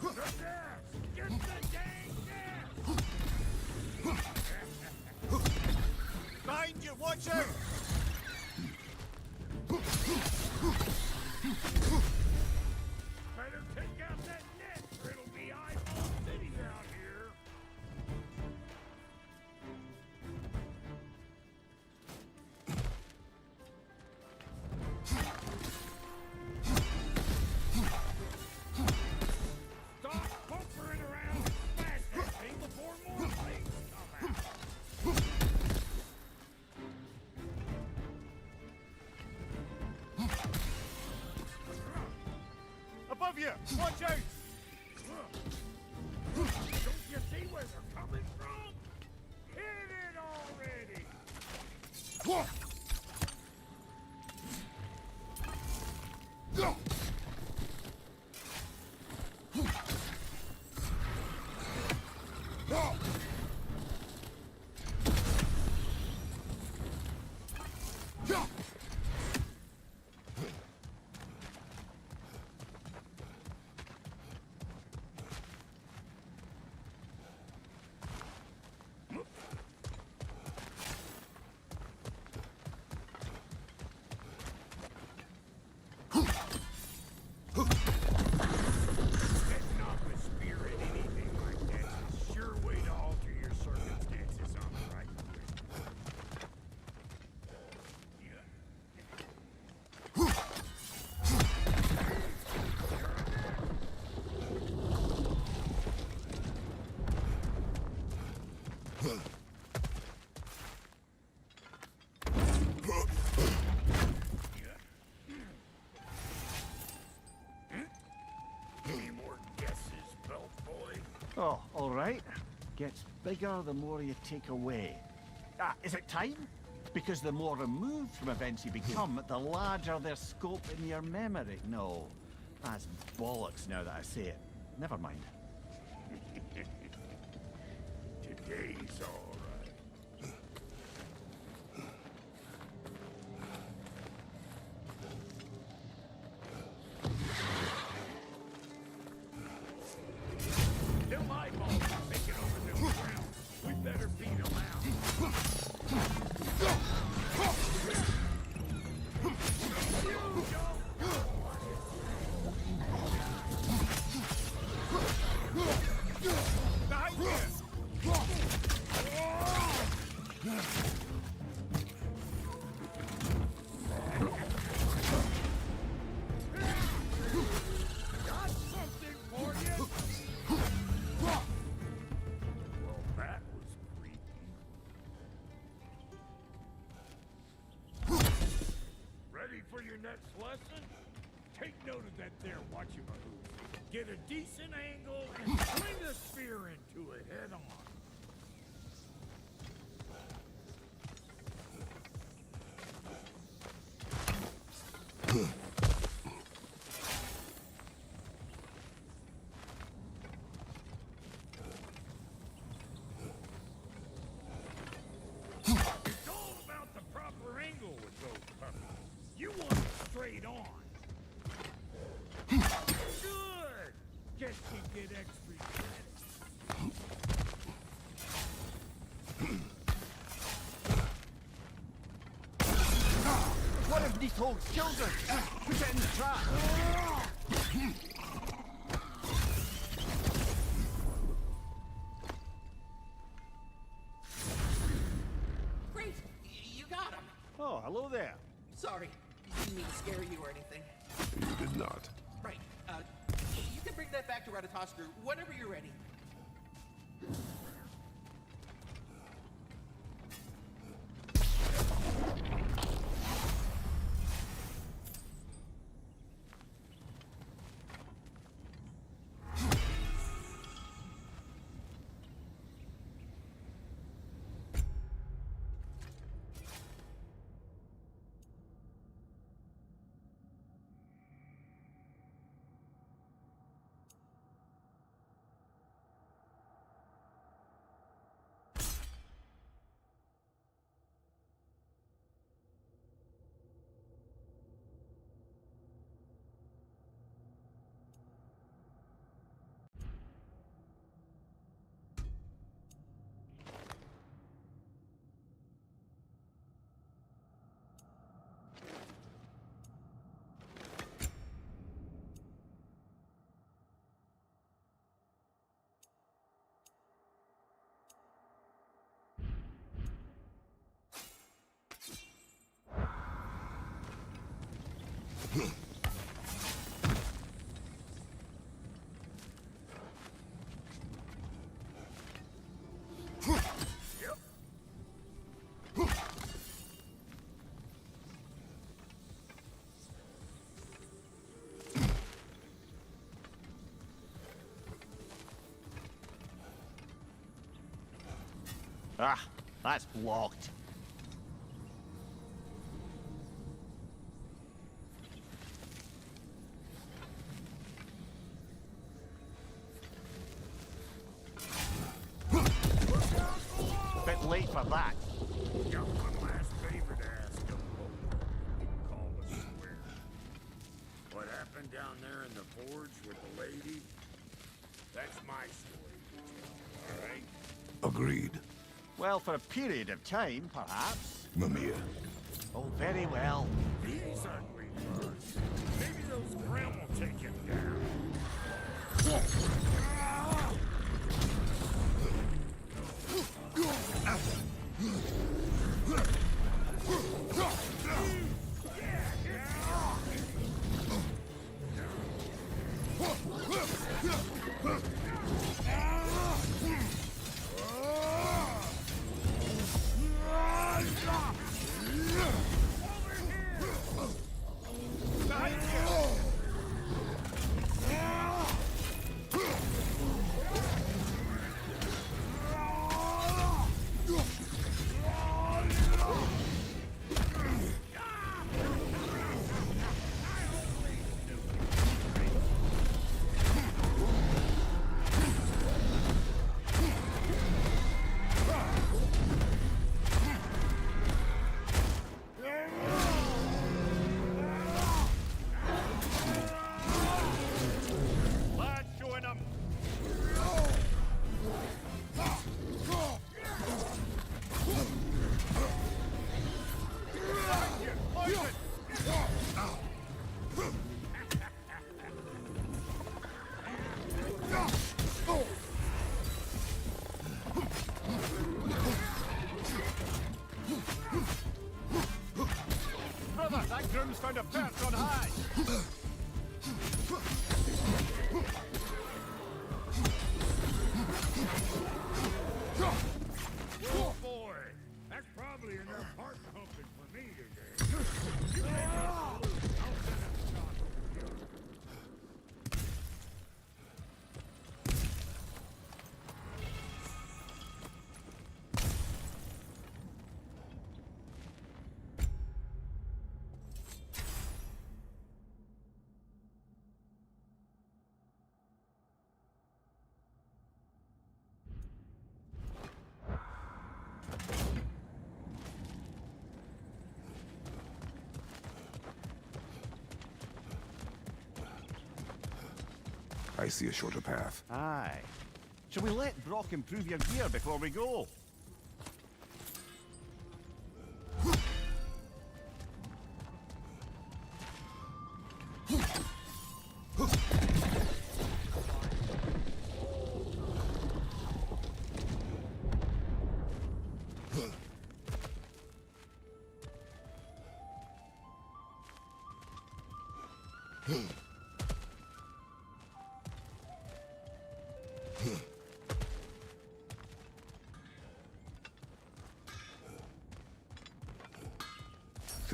The gas! Get the dang gas! Behind you! Watch out! Better take out that net, or it'll be eyeball city out here! Stop pumpering around and smash that thing before more things come out! Above you! Watch out! Don't you see where they're coming from? Hit it already! Setting off a spear at anything like that is a sure way to alter your circumstances on the right quick. Any more guesses, belt boy? Oh, all right. Gets bigger the more you take away. Ah, is it time? Because the more removed from events you become, the larger their scope in your memory. No, that's bollocks now that I say it. Never mind. Today's all right. Them eyeballs are taking over them ground. We better beat them out. You Behind you! got something for you. Well, that was creepy. Ready for your next lesson? Take note of that there watchamahoo. Get a decent angle and swing the spear into it head on. It's all about the proper angle with those puppies. You want it straight on. Good! Guess you get extra credit. One of these hogs killed her! Put it in the trap! Great! You got him! Oh, hello there. Sorry, didn't mean to scare you or anything. You did not. Right, you can bring that back to Ratatoskr whenever you're ready. Ah, that's blocked. Bit late for that. Got one last favor to ask of Lord. Call us square. What happened down there in the forge with the lady? That's my story to tell, all right? Agreed. Well, for a period of time, perhaps. Mimir. Oh, very well. These ugly birds. Maybe those Grimm will take him down. Brother, that groom's found a perch on high. Oh boy, that's probably enough heart pumping for me today. You make it. I'll send a shot over here. I see a shorter path. Aye. Shall we let Brock improve your gear before we go?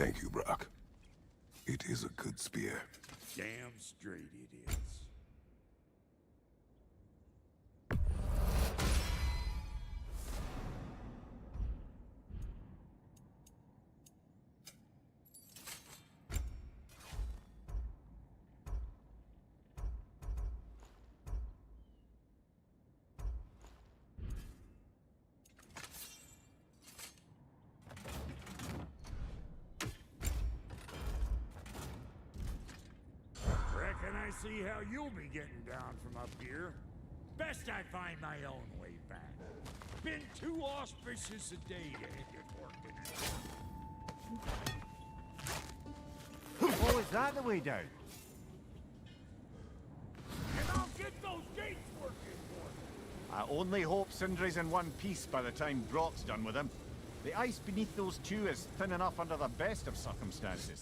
Thank you, Brock. It is a good spear. Damn straight it is. Reckon I see how you'll be getting down from up here. Best I find my own way back. Been too auspicious a day to end it working. Oh, is that the way down? And I'll get those gates working for me. I only hope Sindri's in one piece by the time Brock's done with him. The ice beneath those two is thin enough under the best of circumstances.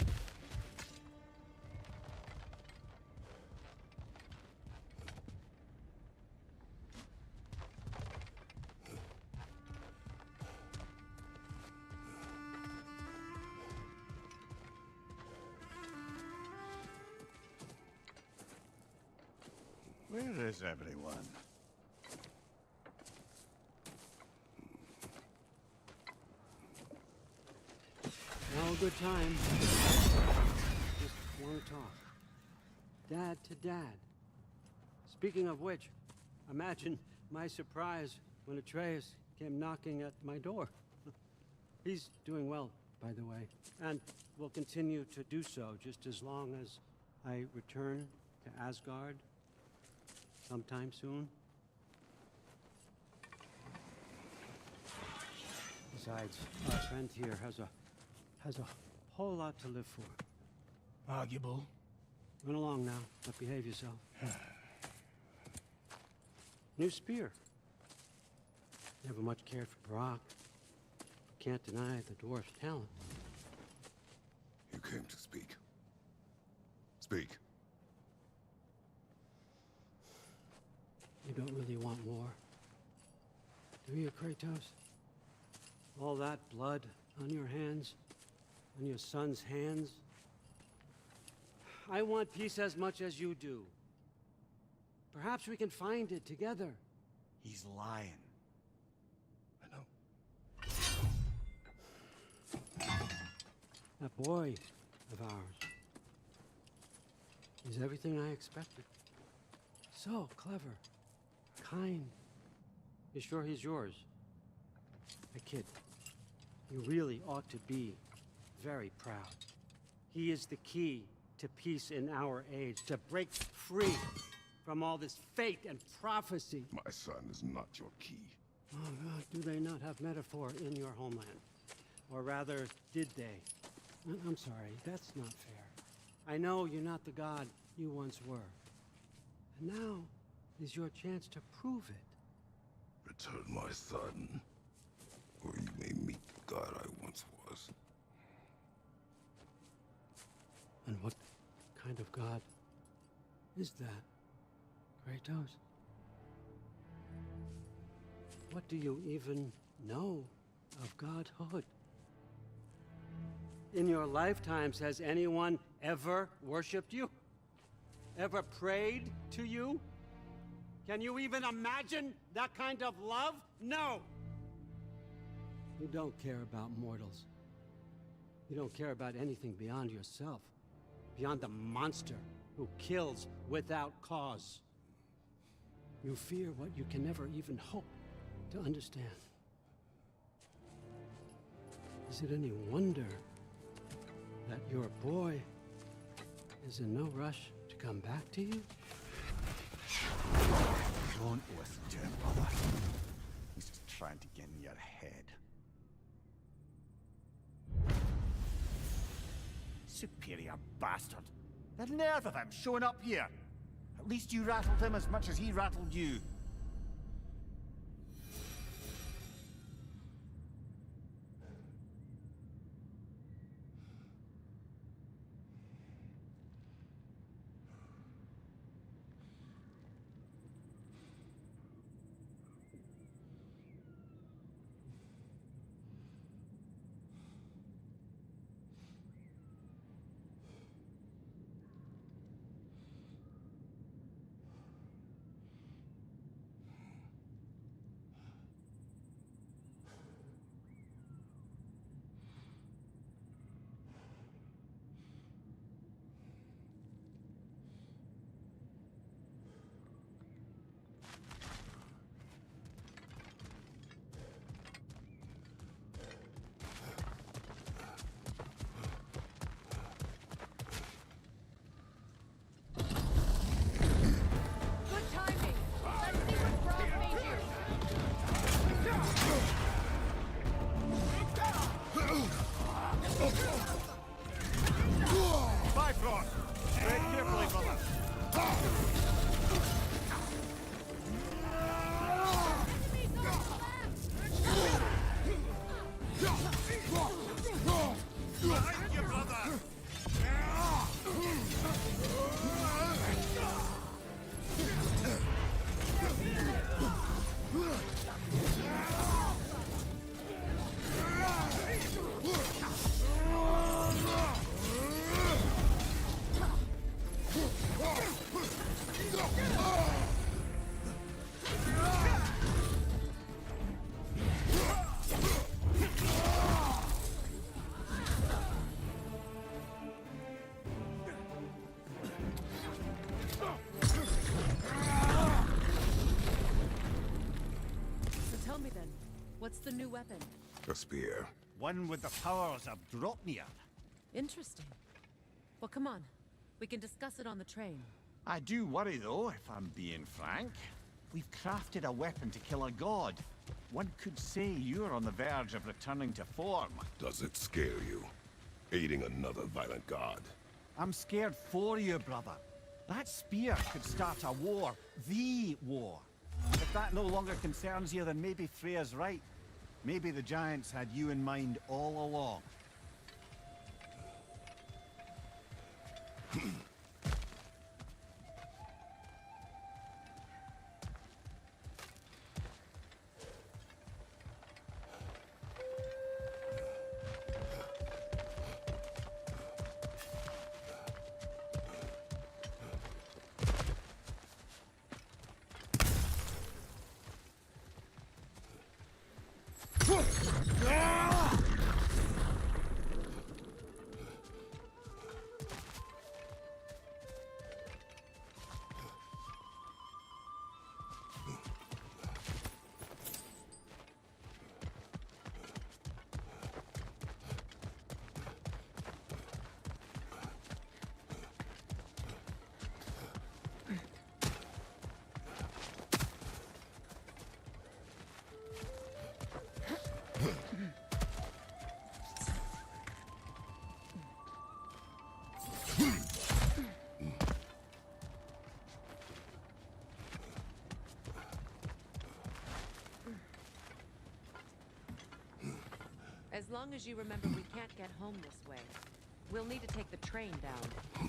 Where is everyone? Now a good time. Just want to talk. Dad to dad. Speaking of which, imagine my surprise when Atreus came knocking at my door. He's doing well, by the way, and will continue to do so just as long as I return to Asgard sometime soon. Besides, our friend here has a whole lot to live for. Arguable. Run along now, but behave yourself. New spear. Never much cared for Brock. Can't deny the dwarf's talent. You came to speak. Speak. You don't really want more, do you, Kratos? All that blood on your hands, on your son's hands. I want peace as much as you do. Perhaps we can find it together. He's lying. I know. That boy of ours is everything I expected. So clever, kind. You sure he's yours? A kid. You really ought to be very proud. He is the key to peace in our age, to break free from all this fate and prophecy. My son is not your key. Oh God, do they not have metaphor in your homeland? Or rather, did they? I'm sorry, that's not fair. I know you're not the god you once were. And now is your chance to prove it. Return my son, or you may meet the god I once was. And what kind of god is that, Kratos? What do you even know of godhood? In your lifetimes, has anyone ever worshipped you? Ever prayed to you? Can you even imagine that kind of love? No! You don't care about mortals. You don't care about anything beyond yourself. Beyond the monster who kills without cause. You fear what you can never even hope to understand. Is it any wonder that your boy is in no rush to come back to you? Don't listen to him, brother. He's just trying to get in your head. Superior bastard. The nerve of him showing up here. At least you rattled him as much as he rattled you. shot. Tread carefully, brother. Behind you, brother. So tell me then, what's the new weapon? A spear. One with the powers of Dropnir. Interesting. Well, come on. We can discuss it on the train. I do worry, though, if I'm being frank. We've crafted a weapon to kill a god. One could say you're on the verge of returning to form. Does it scare you? Aiding another violent god. I'm scared for you, brother. That spear could start a war. The war. If that no longer concerns you, then maybe Freya's right. Maybe the Giants had you in mind all along. As long as you remember we can't get home this way. We'll need to take the train down.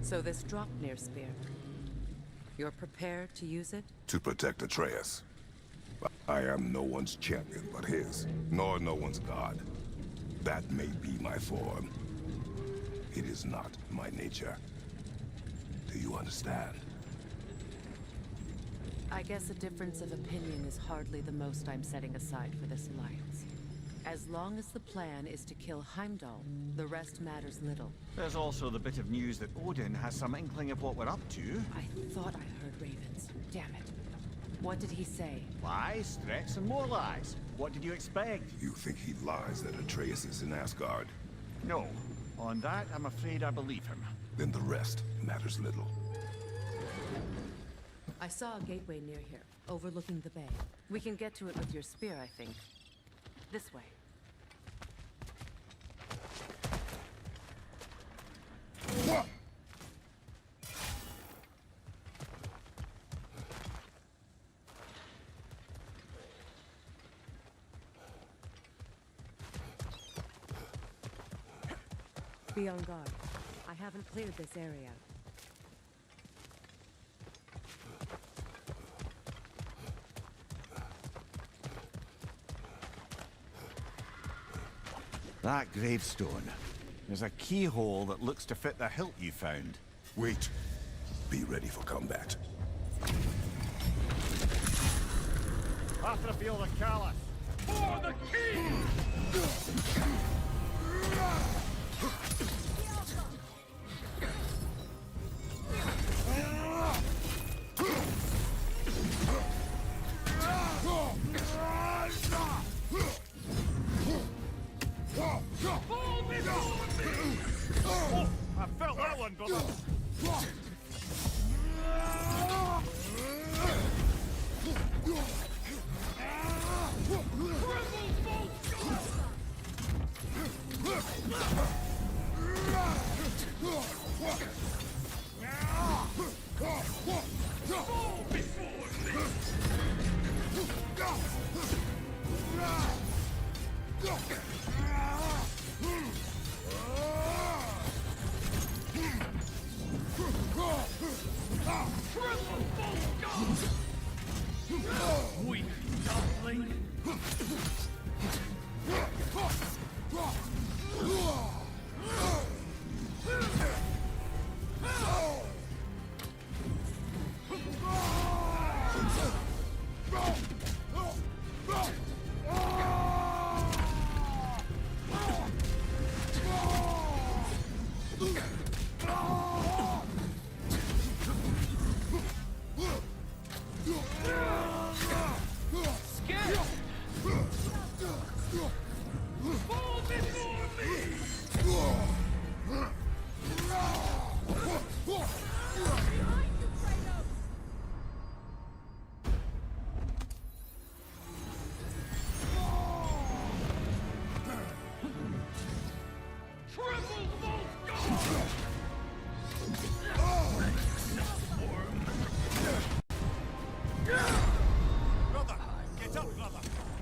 So this Draupnir spear. You're prepared to use it? To protect Atreus. I am no one's champion but his, nor no one's god. That may be my form. It is not my nature. Do you understand? I guess a difference of opinion is hardly the most I'm setting aside for this alliance. As long as the plan is to kill Heimdall, the rest matters little. There's also the bit of news that Odin has some inkling of what we're up to. I thought I heard ravens. Damn it. What did he say? Lies, threats, and more lies. What did you expect? You think he lies that Atreus is in Asgard? No. On that, I'm afraid I believe him. Then the rest matters little. I saw a gateway near here, overlooking the bay. We can get to it with your spear, I think. This way. Be on guard. I haven't cleared this area. That gravestone. There's a keyhole that looks to fit the hilt you found. Wait. Be ready for combat. After the field of Callus. For the king! Oh, I felt that one, brother. blade. Brother! Get up, brother!